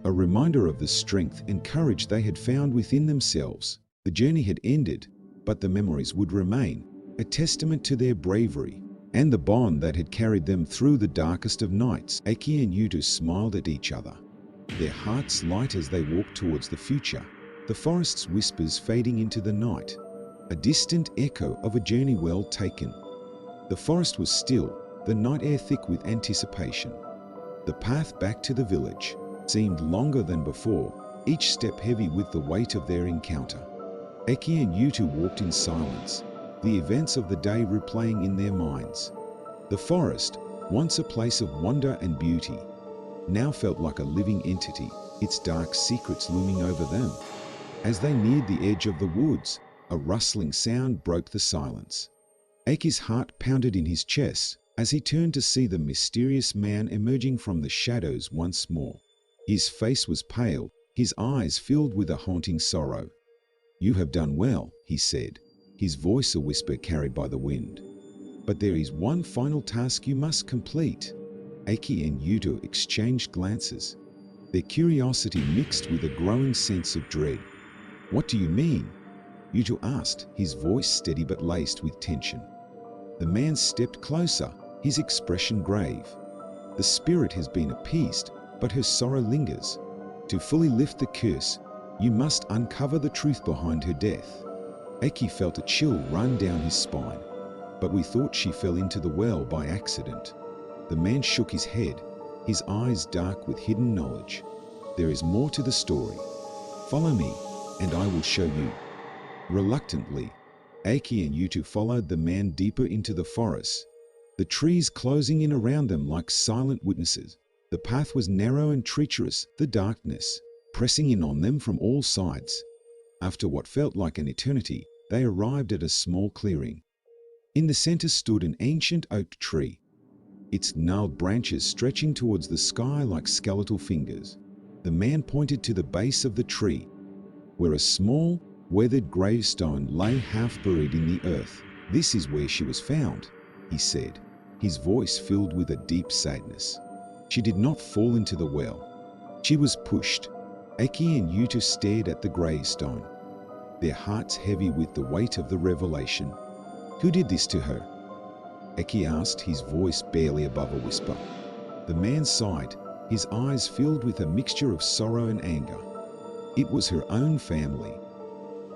a reminder of the strength and courage they had found within themselves. The journey had ended, but the memories would remain, a testament to their bravery and the bond that had carried them through the darkest of nights. Eki and Yutu smiled at each other, their hearts light as they walked towards the future, the forest's whispers fading into the night, a distant echo of a journey well taken. The forest was still, the night air thick with anticipation. The path back to the village seemed longer than before, each step heavy with the weight of their encounter. Eki and Yutu walked in silence, the events of the day replaying in their minds. The forest, once a place of wonder and beauty, now felt like a living entity, its dark secrets looming over them. As they neared the edge of the woods, a rustling sound broke the silence. Eki's heart pounded in his chest as he turned to see the mysterious man emerging from the shadows once more. His face was pale, his eyes filled with a haunting sorrow. "You have done well," he said, his voice a whisper carried by the wind. "But there is one final task you must complete." Eki and Yutu exchanged glances, their curiosity mixed with a growing sense of dread. "What do you mean?" Yutu asked, his voice steady but laced with tension. The man stepped closer, his expression grave. "The spirit has been appeased, but her sorrow lingers. To fully lift the curse, you must uncover the truth behind her death." Eki felt a chill run down his spine. "But we thought she fell into the well by accident." The man shook his head, his eyes dark with hidden knowledge. "There is more to the story. Follow me, and I will show you." Reluctantly, Eki and Yutu followed the man deeper into the forest, the trees closing in around them like silent witnesses. The path was narrow and treacherous, the darkness pressing in on them from all sides. After what felt like an eternity, they arrived at a small clearing. In the center stood an ancient oak tree, its gnarled branches stretching towards the sky like skeletal fingers. The man pointed to the base of the tree, where a small, weathered gravestone lay half buried in the earth. "This is where she was found," he said, his voice filled with a deep sadness. "She did not fall into the well. She was pushed." Eki and Yutu stared at the gravestone, their hearts heavy with the weight of the revelation. "Who did this to her?" Eki asked, his voice barely above a whisper. The man sighed, his eyes filled with a mixture of sorrow and anger. "It was her own family.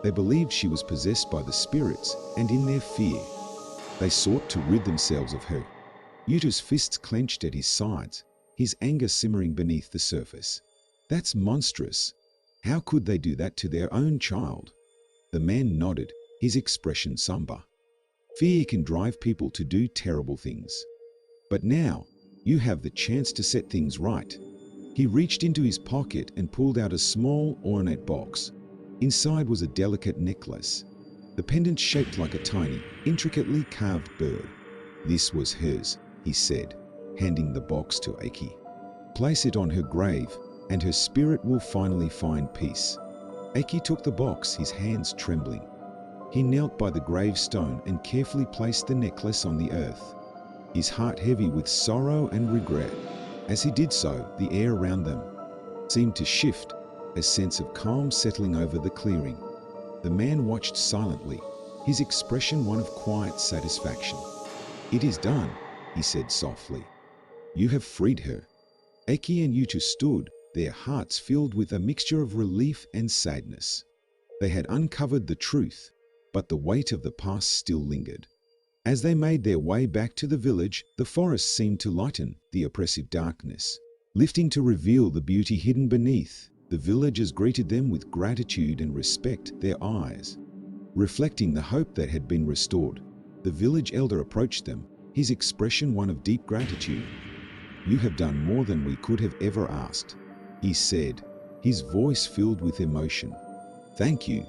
They believed she was possessed by the spirits, and in their fear, they sought to rid themselves of her." Yutu's fists clenched at his sides, his anger simmering beneath the surface. "That's monstrous. How could they do that to their own child?" The man nodded, his expression somber. "Fear can drive people to do terrible things. But now, you have the chance to set things right." He reached into his pocket and pulled out a small, ornate box. Inside was a delicate necklace, the pendant shaped like a tiny, intricately carved bird. This was hers, he said, handing the box to Aki. Place it on her grave, and her spirit will finally find peace. Aki took the box, his hands trembling. He knelt by the gravestone and carefully placed the necklace on the earth, his heart heavy with sorrow and regret. As he did so, the air around them seemed to shift, a sense of calm settling over the clearing. The man watched silently, his expression one of quiet satisfaction. "It is done," he said softly. "You have freed her." Aki and Yutu stood, their hearts filled with a mixture of relief and sadness. They had uncovered the truth, but the weight of the past still lingered. As they made their way back to the village, the forest seemed to lighten the oppressive darkness, lifting to reveal the beauty hidden beneath. The villagers greeted them with gratitude and respect, their eyes reflecting the hope that had been restored. The village elder approached them, his expression one of deep gratitude. "You have done more than we could have ever asked," he said, his voice filled with emotion. "Thank you."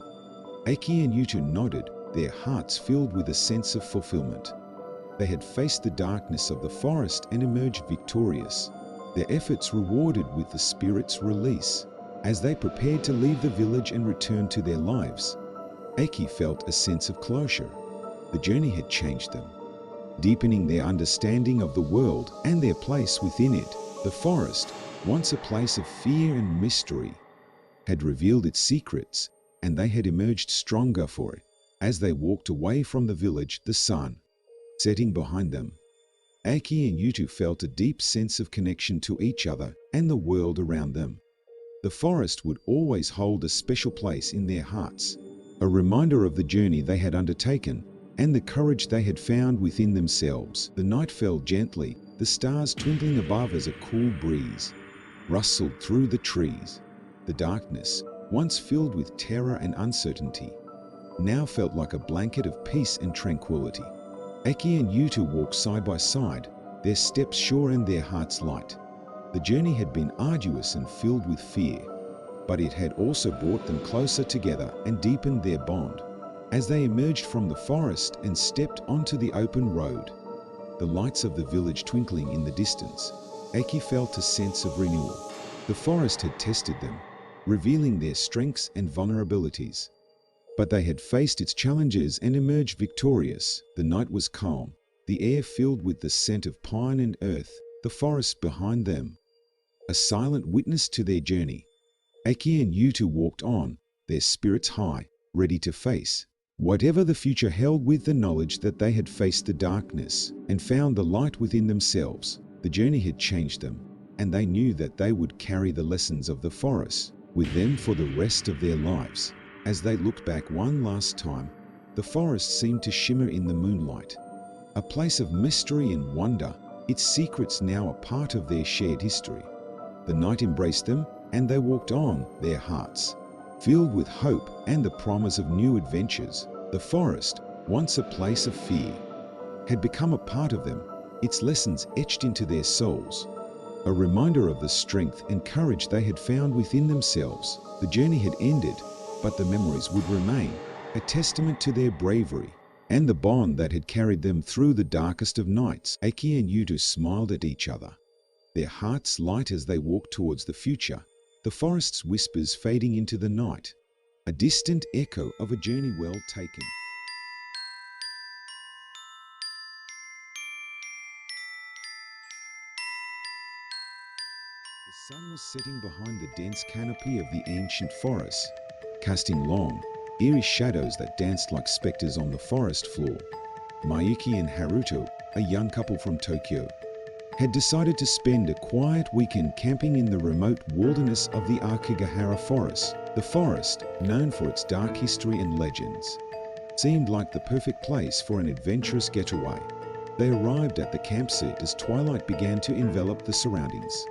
Aki and Yutu nodded, their hearts filled with a sense of fulfillment. They had faced the darkness of the forest and emerged victorious, their efforts rewarded with the spirit's release. As they prepared to leave the village and return to their lives, Aki felt a sense of closure. The journey had changed them, deepening their understanding of the world and their place within it. The forest, once a place of fear and mystery, had revealed its secrets, and they had emerged stronger for it. As they walked away from the village, the sun setting behind them, Aki and Yutu felt a deep sense of connection to each other and the world around them. The forest would always hold a special place in their hearts, a reminder of the journey they had undertaken and the courage they had found within themselves. The night fell gently, the stars twinkling above as a cool breeze rustled through the trees. The darkness, once filled with terror and uncertainty, now felt like a blanket of peace and tranquility. Aki and Yutu walked side by side, their steps sure and their hearts light. The journey had been arduous and filled with fear, but it had also brought them closer together and deepened their bond. As they emerged from the forest and stepped onto the open road, the lights of the village twinkling in the distance, Aki felt a sense of renewal. The forest had tested them, revealing their strengths and vulnerabilities, but they had faced its challenges and emerged victorious. The night was calm, the air filled with the scent of pine and earth, the forest behind them a silent witness to their journey. Aki and Yutu walked on, their spirits high, ready to face whatever the future held with the knowledge that they had faced the darkness and found the light within themselves. The journey had changed them, and they knew that they would carry the lessons of the forest with them for the rest of their lives. As they looked back one last time, the forest seemed to shimmer in the moonlight, a place of mystery and wonder, its secrets now a part of their shared history. The night embraced them, and they walked on, their hearts filled with hope and the promise of new adventures. The forest, once a place of fear, had become a part of them, its lessons etched into their souls, a reminder of the strength and courage they had found within themselves. The journey had ended, but the memories would remain, a testament to their bravery and the bond that had carried them through the darkest of nights. Aki and Yutu smiled at each other, their hearts light as they walked towards the future, the forest's whispers fading into the night, a distant echo of a journey well taken. The sun was setting behind the dense canopy of the ancient forest, casting long, eerie shadows that danced like specters on the forest floor. Mayuki and Haruto, a young couple from Tokyo, had decided to spend a quiet weekend camping in the remote wilderness of the Akigahara forest. The forest, known for its dark history and legends, seemed like the perfect place for an adventurous getaway. They arrived at the campsite as twilight began to envelop the surroundings.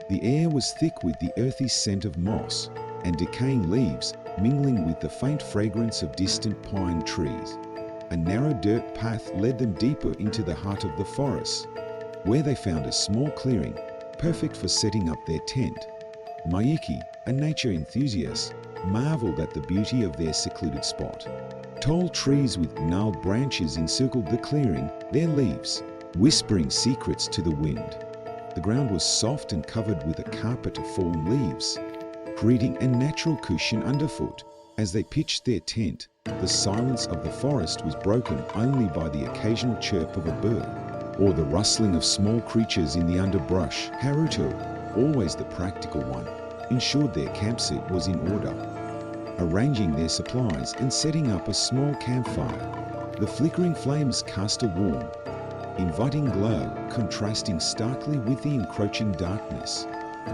The air was thick with the earthy scent of moss and decaying leaves, mingling with the faint fragrance of distant pine trees. A narrow dirt path led them deeper into the heart of the forest, where they found a small clearing, perfect for setting up their tent. Mayuki, a nature enthusiast, marveled at the beauty of their secluded spot. Tall trees with gnarled branches encircled the clearing, their leaves whispering secrets to the wind. The ground was soft and covered with a carpet of fallen leaves, creating a natural cushion underfoot. As they pitched their tent, the silence of the forest was broken only by the occasional chirp of a bird or the rustling of small creatures in the underbrush. Haruto, always the practical one, ensured their campsite was in order, arranging their supplies and setting up a small campfire. The flickering flames cast a warm, inviting glow, contrasting starkly with the encroaching darkness.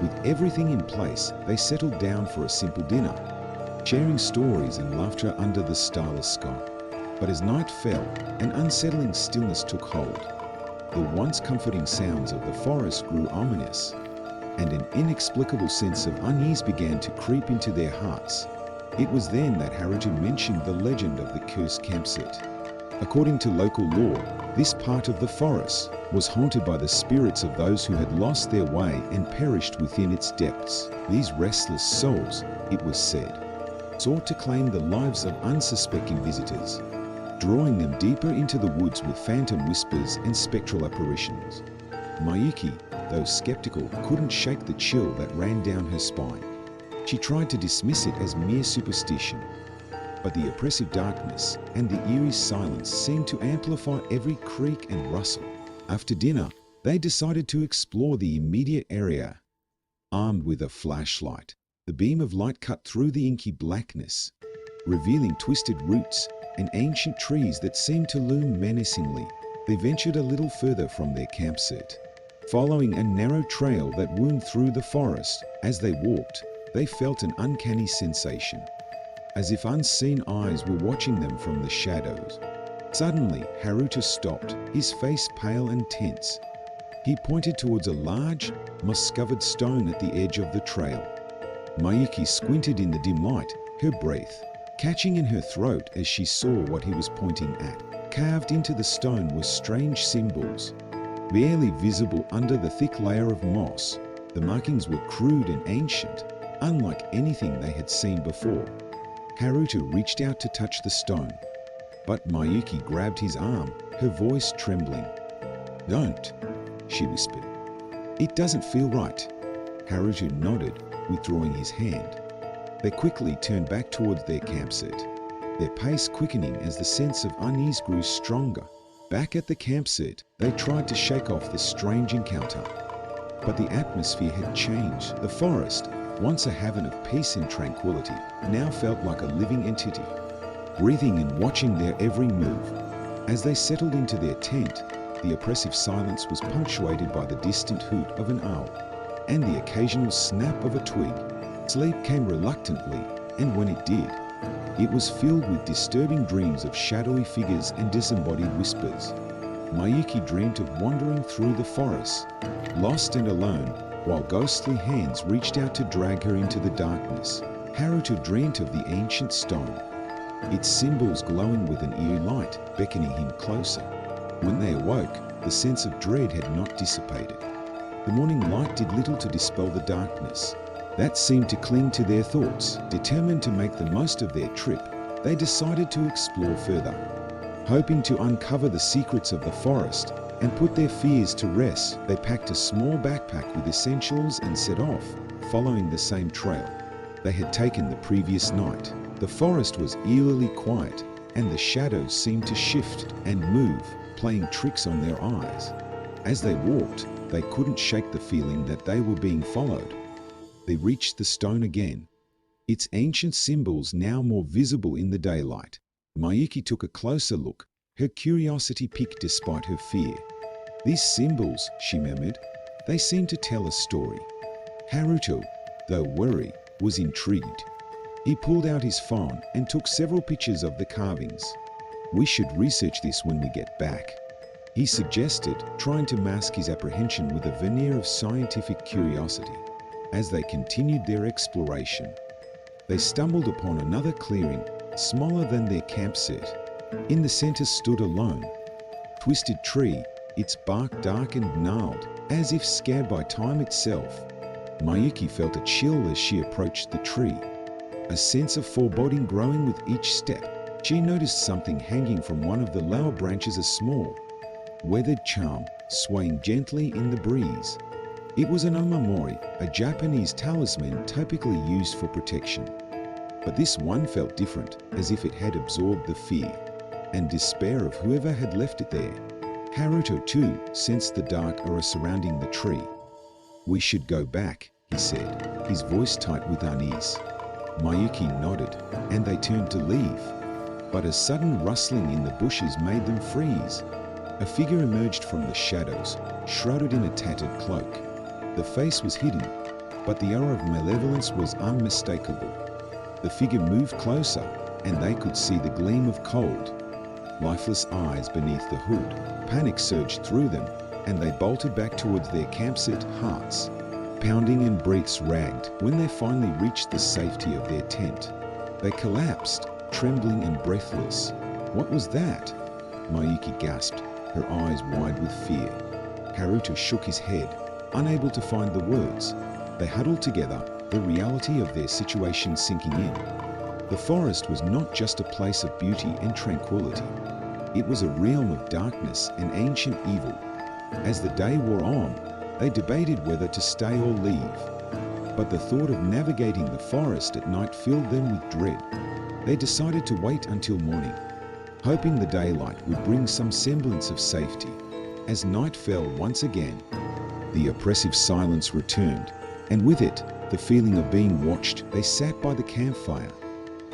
With everything in place, they settled down for a simple dinner, sharing stories and laughter under the starless sky. But as night fell, an unsettling stillness took hold. The once comforting sounds of the forest grew ominous, and an inexplicable sense of unease began to creep into their hearts. It was then that Haruto mentioned the legend of the cursed campsite. According to local lore, this part of the forest was haunted by the spirits of those who had lost their way and perished within its depths. These restless souls, it was said, sought to claim the lives of unsuspecting visitors, drawing them deeper into the woods with phantom whispers and spectral apparitions. Mayuki, though skeptical, couldn't shake the chill that ran down her spine. She tried to dismiss it as mere superstition, but the oppressive darkness and the eerie silence seemed to amplify every creak and rustle. After dinner, they decided to explore the immediate area. Armed with a flashlight, the beam of light cut through the inky blackness, revealing twisted roots and ancient trees that seemed to loom menacingly. They ventured a little further from their campsite, following a narrow trail that wound through the forest. As they walked, they felt an uncanny sensation, as if unseen eyes were watching them from the shadows. Suddenly, Haruto stopped, his face pale and tense. He pointed towards a large, moss-covered stone at the edge of the trail. Mayuki squinted in the dim light, her breath catching in her throat as she saw what he was pointing at. Carved into the stone were strange symbols, barely visible under the thick layer of moss. The markings were crude and ancient, unlike anything they had seen before. Haruto reached out to touch the stone, but Mayuki grabbed his arm, her voice trembling. "Don't," she whispered. "It doesn't feel right." Haruto nodded, withdrawing his hand. They quickly turned back towards their campsite, their pace quickening as the sense of unease grew stronger. Back at the campsite, they tried to shake off the strange encounter, but the atmosphere had changed. The forest, once a haven of peace and tranquility, now felt like a living entity, breathing and watching their every move. As they settled into their tent, the oppressive silence was punctuated by the distant hoot of an owl and the occasional snap of a twig. Sleep came reluctantly, and when it did, it was filled with disturbing dreams of shadowy figures and disembodied whispers. Mayuki dreamt of wandering through the forest, lost and alone, while ghostly hands reached out to drag her into the darkness. Haruto dreamt of the ancient stone, its symbols glowing with an eerie light, beckoning him closer. When they awoke, the sense of dread had not dissipated. The morning light did little to dispel the darkness that seemed to cling to their thoughts. Determined to make the most of their trip, they decided to explore further, hoping to uncover the secrets of the forest and put their fears to rest. They packed a small backpack with essentials and set off, following the same trail they had taken the previous night. The forest was eerily quiet, and the shadows seemed to shift and move, playing tricks on their eyes. As they walked, they couldn't shake the feeling that they were being followed. They reached the stone again, its ancient symbols now more visible in the daylight. Mayuki took a closer look, her curiosity piqued despite her fear. "These symbols," she murmured, "they seem to tell a story." Haruto, though worried, was intrigued. He pulled out his phone and took several pictures of the carvings. "We should research this when we get back," he suggested, trying to mask his apprehension with a veneer of scientific curiosity. As they continued their exploration, they stumbled upon another clearing, smaller than their campsite. In the center stood a lone, twisted tree, its bark dark and gnarled, as if scarred by time itself. Mayuki felt a chill as she approached the tree, a sense of foreboding growing with each step. She noticed something hanging from one of the lower branches, a small, weathered charm swaying gently in the breeze. It was an omamori, a Japanese talisman typically used for protection. But this one felt different, as if it had absorbed the fear and despair of whoever had left it there. Haruto too sensed the dark aura surrounding the tree. "We should go back," he said, his voice tight with unease. Mayuki nodded, and they turned to leave. But a sudden rustling in the bushes made them freeze. A figure emerged from the shadows, shrouded in a tattered cloak. The face was hidden, but the aura of malevolence was unmistakable. The figure moved closer, and they could see the gleam of cold, lifeless eyes beneath the hood. Panic surged through them, and they bolted back towards their campsite, hearts pounding and breaths ragged. When they finally reached the safety of their tent, they collapsed, trembling and breathless. "What was that?" Mayuki gasped, her eyes wide with fear. Haruto shook his head, unable to find the words. They huddled together, the reality of their situation sinking in. The forest was not just a place of beauty and tranquility. It was a realm of darkness and ancient evil. As the day wore on, they debated whether to stay or leave. But the thought of navigating the forest at night filled them with dread. They decided to wait until morning, hoping the daylight would bring some semblance of safety. As night fell once again, the oppressive silence returned, and with it, the feeling of being watched. They sat by the campfire,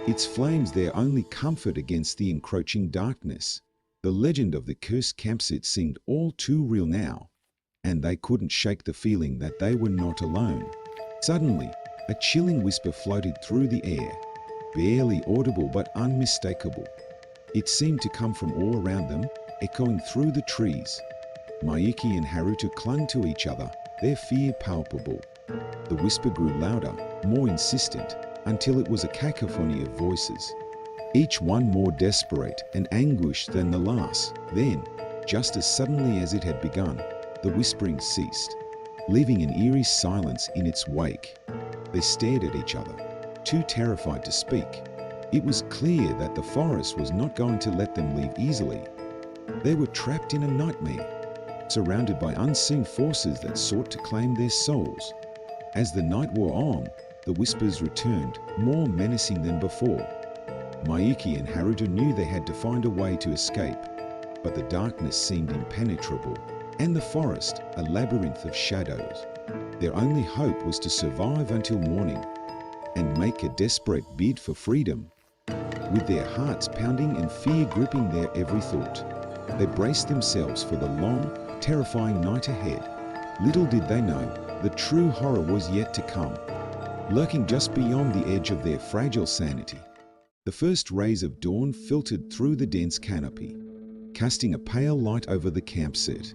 its flames their only comfort against the encroaching darkness. The legend of the cursed campsite seemed all too real now, and they couldn't shake the feeling that they were not alone. Suddenly, a chilling whisper floated through the air, barely audible but unmistakable. It seemed to come from all around them, echoing through the trees. Mayuki and Haruto clung to each other, their fear palpable. The whisper grew louder, more insistent, until it was a cacophony of voices, each one more desperate and anguished than the last. Then, just as suddenly as it had begun, the whispering ceased, leaving an eerie silence in its wake. They stared at each other, too terrified to speak. It was clear that the forest was not going to let them leave easily. They were trapped in a nightmare, surrounded by unseen forces that sought to claim their souls. As the night wore on, the whispers returned, more menacing than before. Mayuki and Haruto knew they had to find a way to escape, but the darkness seemed impenetrable, and the forest a labyrinth of shadows. Their only hope was to survive until morning and make a desperate bid for freedom. With their hearts pounding and fear gripping their every thought, they braced themselves for the long, terrifying night ahead. Little did they know, the true horror was yet to come, lurking just beyond the edge of their fragile sanity. The first rays of dawn filtered through the dense canopy, casting a pale light over the campsite.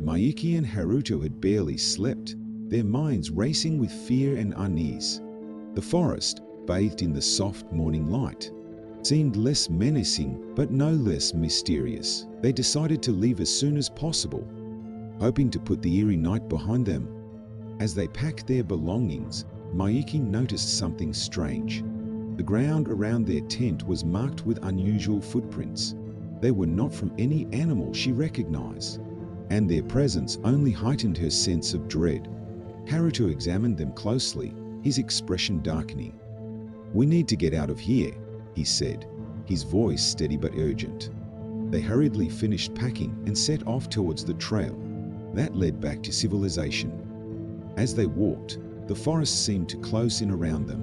Mayuki and Haruto had barely slept, their minds racing with fear and unease. The forest, bathed in the soft morning light, seemed less menacing but no less mysterious. They decided to leave as soon as possible, hoping to put the eerie night behind them. As they packed their belongings, Mayuki noticed something strange. The ground around their tent was marked with unusual footprints. They were not from any animal she recognized, and their presence only heightened her sense of dread. Haruto examined them closely, his expression darkening. "We need to get out of here," he said, his voice steady but urgent. They hurriedly finished packing and set off towards the trail that led back to civilization. As they walked, the forest seemed to close in around them,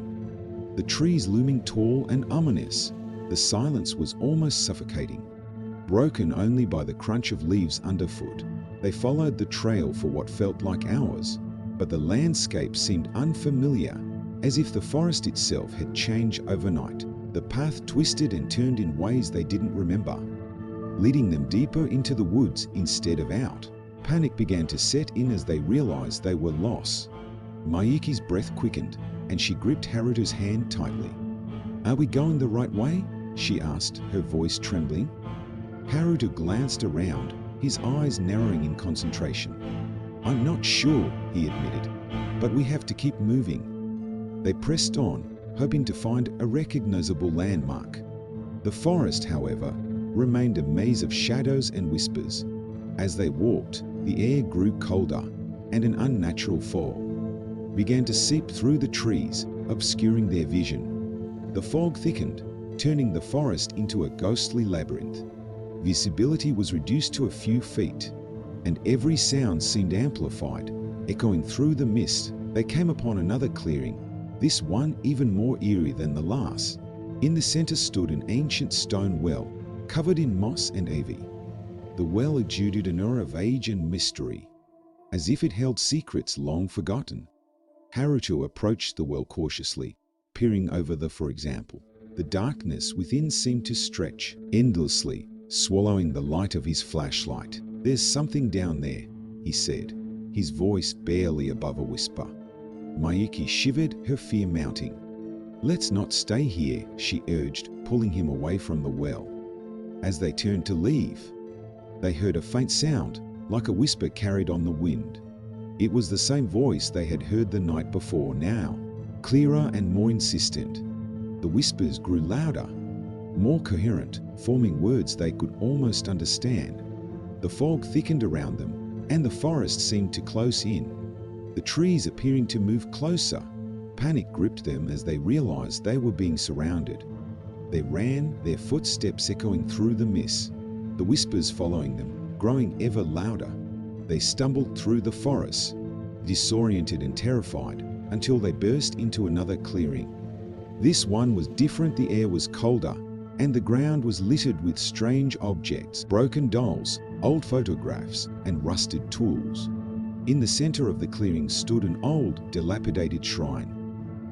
the trees looming tall and ominous. The silence was almost suffocating, broken only by the crunch of leaves underfoot. They followed the trail for what felt like hours, but the landscape seemed unfamiliar, as if the forest itself had changed overnight. The path twisted and turned in ways they didn't remember, leading them deeper into the woods instead of out. Panic began to set in as they realized they were lost. Mayuki's breath quickened, and she gripped Haruto's hand tightly. "Are we going the right way?" she asked, her voice trembling. Haruto glanced around, his eyes narrowing in concentration. "I'm not sure," he admitted, "but we have to keep moving." They pressed on, hoping to find a recognizable landmark. The forest, however, remained a maze of shadows and whispers. As they walked, the air grew colder, and an unnatural fog began to seep through the trees, obscuring their vision. The fog thickened, turning the forest into a ghostly labyrinth. Visibility was reduced to a few feet, and every sound seemed amplified, echoing through the mist. They came upon another clearing, this one even more eerie than the last. In the center stood an ancient stone well, covered in moss and ivy. The well exuded an aura of age and mystery, as if it held secrets long forgotten. Haruto approached the well cautiously, peering over for example. The darkness within seemed to stretch endlessly, swallowing the light of his flashlight. "There's something down there," he said, his voice barely above a whisper. Mayuki shivered, her fear mounting. "Let's not stay here," she urged, pulling him away from the well. As they turned to leave, they heard a faint sound, like a whisper carried on the wind. It was the same voice they had heard the night before, now clearer and more insistent. The whispers grew louder, more coherent, forming words they could almost understand. The fog thickened around them, and the forest seemed to close in, the trees appearing to move closer. Panic gripped them as they realized they were being surrounded. They ran, their footsteps echoing through the mist, the whispers following them, growing ever louder. They stumbled through the forest, disoriented and terrified, until they burst into another clearing. This one was different. The air was colder, and the ground was littered with strange objects, broken dolls, old photographs, and rusted tools. In the center of the clearing stood an old, dilapidated shrine.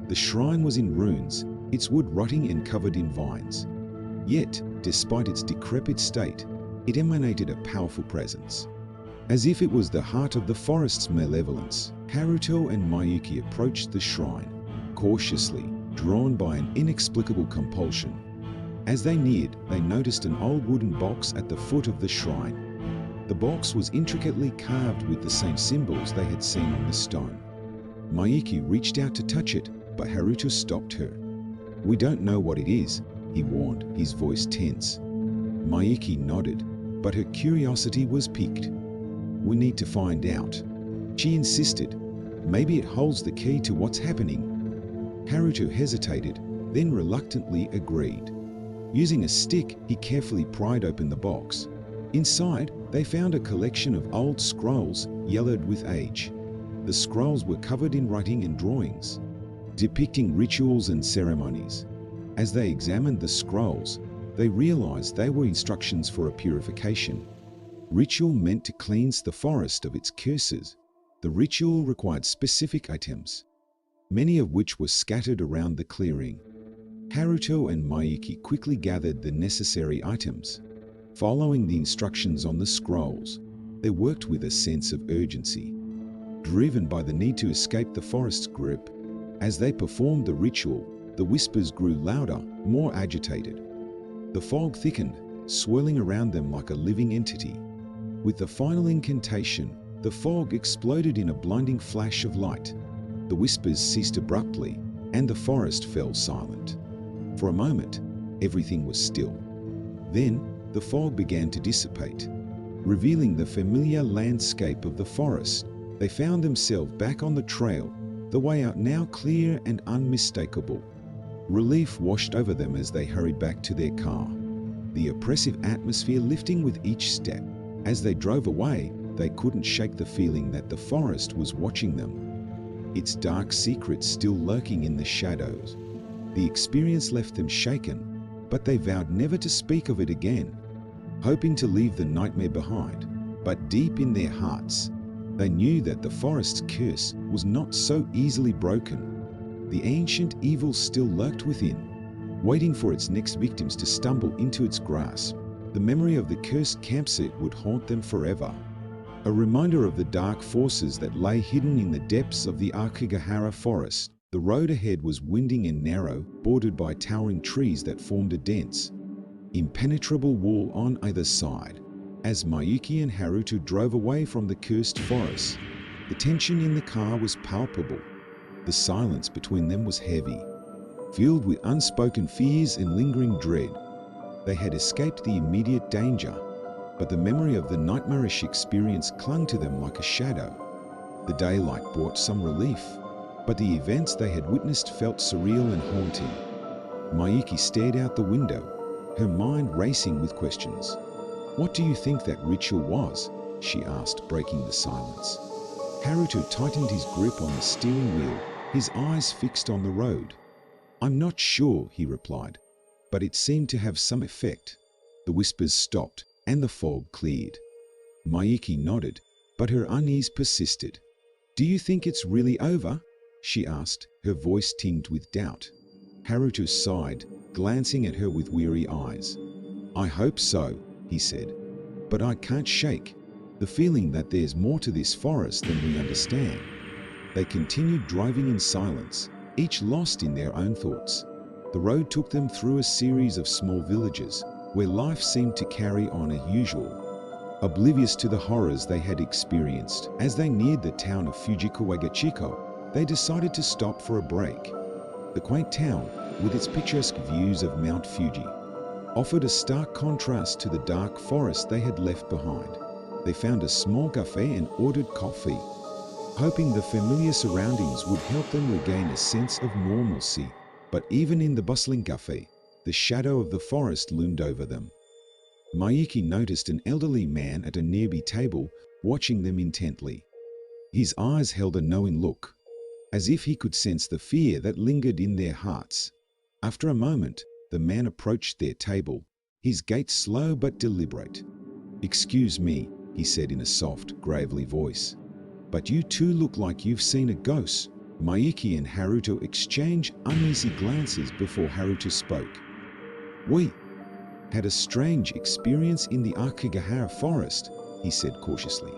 The shrine was in ruins, its wood rotting and covered in vines. Yet, despite its decrepit state, it emanated a powerful presence. As if it was the heart of the forest's malevolence, Haruto and Mayuki approached the shrine, cautiously, drawn by an inexplicable compulsion. As they neared, they noticed an old wooden box at the foot of the shrine. The box was intricately carved with the same symbols they had seen on the stone. Mayuki reached out to touch it, but Haruto stopped her. "We don't know what it is," he warned, his voice tense. Mayuki nodded, but her curiosity was piqued. "We need to find out," she insisted. "Maybe it holds the key to what's happening." Haruto hesitated, then reluctantly agreed. Using a stick, he carefully pried open the box. Inside, they found a collection of old scrolls, yellowed with age. The scrolls were covered in writing and drawings, depicting rituals and ceremonies. As they examined the scrolls, they realized they were instructions for a purification. Ritual meant to cleanse the forest of its curses. The ritual required specific items, many of which were scattered around the clearing. Haruto and Mayuki quickly gathered the necessary items. Following the instructions on the scrolls, they worked with a sense of urgency, driven by the need to escape the forest's grip. As they performed the ritual, the whispers grew louder, more agitated. The fog thickened, swirling around them like a living entity. With the final incantation, the fog exploded in a blinding flash of light. The whispers ceased abruptly, and the forest fell silent. For a moment, everything was still. Then, the fog began to dissipate, revealing the familiar landscape of the forest. They found themselves back on the trail, the way out now clear and unmistakable. Relief washed over them as they hurried back to their car, the oppressive atmosphere lifting with each step. As they drove away, they couldn't shake the feeling that the forest was watching them, its dark secrets still lurking in the shadows. The experience left them shaken, but they vowed never to speak of it again, hoping to leave the nightmare behind. But deep in their hearts, they knew that the forest's curse was not so easily broken. The ancient evil still lurked within, waiting for its next victims to stumble into its grasp. The memory of the cursed campsite would haunt them forever, a reminder of the dark forces that lay hidden in the depths of the Akigahara forest. The road ahead was winding and narrow, bordered by towering trees that formed a dense, impenetrable wall on either side. As Mayuki and Haruto drove away from the cursed forest, the tension in the car was palpable. The silence between them was heavy, filled with unspoken fears and lingering dread. They had escaped the immediate danger, but the memory of the nightmarish experience clung to them like a shadow. The daylight brought some relief, but the events they had witnessed felt surreal and haunting. Mayuki stared out the window, her mind racing with questions. "What do you think that ritual was?" she asked, breaking the silence. Haruto tightened his grip on the steering wheel, his eyes fixed on the road. "I'm not sure," he replied, "but it seemed to have some effect." The whispers stopped, and the fog cleared. Mayuki nodded, but her unease persisted. "Do you think it's really over?" she asked, her voice tinged with doubt. Haruto sighed, glancing at her with weary eyes. "I hope so," he said, "but I can't shake the feeling that there's more to this forest than we understand." They continued driving in silence, each lost in their own thoughts. The road took them through a series of small villages, where life seemed to carry on as usual. Oblivious to the horrors they had experienced, as they neared the town of Fujikawagachiko, they decided to stop for a break. The quaint town, with its picturesque views of Mount Fuji, offered a stark contrast to the dark forest they had left behind. They found a small cafe and ordered coffee, hoping the familiar surroundings would help them regain a sense of normalcy. But even in the bustling cafe, the shadow of the forest loomed over them. Mayuki noticed an elderly man at a nearby table, watching them intently. His eyes held a knowing look, as if he could sense the fear that lingered in their hearts. After a moment, the man approached their table, his gait slow but deliberate. "Excuse me," he said in a soft, gravely voice, "but you two look like you've seen a ghost." Mayuki and Haruto exchanged uneasy glances before Haruto spoke. "We had a strange experience in the Akigahara forest," he said cautiously.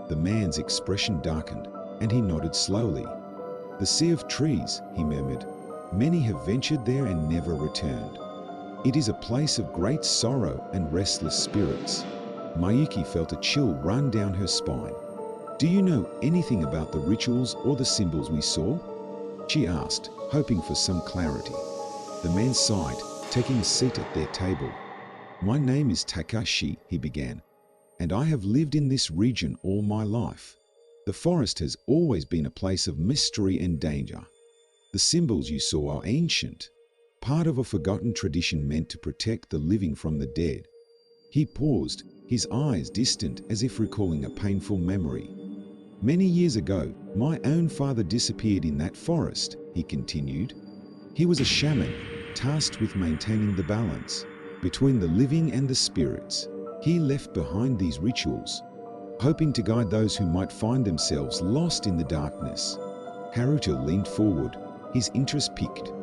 The man's expression darkened, and he nodded slowly. "The sea of trees," he murmured. "Many have ventured there and never returned. It is a place of great sorrow and restless spirits." Mayuki felt a chill run down her spine. "Do you know anything about the rituals or the symbols we saw?" she asked, hoping for some clarity. The man sighed, taking a seat at their table. "My name is Takashi," he began, "and I have lived in this region all my life. The forest has always been a place of mystery and danger. The symbols you saw are ancient, part of a forgotten tradition meant to protect the living from the dead." He paused, his eyes distant as if recalling a painful memory. "Many years ago, my own father disappeared in that forest," he continued. "He was a shaman, tasked with maintaining the balance between the living and the spirits. He left behind these rituals, hoping to guide those who might find themselves lost in the darkness." Haruto leaned forward, his interest piqued.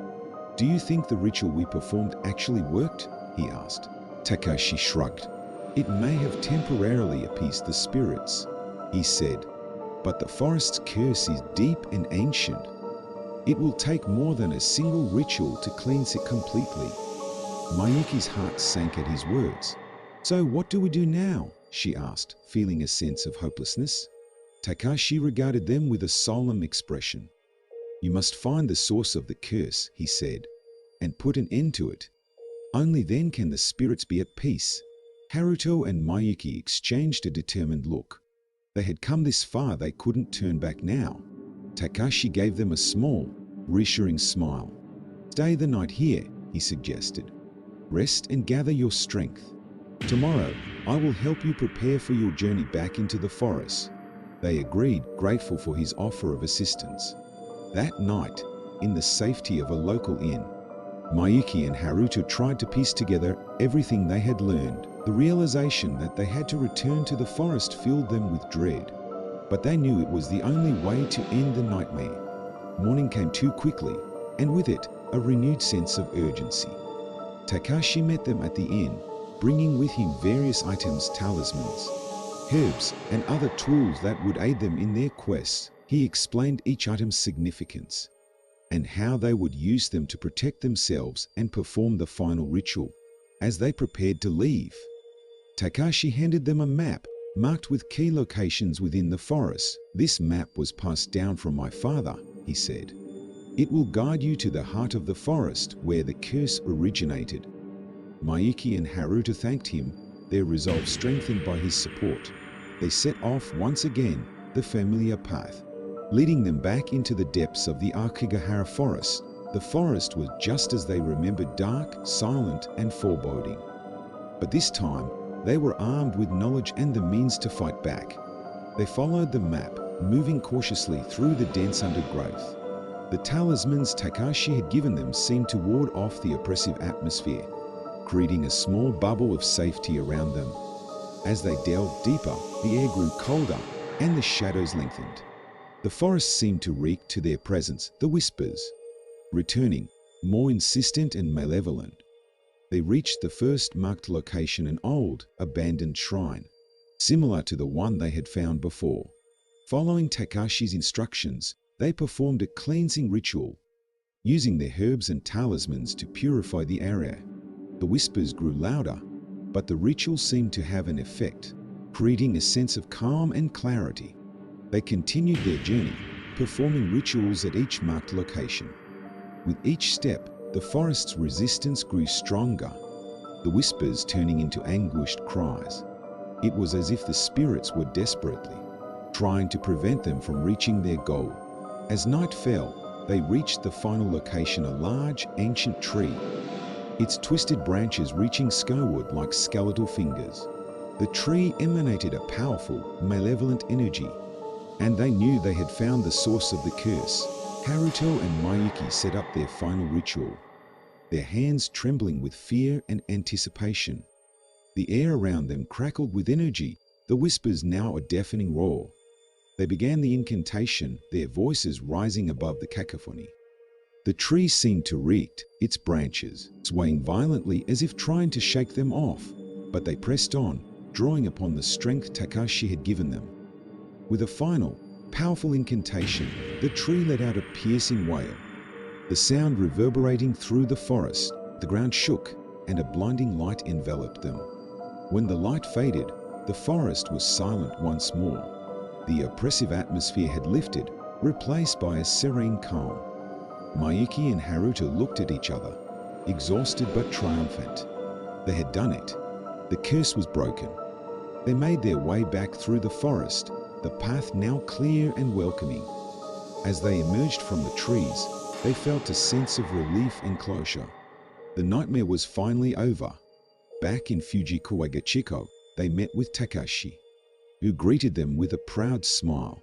"Do you think the ritual we performed actually worked?" he asked. Takashi shrugged. "It may have temporarily appeased the spirits," he said, "but the forest's curse is deep and ancient. It will take more than a single ritual to cleanse it completely." Mayuki's heart sank at his words. "So what do we do now?" she asked, feeling a sense of hopelessness. Takashi regarded them with a solemn expression. "You must find the source of the curse," he said, "and put an end to it. Only then can the spirits be at peace." Haruto and Mayuki exchanged a determined look. They had come this far, they couldn't turn back now. Takashi gave them a small, reassuring smile. "Stay the night here," he suggested. "Rest and gather your strength. Tomorrow, I will help you prepare for your journey back into the forest." They agreed, grateful for his offer of assistance. That night, in the safety of a local inn, Mayuki and Haruto tried to piece together everything they had learned. The realization that they had to return to the forest filled them with dread, but they knew it was the only way to end the nightmare. Morning came too quickly, and with it, a renewed sense of urgency. Takashi met them at the inn, bringing with him various items, talismans, herbs, and other tools that would aid them in their quest. He explained each item's significance and how they would use them to protect themselves and perform the final ritual. As they prepared to leave, Takashi handed them a map marked with key locations within the forest. "This map was passed down from my father," he said. It will guide you to the heart of the forest where the curse originated. Mayuki and Haruto thanked him, their resolve strengthened by his support. They set off once again the familiar path, leading them back into the depths of the Akigahara forest. The forest was just as they remembered, dark, silent, and foreboding. But this time, they were armed with knowledge and the means to fight back. They followed the map, moving cautiously through the dense undergrowth. The talismans Takashi had given them seemed to ward off the oppressive atmosphere, creating a small bubble of safety around them. As they delved deeper, the air grew colder and the shadows lengthened. The forest seemed to reek to their presence, the whispers, returning, more insistent and malevolent. They reached the first marked location, an old, abandoned shrine, similar to the one they had found before. Following Takashi's instructions, they performed a cleansing ritual, using their herbs and talismans to purify the area. The whispers grew louder, but the ritual seemed to have an effect, creating a sense of calm and clarity. They continued their journey, performing rituals at each marked location. With each step, the forest's resistance grew stronger, the whispers turning into anguished cries. It was as if the spirits were desperately trying to prevent them from reaching their goal. As night fell, they reached the final location, a large, ancient tree, its twisted branches reaching skyward like skeletal fingers. The tree emanated a powerful, malevolent energy, and they knew they had found the source of the curse. Haruto and Mayuki set up their final ritual, their hands trembling with fear and anticipation. The air around them crackled with energy, the whispers now a deafening roar. They began the incantation, their voices rising above the cacophony. The tree seemed to reek, its branches swaying violently as if trying to shake them off, but they pressed on, drawing upon the strength Takashi had given them. With a final, powerful incantation, the tree let out a piercing wail. The sound reverberating through the forest, the ground shook, and a blinding light enveloped them. When the light faded, the forest was silent once more. The oppressive atmosphere had lifted, replaced by a serene calm. Mayuki and Haruto looked at each other, exhausted but triumphant. They had done it. The curse was broken. They made their way back through the forest, the path now clear and welcoming. As they emerged from the trees, they felt a sense of relief and closure. The nightmare was finally over. Back in Fujikawagachiko, they met with Takashi, who greeted them with a proud smile.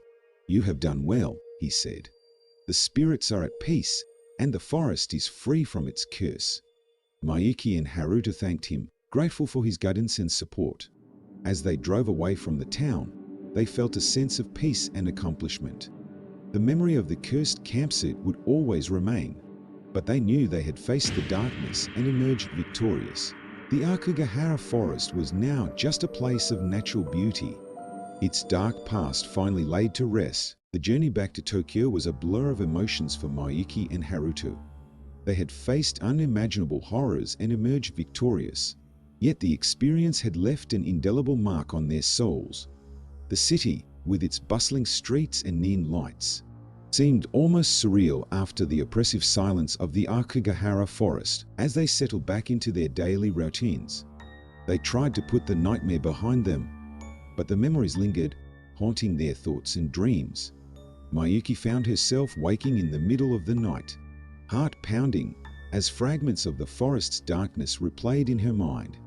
"You have done well," he said. "The spirits are at peace, and the forest is free from its curse." Mayuki and Haruto thanked him, grateful for his guidance and support. As they drove away from the town, they felt a sense of peace and accomplishment. The memory of the cursed campsite would always remain, but they knew they had faced the darkness and emerged victorious. The Akigahara forest was now just a place of natural beauty. Its dark past finally laid to rest. The journey back to Tokyo was a blur of emotions for Mayuki and Haruto. They had faced unimaginable horrors and emerged victorious, yet the experience had left an indelible mark on their souls. The city, with its bustling streets and neon lights, seemed almost surreal after the oppressive silence of the Akigahara forest. As they settled back into their daily routines, they tried to put the nightmare behind them, but the memories lingered, haunting their thoughts and dreams. Mayuki found herself waking in the middle of the night, heart pounding, as fragments of the forest's darkness replayed in her mind.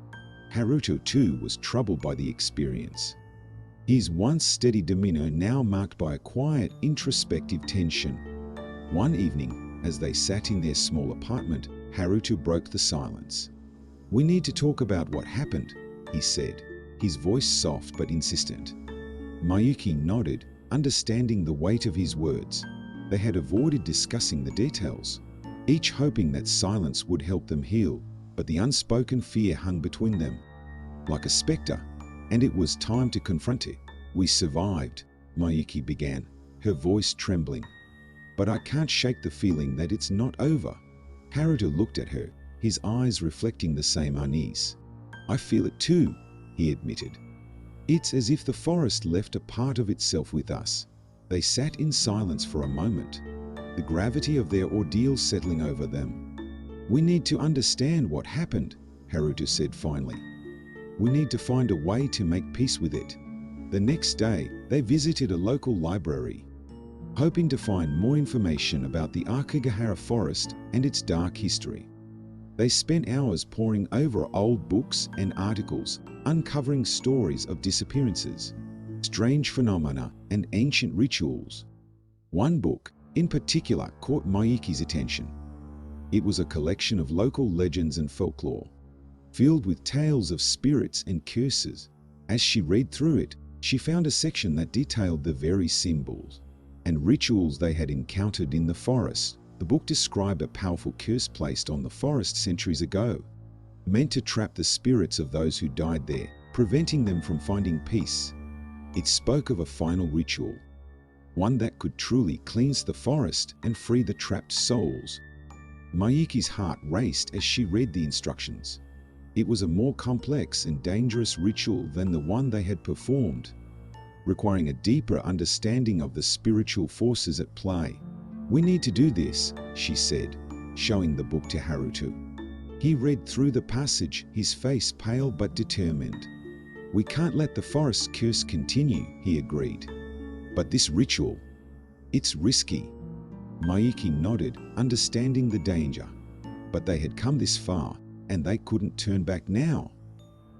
Haruto too was troubled by the experience, his once steady demeanor now marked by a quiet, introspective tension. One evening, as they sat in their small apartment, Haruto broke the silence. "We need to talk about what happened," he said, his voice soft but insistent. Mayuki nodded, understanding the weight of his words. They had avoided discussing the details, each hoping that silence would help them heal, but the unspoken fear hung between them like a specter, and it was time to confront it. "We survived," Mayuki began, her voice trembling. "But I can't shake the feeling that it's not over." Haruto looked at her, his eyes reflecting the same unease. "I feel it too," he admitted. "It's as if the forest left a part of itself with us." They sat in silence for a moment, the gravity of their ordeal settling over them. "We need to understand what happened," Haruto said finally. "We need to find a way to make peace with it." The next day, they visited a local library, hoping to find more information about the Akagahara forest and its dark history. They spent hours poring over old books and articles, uncovering stories of disappearances, strange phenomena, and ancient rituals. One book, in particular, caught Mayuki's attention. It was a collection of local legends and folklore, filled with tales of spirits and curses. As she read through it, she found a section that detailed the very symbols and rituals they had encountered in the forest. The book described a powerful curse placed on the forest centuries ago, meant to trap the spirits of those who died there, preventing them from finding peace. It spoke of a final ritual, one that could truly cleanse the forest and free the trapped souls. Mayuki's heart raced as she read the instructions. It was a more complex and dangerous ritual than the one they had performed, requiring a deeper understanding of the spiritual forces at play. "We need to do this," she said, showing the book to Haruto. He read through the passage, his face pale but determined. "We can't let the forest's curse continue," he agreed. "But this ritual, it's risky." Mayuki nodded, understanding the danger. But they had come this far, and they couldn't turn back now.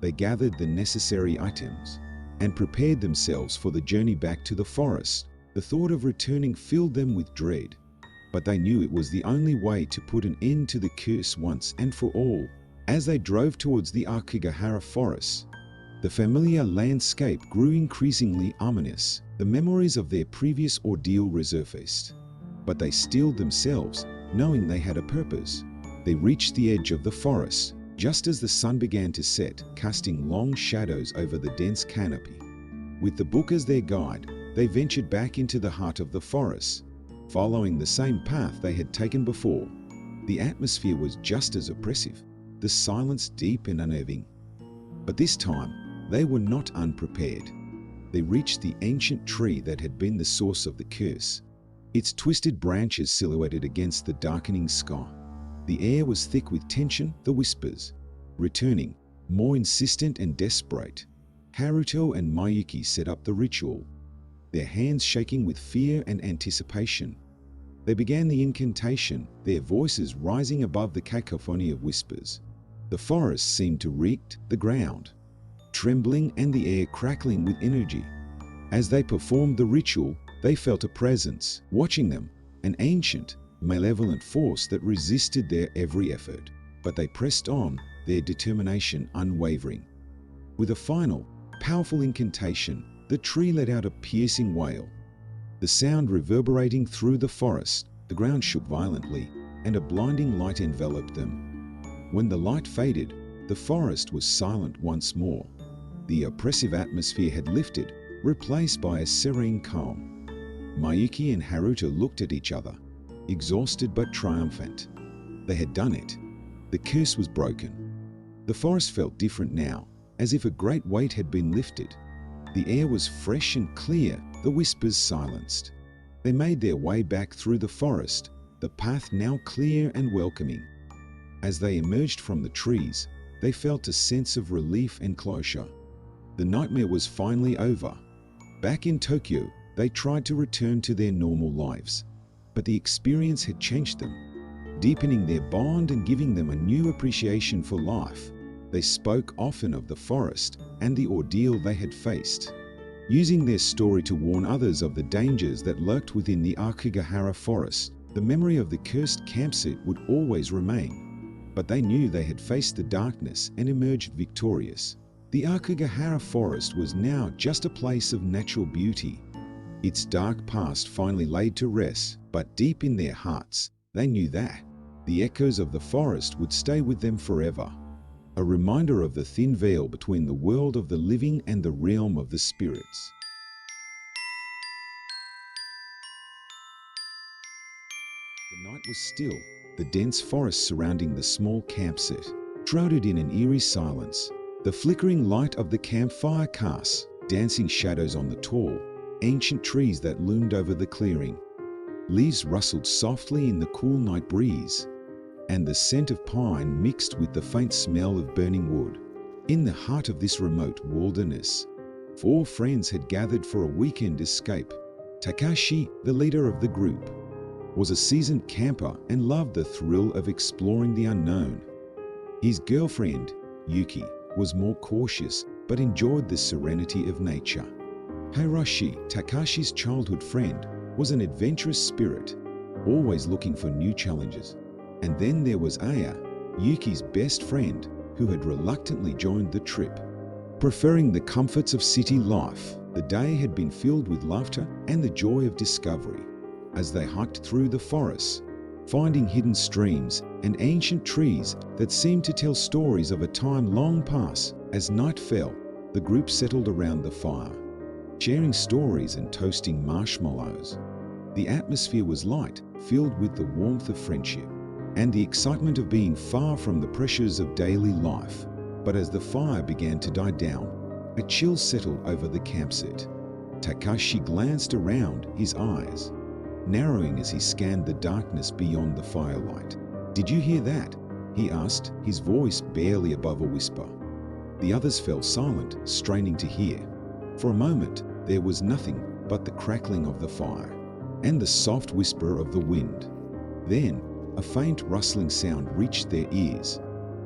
They gathered the necessary items and prepared themselves for the journey back to the forest. The thought of returning filled them with dread, but they knew it was the only way to put an end to the curse once and for all. As they drove towards the Akagahara forest, the familiar landscape grew increasingly ominous. The memories of their previous ordeal resurfaced, but they steeled themselves, knowing they had a purpose. They reached the edge of the forest just as the sun began to set, casting long shadows over the dense canopy. With the book as their guide, they ventured back into the heart of the forest, following the same path they had taken before. The atmosphere was just as oppressive, the silence deep and unnerving. But this time, they were not unprepared. They reached the ancient tree that had been the source of the curse, its twisted branches silhouetted against the darkening sky. The air was thick with tension, the whispers, returning, more insistent and desperate. Haruto and Mayuki set up the ritual, their hands shaking with fear and anticipation. They began the incantation, their voices rising above the cacophony of whispers. The forest seemed to reek, the ground trembling and the air crackling with energy. As they performed the ritual, they felt a presence watching them, an ancient, malevolent force that resisted their every effort. But they pressed on, their determination unwavering. With a final, powerful incantation, the tree let out a piercing wail. The sound reverberating through the forest, the ground shook violently, and a blinding light enveloped them. When the light faded, the forest was silent once more. The oppressive atmosphere had lifted, replaced by a serene calm. Mayuki and Haruto looked at each other, exhausted but triumphant. They had done it. The curse was broken. The forest felt different now, as if a great weight had been lifted. The air was fresh and clear, the whispers silenced. They made their way back through the forest, the path now clear and welcoming. As they emerged from the trees, they felt a sense of relief and closure. The nightmare was finally over. Back in Tokyo, they tried to return to their normal lives, but the experience had changed them, deepening their bond and giving them a new appreciation for life. They spoke often of the forest and the ordeal they had faced, using their story to warn others of the dangers that lurked within the Akagahara forest. The memory of the cursed campsite would always remain, but they knew they had faced the darkness and emerged victorious. The Akagahara forest was now just a place of natural beauty, its dark past finally laid to rest, but deep in their hearts, they knew that the echoes of the forest would stay with them forever, a reminder of the thin veil between the world of the living and the realm of the spirits. The night was still, the dense forest surrounding the small campsite, shrouded in an eerie silence. The flickering light of the campfire cast dancing shadows on the tall, ancient trees that loomed over the clearing. Leaves rustled softly in the cool night breeze, and the scent of pine mixed with the faint smell of burning wood. In the heart of this remote wilderness, 4 friends had gathered for a weekend escape. Takashi, the leader of the group, was a seasoned camper and loved the thrill of exploring the unknown. His girlfriend, Yuki, was more cautious but enjoyed the serenity of nature. Hiroshi, Takashi's childhood friend, was an adventurous spirit, always looking for new challenges. And then there was Aya, Yuki's best friend, who had reluctantly joined the trip. Preferring the comforts of city life, the day had been filled with laughter and the joy of discovery. As they hiked through the forests, finding hidden streams and ancient trees that seemed to tell stories of a time long past. As night fell, the group settled around the fire, sharing stories and toasting marshmallows. The atmosphere was light, filled with the warmth of friendship and the excitement of being far from the pressures of daily life. But as the fire began to die down, a chill settled over the campsite. Takashi glanced around, his eyes narrowing as he scanned the darkness beyond the firelight. "Did you hear that?" he asked, his voice barely above a whisper. The others fell silent, straining to hear. For a moment, there was nothing but the crackling of the fire and the soft whisper of the wind. Then, a faint rustling sound reached their ears.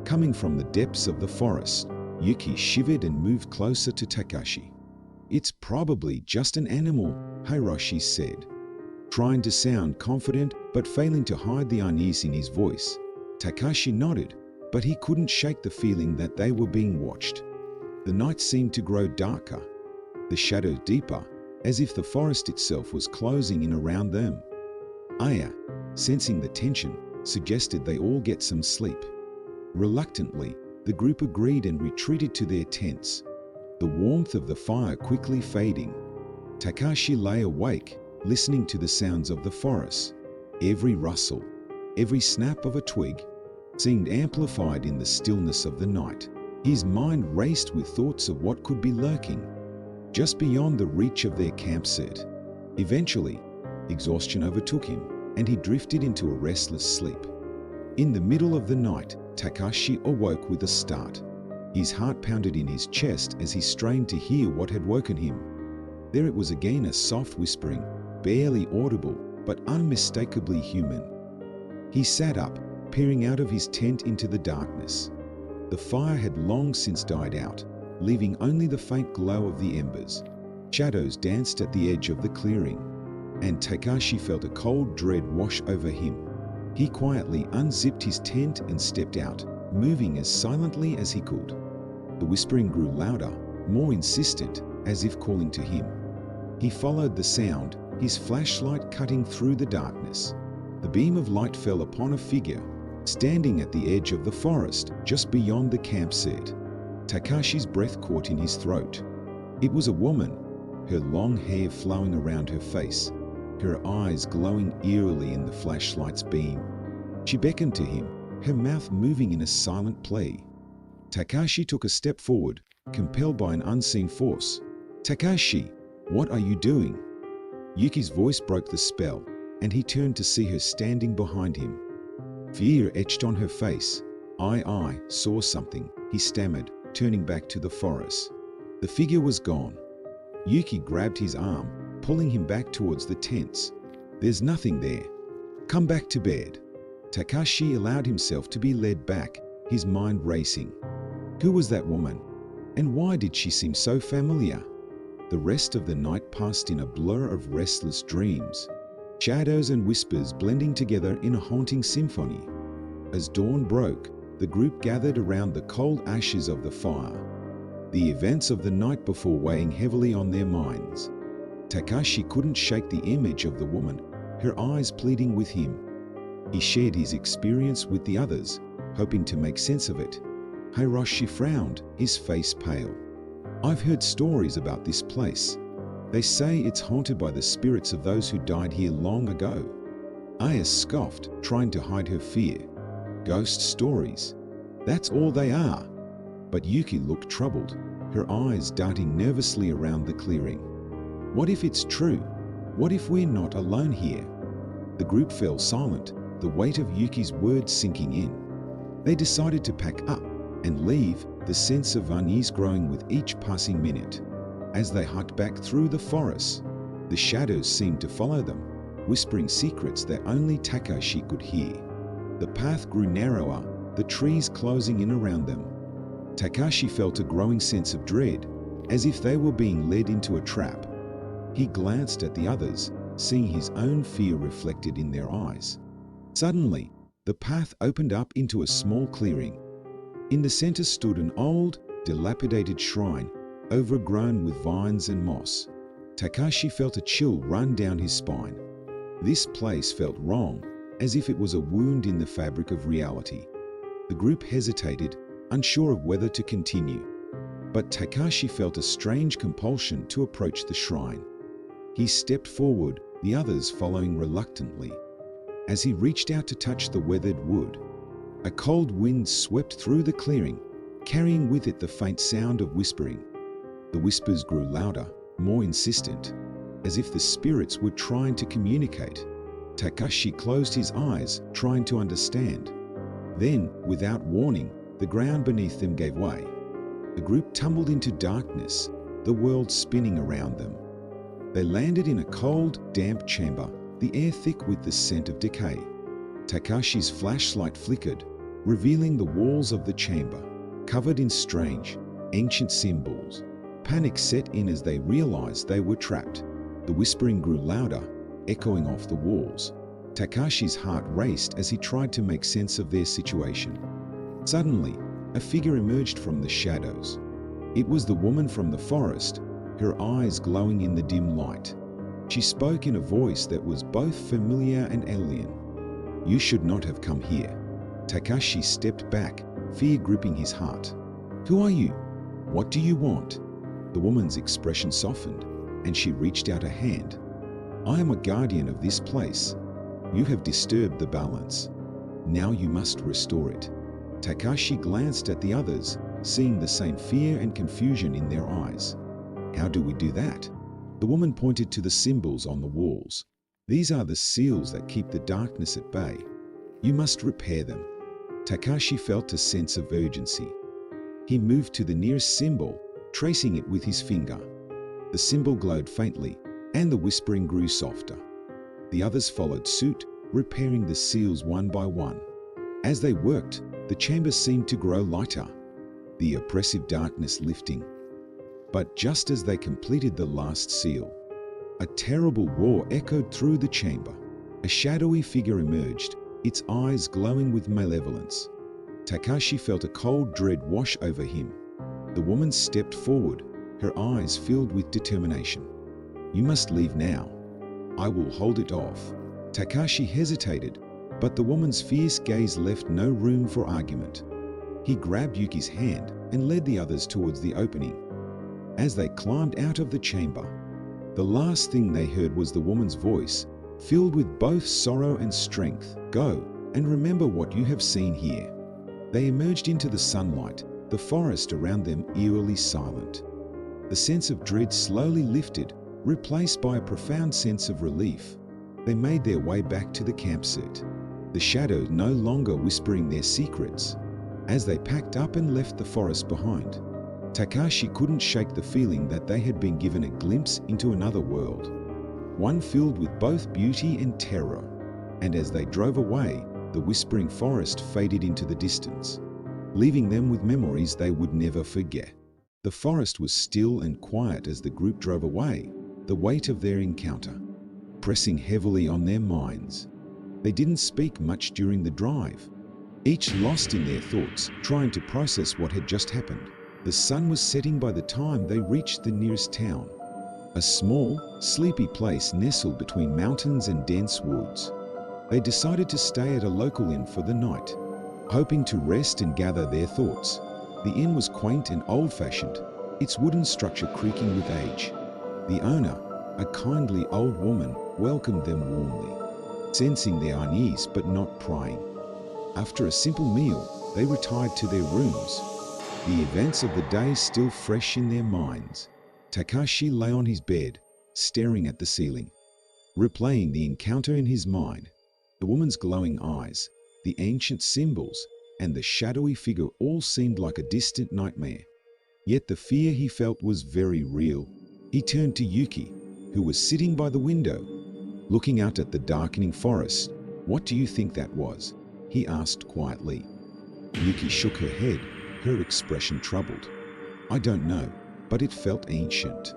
Coming from the depths of the forest, Yuki shivered and moved closer to Takashi. "It's probably just an animal," Hiroshi said, trying to sound confident but failing to hide the unease in his voice. Takashi nodded, but he couldn't shake the feeling that they were being watched. The night seemed to grow darker, the shadows deeper, as if the forest itself was closing in around them. Aya, sensing the tension, suggested they all get some sleep. Reluctantly, the group agreed and retreated to their tents, the warmth of the fire quickly fading. Takashi lay awake, listening to the sounds of the forest. Every rustle, every snap of a twig seemed amplified in the stillness of the night. His mind raced with thoughts of what could be lurking just beyond the reach of their campsite. Eventually, exhaustion overtook him, and he drifted into a restless sleep. In the middle of the night, Takashi awoke with a start. His heart pounded in his chest as he strained to hear what had woken him. There it was again, a soft whispering, barely audible, but unmistakably human. He sat up, peering out of his tent into the darkness. The fire had long since died out, leaving only the faint glow of the embers. Shadows danced at the edge of the clearing, and Takashi felt a cold dread wash over him. He quietly unzipped his tent and stepped out, moving as silently as he could. The whispering grew louder, more insistent, as if calling to him. He followed the sound, his flashlight cutting through the darkness. The beam of light fell upon a figure standing at the edge of the forest just beyond the campsite. Takashi's breath caught in his throat. It was a woman, her long hair flowing around her face, her eyes glowing eerily in the flashlight's beam. She beckoned to him, her mouth moving in a silent plea. Takashi took a step forward, compelled by an unseen force. "Takashi, what are you doing?" Yuki's voice broke the spell, and he turned to see her standing behind him. Fear etched on her face. I saw something," he stammered, turning back to the forest. The figure was gone. Yuki grabbed his arm, pulling him back towards the tents. "There's nothing there. Come back to bed." Takashi allowed himself to be led back, his mind racing. Who was that woman? And why did she seem so familiar? The rest of the night passed in a blur of restless dreams, shadows and whispers blending together in a haunting symphony. As dawn broke, the group gathered around the cold ashes of the fire, the events of the night before weighing heavily on their minds. Takashi couldn't shake the image of the woman, her eyes pleading with him. He shared his experience with the others, hoping to make sense of it. Hiroshi frowned, his face pale. "I've heard stories about this place. They say it's haunted by the spirits of those who died here long ago." Aya scoffed, trying to hide her fear. "Ghost stories? That's all they are." But Yuki looked troubled, her eyes darting nervously around the clearing. "What if it's true? What if we're not alone here?" The group fell silent, the weight of Yuki's words sinking in. They decided to pack up and leave, the sense of unease growing with each passing minute. As they hiked back through the forest, the shadows seemed to follow them, whispering secrets that only Takashi could hear. The path grew narrower, the trees closing in around them. Takashi felt a growing sense of dread, as if they were being led into a trap. He glanced at the others, seeing his own fear reflected in their eyes. Suddenly, the path opened up into a small clearing. In the center stood an old, dilapidated shrine, overgrown with vines and moss. Takashi felt a chill run down his spine. This place felt wrong, as if it was a wound in the fabric of reality. The group hesitated, unsure of whether to continue. But Takashi felt a strange compulsion to approach the shrine. He stepped forward, the others following reluctantly. As he reached out to touch the weathered wood, a cold wind swept through the clearing, carrying with it the faint sound of whispering. The whispers grew louder, more insistent, as if the spirits were trying to communicate. Takashi closed his eyes, trying to understand. Then, without warning, the ground beneath them gave way. The group tumbled into darkness, the world spinning around them. They landed in a cold, damp chamber, the air thick with the scent of decay. Takashi's flashlight flickered, revealing the walls of the chamber, covered in strange, ancient symbols. Panic set in as they realized they were trapped. The whispering grew louder, echoing off the walls. Takashi's heart raced as he tried to make sense of their situation. Suddenly, a figure emerged from the shadows. It was the woman from the forest, her eyes glowing in the dim light. She spoke in a voice that was both familiar and alien. "You should not have come here." Takashi stepped back, fear gripping his heart. "Who are you? What do you want?" The woman's expression softened, and she reached out a hand. "I am a guardian of this place. You have disturbed the balance. Now you must restore it." Takashi glanced at the others, seeing the same fear and confusion in their eyes. "How do we do that?" The woman pointed to the symbols on the walls. "These are the seals that keep the darkness at bay. You must repair them." Takashi felt a sense of urgency. He moved to the nearest symbol, tracing it with his finger. The symbol glowed faintly, and the whispering grew softer. The others followed suit, repairing the seals one by one. As they worked, the chamber seemed to grow lighter, the oppressive darkness lifting. But just as they completed the last seal, a terrible roar echoed through the chamber. A shadowy figure emerged, its eyes glowing with malevolence. Takashi felt a cold dread wash over him. The woman stepped forward, her eyes filled with determination. "You must leave now. I will hold it off." Takashi hesitated, but the woman's fierce gaze left no room for argument. He grabbed Yuki's hand and led the others towards the opening. As they climbed out of the chamber, the last thing they heard was the woman's voice, filled with both sorrow and strength. "Go, and remember what you have seen here." They emerged into the sunlight, the forest around them eerily silent. The sense of dread slowly lifted, replaced by a profound sense of relief. They made their way back to the campsite, the shadows no longer whispering their secrets. As they packed up and left the forest behind, Takashi couldn't shake the feeling that they had been given a glimpse into another world, one filled with both beauty and terror. And as they drove away, the whispering forest faded into the distance, leaving them with memories they would never forget. The forest was still and quiet as the group drove away, the weight of their encounter pressing heavily on their minds. They didn't speak much during the drive, each lost in their thoughts, trying to process what had just happened. The sun was setting by the time they reached the nearest town, a small, sleepy place nestled between mountains and dense woods. They decided to stay at a local inn for the night, hoping to rest and gather their thoughts. The inn was quaint and old-fashioned, its wooden structure creaking with age. The owner, a kindly old woman, welcomed them warmly, sensing their unease but not prying. After a simple meal, they retired to their rooms, the events of the day still fresh in their minds. Takashi lay on his bed, staring at the ceiling. replaying the encounter in his mind. The woman's glowing eyes, the ancient symbols, and the shadowy figure all seemed like a distant nightmare. Yet the fear he felt was very real. He turned to Yuki, who was sitting by the window, looking out at the darkening forest. "What do you think that was?" he asked quietly. Yuki shook her head, her expression troubled. "I don't know, but it felt ancient,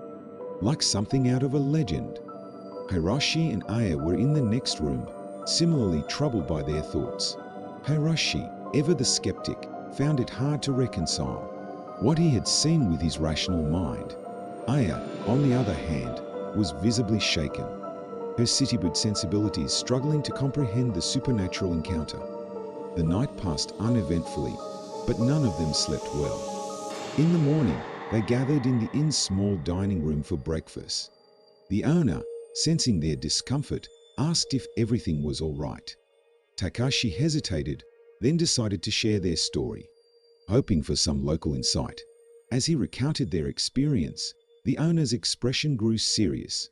like something out of a legend." Hiroshi and Aya were in the next room, similarly troubled by their thoughts. Hiroshi, ever the skeptic, found it hard to reconcile what he had seen with his rational mind. Aya, on the other hand, was visibly shaken, her city-bred sensibilities struggling to comprehend the supernatural encounter. The night passed uneventfully, but none of them slept well. In the morning, they gathered in the inn's small dining room for breakfast. The owner, sensing their discomfort, asked if everything was all right. Takashi hesitated, then decided to share their story, hoping for some local insight. As he recounted their experience, the owner's expression grew serious.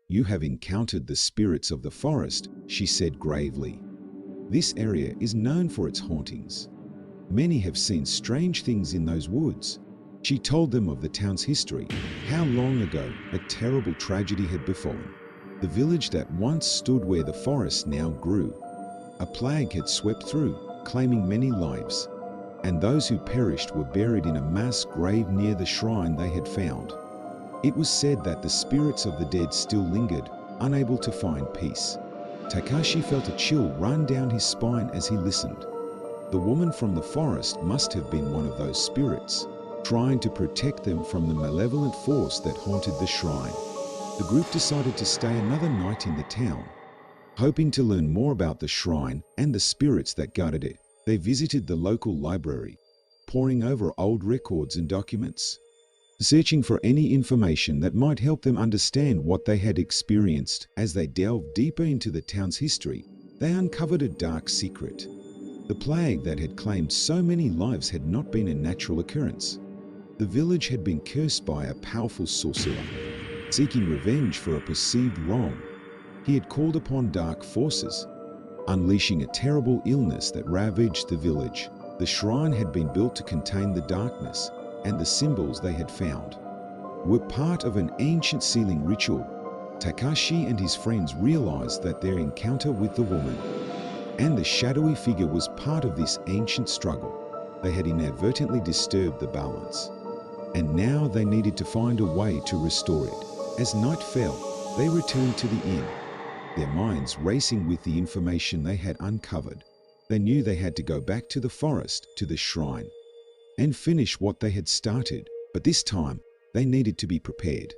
"You have encountered the spirits of the forest," she said gravely. "This area is known for its hauntings. Many have seen strange things in those woods." She told them of the town's history, how long ago a terrible tragedy had befallen. The village that once stood where the forest now grew. A plague had swept through, claiming many lives, and those who perished were buried in a mass grave near the shrine they had found. It was said that the spirits of the dead still lingered, unable to find peace. Takashi felt a chill run down his spine as he listened. The woman from the forest must have been one of those spirits, trying to protect them from the malevolent force that haunted the shrine. The group decided to stay another night in the town. Hoping to learn more about the shrine and the spirits that guarded it, they visited the local library, poring over old records and documents, searching for any information that might help them understand what they had experienced. As they delved deeper into the town's history, they uncovered a dark secret. The plague that had claimed so many lives had not been a natural occurrence. The village had been cursed by a powerful sorcerer, seeking revenge for a perceived wrong. He had called upon dark forces, unleashing a terrible illness that ravaged the village. The shrine had been built to contain the darkness, and the symbols they had found were part of an ancient sealing ritual. Takashi and his friends realized that their encounter with the woman and the shadowy figure was part of this ancient struggle. They had inadvertently disturbed the balance, and now they needed to find a way to restore it. As night fell, they returned to the inn, their minds racing with the information they had uncovered. They knew they had to go back to the forest, to the shrine, and finish what they had started, but this time they needed to be prepared.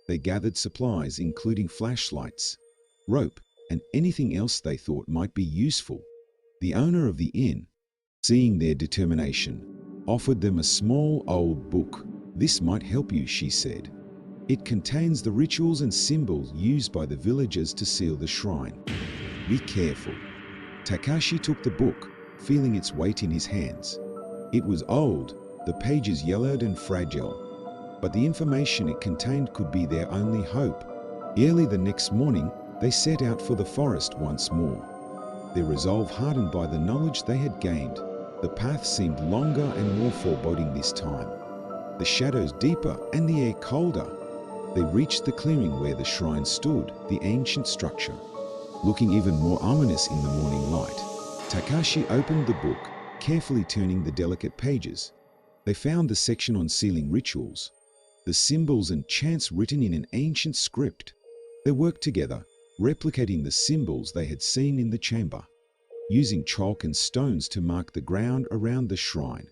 They gathered supplies including flashlights, rope, and anything else they thought might be useful. The owner of the inn, seeing their determination, offered them a small old book. "This might help you," she said. "It contains the rituals and symbols used by the villagers to seal the shrine. Be careful." Takashi took the book, feeling its weight in his hands. It was old, the pages yellowed and fragile, but the information it contained could be their only hope. Early the next morning, they set out for the forest once more, their resolve hardened by the knowledge they had gained. The path seemed longer and more foreboding this time, the shadows deeper and the air colder. They reached the clearing where the shrine stood, the ancient structure, looking even more ominous in the morning light. Takashi opened the book, carefully turning the delicate pages. They found the section on sealing rituals, the symbols and chants written in an ancient script. They worked together, replicating the symbols they had seen in the chamber, using chalk and stones to mark the ground around the shrine.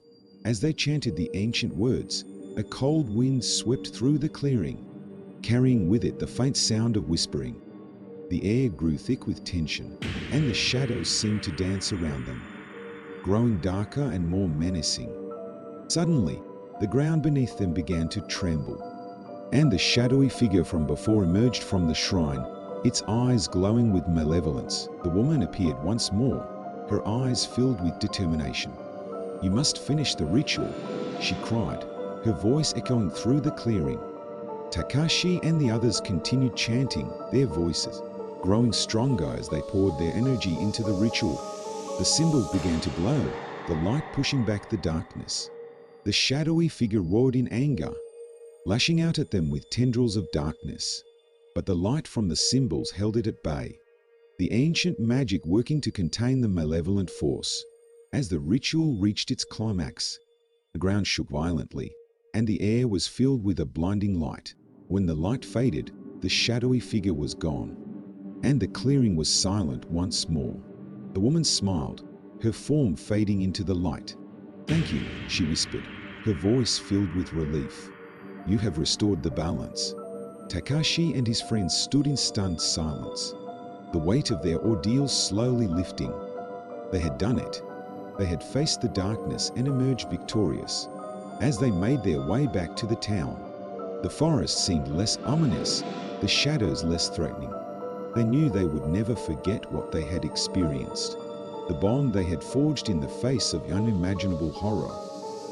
As they chanted the ancient words, a cold wind swept through the clearing, carrying with it the faint sound of whispering. The air grew thick with tension, and the shadows seemed to dance around them, growing darker and more menacing. Suddenly, the ground beneath them began to tremble, and the shadowy figure from before emerged from the shrine, its eyes glowing with malevolence. The woman appeared once more, her eyes filled with determination. "You must finish the ritual," she cried, her voice echoing through the clearing. Takashi and the others continued chanting, their voices growing stronger as they poured their energy into the ritual. The symbols began to glow, the light pushing back the darkness. The shadowy figure roared in anger, lashing out at them with tendrils of darkness. But the light from the symbols held it at bay, the ancient magic working to contain the malevolent force. As the ritual reached its climax, the ground shook violently, and the air was filled with a blinding light. When the light faded, the shadowy figure was gone, and the clearing was silent once more. The woman smiled, her form fading into the light. "Thank you," she whispered, her voice filled with relief. "You have restored the balance." Takashi and his friends stood in stunned silence, the weight of their ordeal slowly lifting. They had done it. They had faced the darkness and emerged victorious. As they made their way back to the town, the forest seemed less ominous, the shadows less threatening. They knew they would never forget what they had experienced, the bond they had forged in the face of unimaginable horror.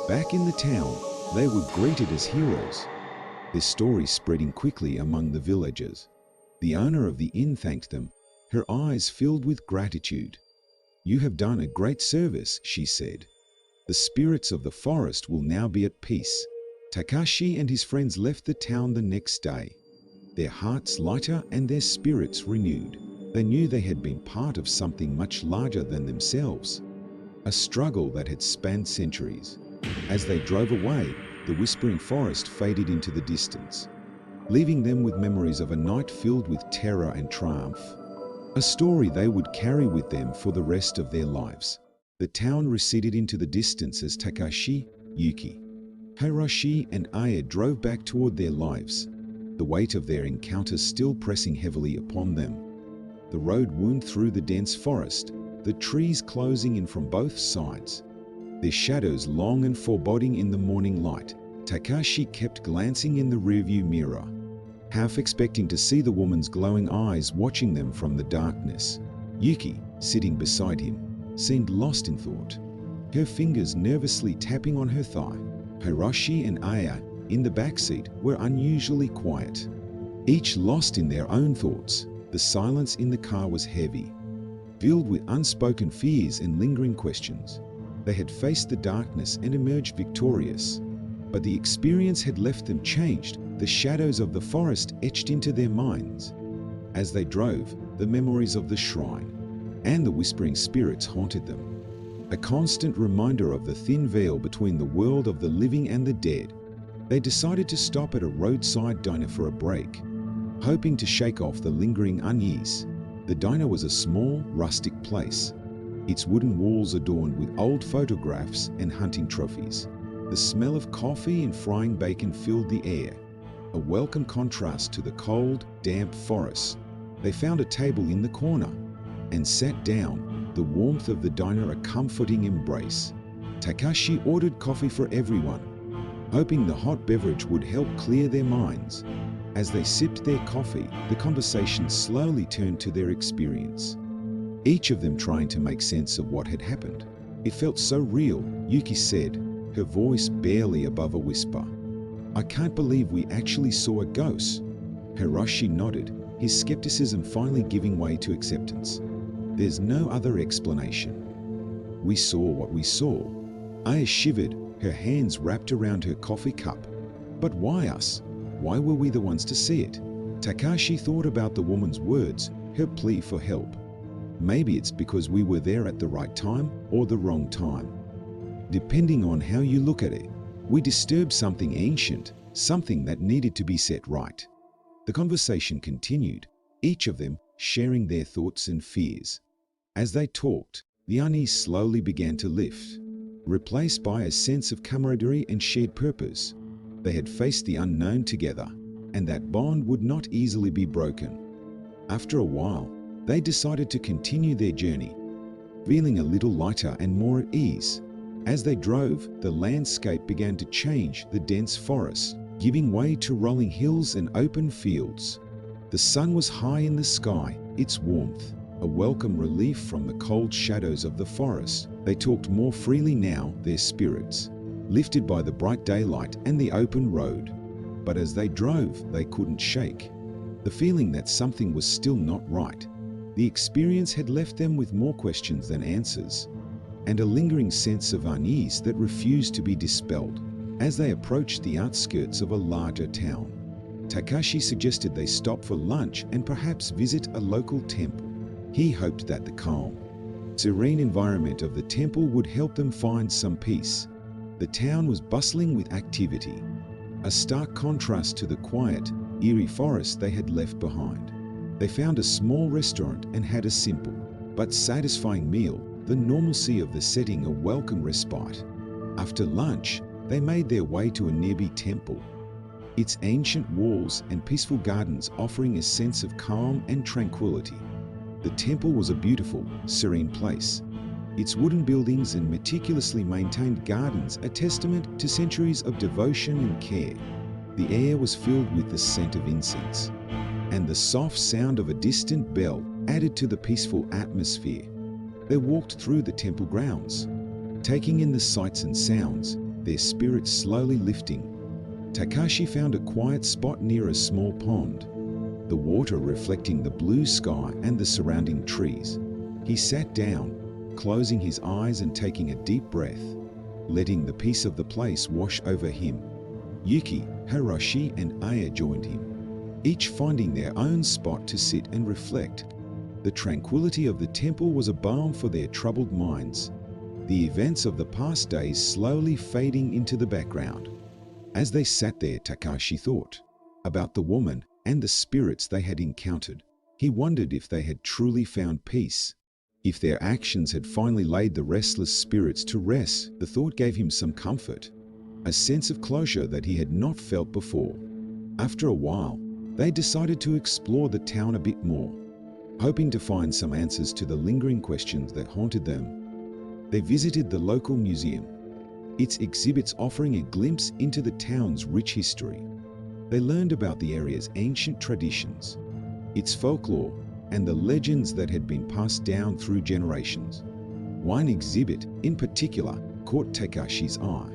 Back in the town, they were greeted as heroes, their story spreading quickly among the villagers. The owner of the inn thanked them, her eyes filled with gratitude. "You have done a great service," she said. "The spirits of the forest will now be at peace." Takashi and his friends left the town the next day, their hearts lighter and their spirits renewed. They knew they had been part of something much larger than themselves, a struggle that had spanned centuries. As they drove away, the whispering forest faded into the distance, leaving them with memories of a night filled with terror and triumph, a story they would carry with them for the rest of their lives. The town receded into the distance as Takashi, Yuki, Hiroshi, and Aya drove back toward their lives, the weight of their encounters still pressing heavily upon them. The road wound through the dense forest, the trees closing in from both sides, their shadows long and foreboding in the morning light. Takashi kept glancing in the rearview mirror, half expecting to see the woman's glowing eyes watching them from the darkness. Yuki, sitting beside him, seemed lost in thought, her fingers nervously tapping on her thigh. Hiroshi and Aya, in the backseat, were unusually quiet, each lost in their own thoughts. The silence in the car was heavy, filled with unspoken fears and lingering questions. They had faced the darkness and emerged victorious, but the experience had left them changed, the shadows of the forest etched into their minds. As they drove, the memories of the shrine and the whispering spirits haunted them, a constant reminder of the thin veil between the world of the living and the dead. They decided to stop at a roadside diner for a break, hoping to shake off the lingering unease. The diner was a small, rustic place, its wooden walls adorned with old photographs and hunting trophies. The smell of coffee and frying bacon filled the air, a welcome contrast to the cold, damp forest. They found a table in the corner and sat down, the warmth of the diner a comforting embrace. Takashi ordered coffee for everyone, hoping the hot beverage would help clear their minds. As they sipped their coffee, the conversation slowly turned to their experience, each of them trying to make sense of what had happened. "It felt so real," Yuki said, her voice barely above a whisper. "I can't believe we actually saw a ghost." Hiroshi nodded, his skepticism finally giving way to acceptance. "There's no other explanation. We saw what we saw." Aya shivered, her hands wrapped around her coffee cup. "But why us? Why were we the ones to see it?" Takashi thought about the woman's words, her plea for help. "Maybe it's because we were there at the right time or the wrong time. Depending on how you look at it, we disturbed something ancient, something that needed to be set right." The conversation continued, each of them sharing their thoughts and fears. As they talked, the unease slowly began to lift, replaced by a sense of camaraderie and shared purpose. They had faced the unknown together, and that bond would not easily be broken. After a while, they decided to continue their journey, feeling a little lighter and more at ease. As they drove, the landscape began to change, the dense forest giving way to rolling hills and open fields. The sun was high in the sky, its warmth a welcome relief from the cold shadows of the forest. They talked more freely now, their spirits lifted by the bright daylight and the open road. But as they drove, they couldn't shake The feeling that something was still not right. The experience had left them with more questions than answers, and a lingering sense of unease that refused to be dispelled. As they approached the outskirts of a larger town, Takashi suggested they stop for lunch and perhaps visit a local temple. He hoped that the calm, serene environment of the temple would help them find some peace. The town was bustling with activity, a stark contrast to the quiet, eerie forest they had left behind. They found a small restaurant and had a simple but satisfying meal, the normalcy of the setting a welcome respite. After lunch, they made their way to a nearby temple, its ancient walls and peaceful gardens offering a sense of calm and tranquility. The temple was a beautiful, serene place, its wooden buildings and meticulously maintained gardens a testament to centuries of devotion and care. The air was filled with the scent of incense, and the soft sound of a distant bell added to the peaceful atmosphere. They walked through the temple grounds, taking in the sights and sounds, their spirits slowly lifting. Takashi found a quiet spot near a small pond, the water reflecting the blue sky and the surrounding trees. He sat down, closing his eyes and taking a deep breath, letting the peace of the place wash over him. Yuki, Hiroshi, and Aya joined him, each finding their own spot to sit and reflect. The tranquility of the temple was a balm for their troubled minds, the events of the past days slowly fading into the background. As they sat there, Takashi thought about the woman and the spirits they had encountered. He wondered if they had truly found peace, if their actions had finally laid the restless spirits to rest. The thought gave him some comfort, a sense of closure that he had not felt before. After a while, they decided to explore the town a bit more, hoping to find some answers to the lingering questions that haunted them. They visited the local museum, its exhibits offering a glimpse into the town's rich history. They learned about the area's ancient traditions, its folklore, and the legends that had been passed down through generations. One exhibit, in particular, caught Takashi's eye.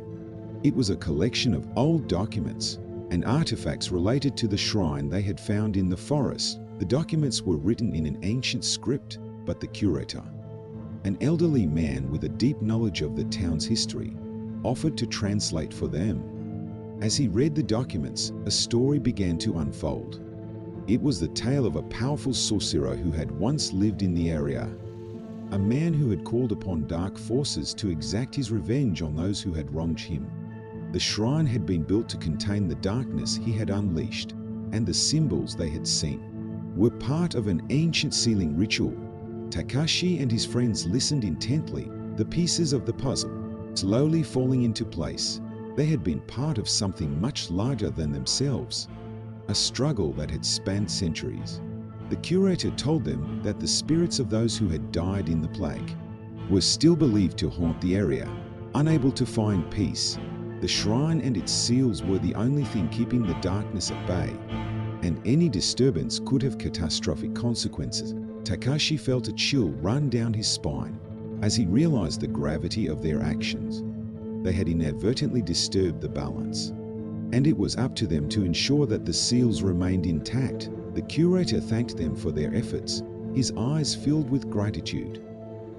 It was a collection of old documents and artifacts related to the shrine they had found in the forest. The documents were written in an ancient script, but the curator, an elderly man with a deep knowledge of the town's history, offered to translate for them. As he read the documents, a story began to unfold. It was the tale of a powerful sorcerer who had once lived in the area, a man who had called upon dark forces to exact his revenge on those who had wronged him. The shrine had been built to contain the darkness he had unleashed, and the symbols they had seen were part of an ancient sealing ritual. Takashi and his friends listened intently, the pieces of the puzzle slowly falling into place. They had been part of something much larger than themselves, a struggle that had spanned centuries. The curator told them that the spirits of those who had died in the plague were still believed to haunt the area, unable to find peace. The shrine and its seals were the only thing keeping the darkness at bay, and any disturbance could have catastrophic consequences. Takashi felt a chill run down his spine as he realized the gravity of their actions. They had inadvertently disturbed the balance, and it was up to them to ensure that the seals remained intact. The curator thanked them for their efforts, his eyes filled with gratitude.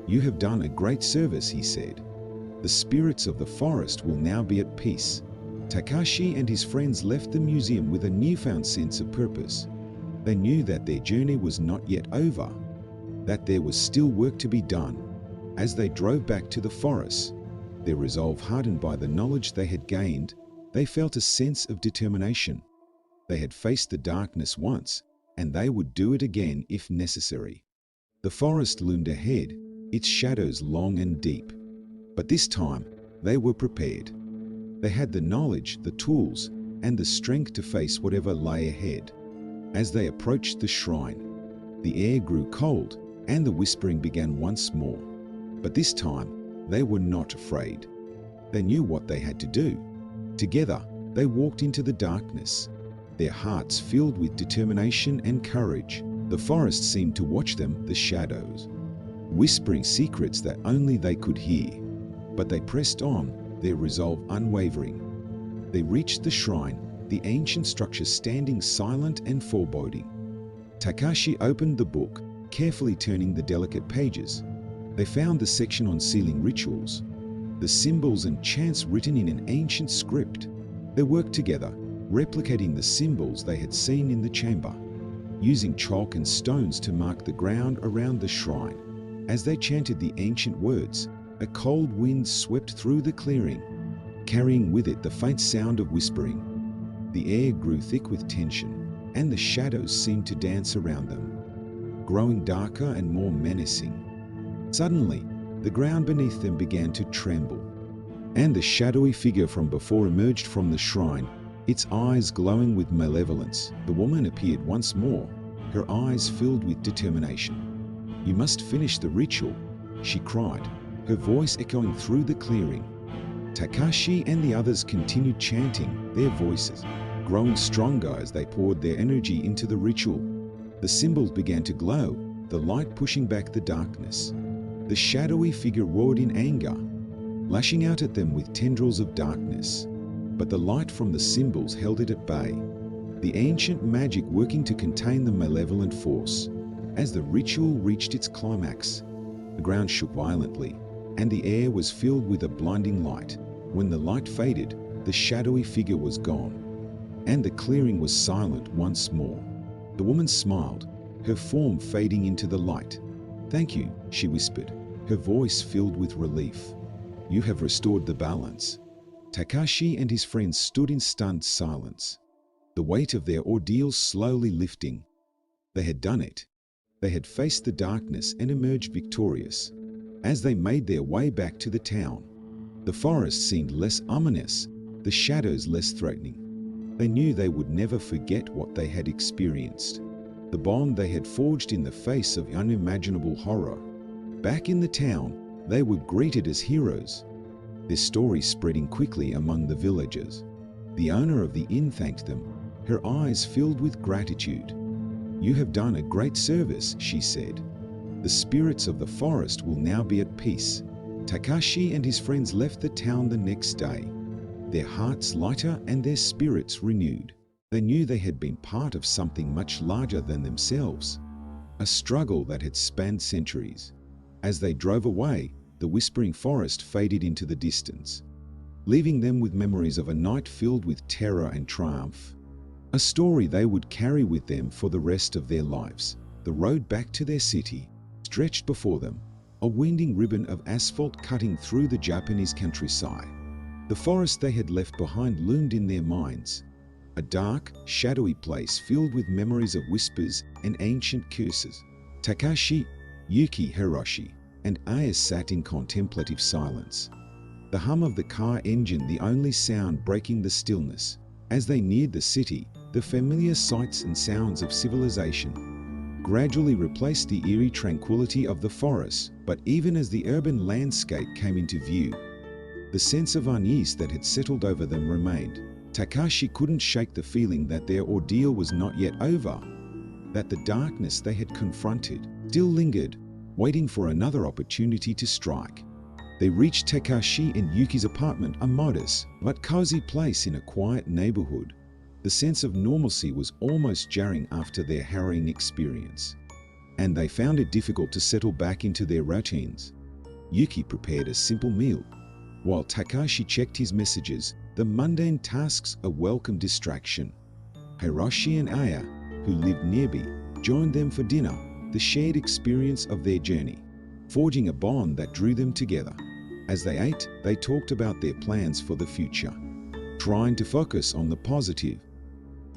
"You have done a great service," he said. "The spirits of the forest will now be at peace." Takashi and his friends left the museum with a newfound sense of purpose. They knew that their journey was not yet over, that there was still work to be done. As they drove back to the forest, their resolve hardened by the knowledge they had gained, they felt a sense of determination. They had faced the darkness once, and they would do it again if necessary. The forest loomed ahead, its shadows long and deep. But this time, they were prepared. They had the knowledge, the tools, and the strength to face whatever lay ahead. As they approached the shrine, the air grew cold and the whispering began once more. But this time, they were not afraid. They knew what they had to do. Together, they walked into the darkness, their hearts filled with determination and courage. The forest seemed to watch them, the shadows, whispering secrets that only they could hear. But they pressed on, their resolve unwavering. They reached the shrine, the ancient structure standing silent and foreboding. Takashi opened the book, carefully turning the delicate pages. They found the section on sealing rituals, the symbols and chants written in an ancient script. They worked together, replicating the symbols they had seen in the chamber, using chalk and stones to mark the ground around the shrine. As they chanted the ancient words, a cold wind swept through the clearing, carrying with it the faint sound of whispering. The air grew thick with tension, and the shadows seemed to dance around them, growing darker and more menacing. Suddenly, the ground beneath them began to tremble, and the shadowy figure from before emerged from the shrine, its eyes glowing with malevolence. The woman appeared once more, her eyes filled with determination. "You must finish the ritual," she cried, her voice echoing through the clearing. Takashi and the others continued chanting, their voices growing stronger as they poured their energy into the ritual. The symbols began to glow, the light pushing back the darkness. The shadowy figure roared in anger, lashing out at them with tendrils of darkness. But the light from the symbols held it at bay, the ancient magic working to contain the malevolent force. As the ritual reached its climax, the ground shook violently, and the air was filled with a blinding light. When the light faded, the shadowy figure was gone, and the clearing was silent once more. The woman smiled, her form fading into the light. "Thank you," she whispered, her voice filled with relief. "You have restored the balance." Takashi and his friends stood in stunned silence, the weight of their ordeal slowly lifting. They had done it. They had faced the darkness and emerged victorious. As they made their way back to the town, the forest seemed less ominous, the shadows less threatening. They knew they would never forget what they had experienced, the bond they had forged in the face of unimaginable horror. Back in the town, they were greeted as heroes, their story spreading quickly among the villagers. The owner of the inn thanked them, her eyes filled with gratitude. "You have done a great service," she said. "The spirits of the forest will now be at peace." Takashi and his friends left the town the next day, their hearts lighter and their spirits renewed. They knew they had been part of something much larger than themselves, a struggle that had spanned centuries. As they drove away, the whispering forest faded into the distance, leaving them with memories of a night filled with terror and triumph, a story they would carry with them for the rest of their lives. The road back to their city stretched before them, a winding ribbon of asphalt cutting through the Japanese countryside. The forest they had left behind loomed in their minds, a dark, shadowy place filled with memories of whispers and ancient curses. Takashi, Yuki, Hiroshi, and Aya sat in contemplative silence, the hum of the car engine the only sound breaking the stillness. As they neared the city, the familiar sights and sounds of civilization gradually replaced the eerie tranquility of the forest. But even as the urban landscape came into view, the sense of unease that had settled over them remained. Takashi couldn't shake the feeling that their ordeal was not yet over, that the darkness they had confronted still lingered, waiting for another opportunity to strike. They reached Takashi and Yuki's apartment, a modest but cozy place in a quiet neighborhood. The sense of normalcy was almost jarring after their harrowing experience, and they found it difficult to settle back into their routines. Yuki prepared a simple meal, while Takashi checked his messages, the mundane tasks a welcome distraction. Hiroshi and Aya, who lived nearby, joined them for dinner, the shared experience of their journey, forging a bond that drew them together. As they ate, they talked about their plans for the future, trying to focus on the positive.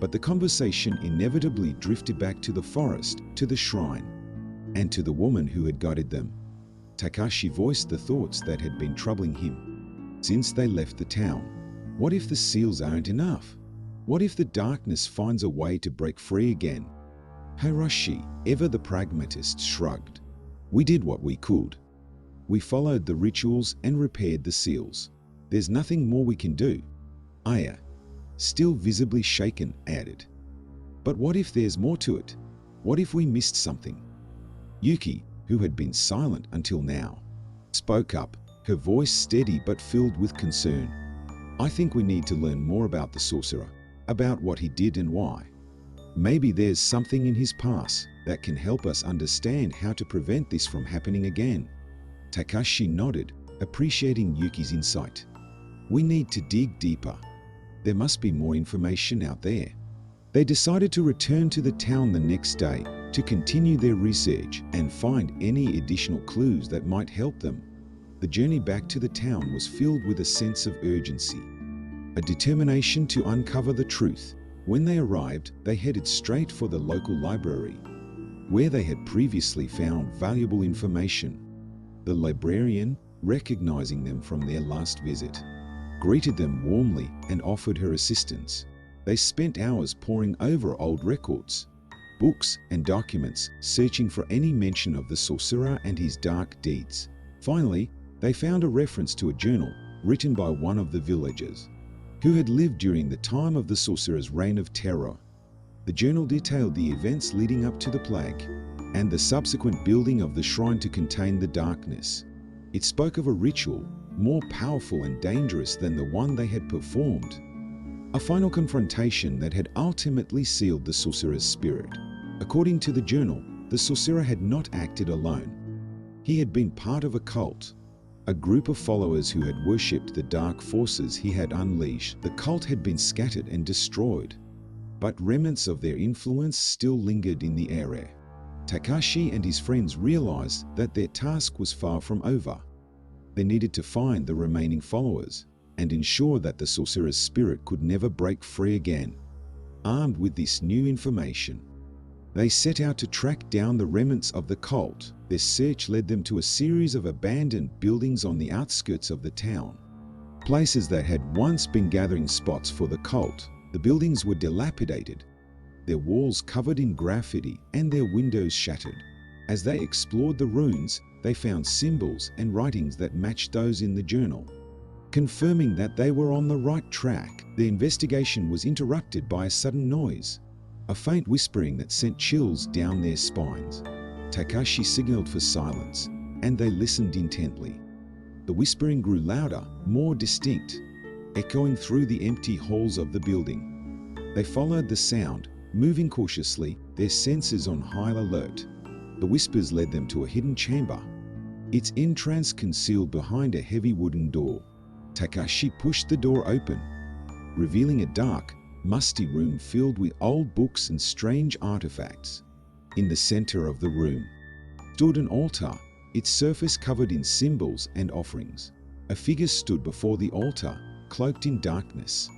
But the conversation inevitably drifted back to the forest, to the shrine, and to the woman who had guided them. Takashi voiced the thoughts that had been troubling him since they left the town. What if the seals aren't enough? What if the darkness finds a way to break free again? Hiroshi, ever the pragmatist, shrugged. "We did what we could. We followed the rituals and repaired the seals. There's nothing more we can do." Aya, still visibly shaken, added, "But what if there's more to it? What if we missed something?" Yuki, who had been silent until now, spoke up, her voice steady but filled with concern. "I think we need to learn more about the sorcerer, about what he did and why. Maybe there's something in his past that can help us understand how to prevent this from happening again. Takashi nodded, appreciating Yuki's insight. We need to dig deeper. There must be more information out there. They decided to return to the town the next day to continue their research and find any additional clues that might help them. The journey back to the town was filled with a sense of urgency, a determination to uncover the truth. When they arrived, they headed straight for the local library, where they had previously found valuable information. The librarian, recognizing them from their last visit, greeted them warmly and offered her assistance. They spent hours poring over old records, books, and documents, searching for any mention of the sorcerer and his dark deeds. Finally, they found a reference to a journal written by one of the villagers, who had lived during the time of the sorcerer's reign of terror. The journal detailed the events leading up to the plague and the subsequent building of the shrine to contain the darkness. It spoke of a ritual more powerful and dangerous than the one they had performed, a final confrontation that had ultimately sealed the sorcerer's spirit. According to the journal, the sorcerer had not acted alone. He had been part of a cult, a group of followers who had worshipped the dark forces he had unleashed. The cult had been scattered and destroyed, but remnants of their influence still lingered in the area. Takashi and his friends realized that their task was far from over. They needed to find the remaining followers and ensure that the sorcerer's spirit could never break free again. Armed with this new information, they set out to track down the remnants of the cult. Their search led them to a series of abandoned buildings on the outskirts of the town, places that had once been gathering spots for the cult. The buildings were dilapidated, their walls covered in graffiti and their windows shattered. As they explored the ruins, they found symbols and writings that matched those in the journal. Confirming that they were on the right track, the investigation was interrupted by a sudden noise, a faint whispering that sent chills down their spines. Takashi signaled for silence, and they listened intently. The whispering grew louder, more distinct, echoing through the empty halls of the building. They followed the sound, moving cautiously, their senses on high alert. The whispers led them to a hidden chamber, its entrance concealed behind a heavy wooden door. Takashi pushed the door open, revealing a dark, musty room filled with old books and strange artifacts. In the center of the room stood an altar, its surface covered in symbols and offerings. A figure stood before the altar, cloaked in darkness,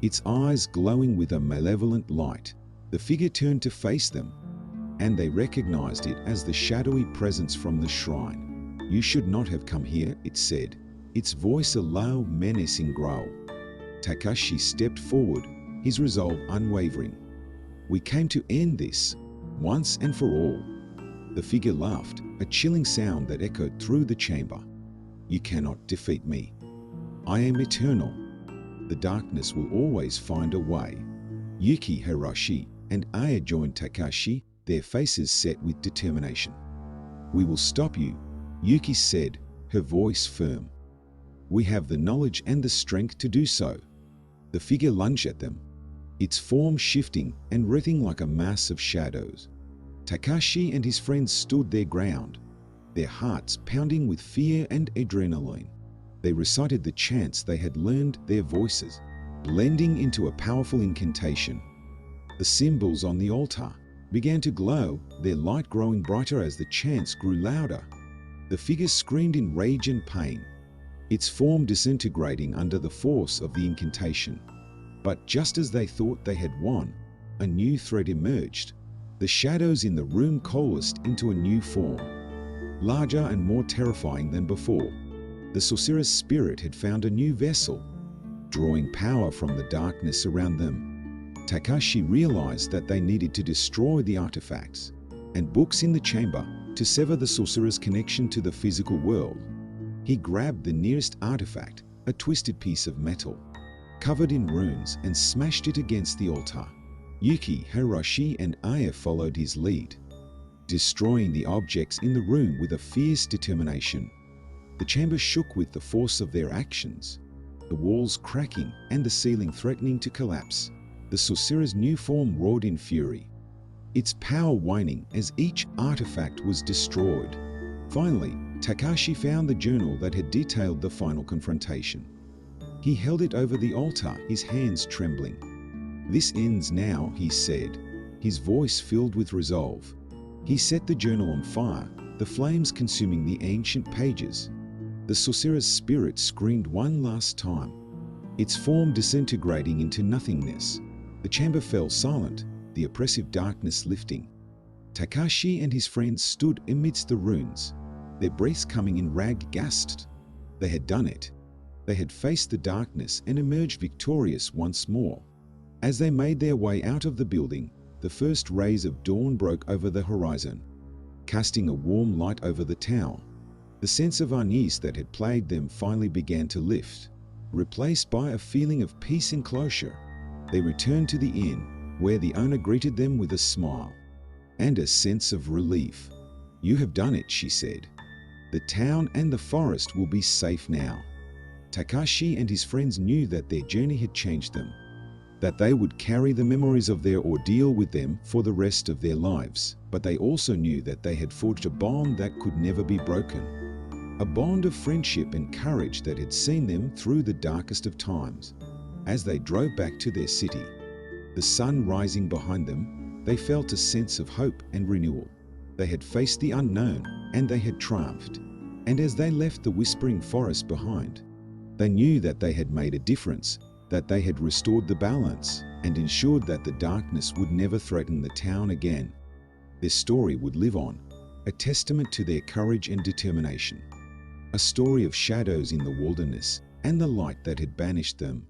its eyes glowing with a malevolent light. The figure turned to face them, and they recognized it as the shadowy presence from the shrine. "You should not have come here," it said, its voice a low, menacing growl. Takashi stepped forward, his resolve unwavering. "We came to end this, once and for all." The figure laughed, a chilling sound that echoed through the chamber. "You cannot defeat me. I am eternal. The darkness will always find a way." Yuki, Hiroshi, and Aya joined Takashi, their faces set with determination. "We will stop you," Yuki said, her voice firm. "We have the knowledge and the strength to do so." The figure lunged at them, its form shifting and writhing like a mass of shadows. Takashi and his friends stood their ground, their hearts pounding with fear and adrenaline. They recited the chants they had learned, their voices blending into a powerful incantation. The symbols on the altar began to glow, their light growing brighter as the chants grew louder. The figure screamed in rage and pain, its form disintegrating under the force of the incantation. But just as they thought they had won, a new threat emerged. The shadows in the room coalesced into a new form, larger and more terrifying than before. The sorcerer's spirit had found a new vessel, drawing power from the darkness around them. Takashi realized that they needed to destroy the artifacts and books in the chamber to sever the sorcerer's connection to the physical world. He grabbed the nearest artifact, a twisted piece of metal, covered in runes, and smashed it against the altar. Yuki, Hiroshi, and Aya followed his lead, destroying the objects in the room with a fierce determination. The chamber shook with the force of their actions, the walls cracking and the ceiling threatening to collapse. The sorcerer's new form roared in fury, its power waning as each artifact was destroyed. Finally, Takashi found the journal that had detailed the final confrontation. He held it over the altar, his hands trembling. "This ends now," he said, his voice filled with resolve. He set the journal on fire, the flames consuming the ancient pages. The sorcerer's spirit screamed one last time, its form disintegrating into nothingness. The chamber fell silent, the oppressive darkness lifting. Takashi and his friends stood amidst the ruins, their breaths coming in ragged gasps. They had done it. They had faced the darkness and emerged victorious once more. As they made their way out of the building, the first rays of dawn broke over the horizon, casting a warm light over the town. The sense of unease that had plagued them finally began to lift, replaced by a feeling of peace and closure. They returned to the inn, where the owner greeted them with a smile and a sense of relief. "You have done it," she said. "The town and the forest will be safe now." Takashi and his friends knew that their journey had changed them, that they would carry the memories of their ordeal with them for the rest of their lives. But they also knew that they had forged a bond that could never be broken, a bond of friendship and courage that had seen them through the darkest of times. As they drove back to their city, the sun rising behind them, they felt a sense of hope and renewal. They had faced the unknown, and they had triumphed. And as they left the whispering forest behind, they knew that they had made a difference, that they had restored the balance and ensured that the darkness would never threaten the town again. Their story would live on, a testament to their courage and determination. A story of shadows in the wilderness and the light that had banished them.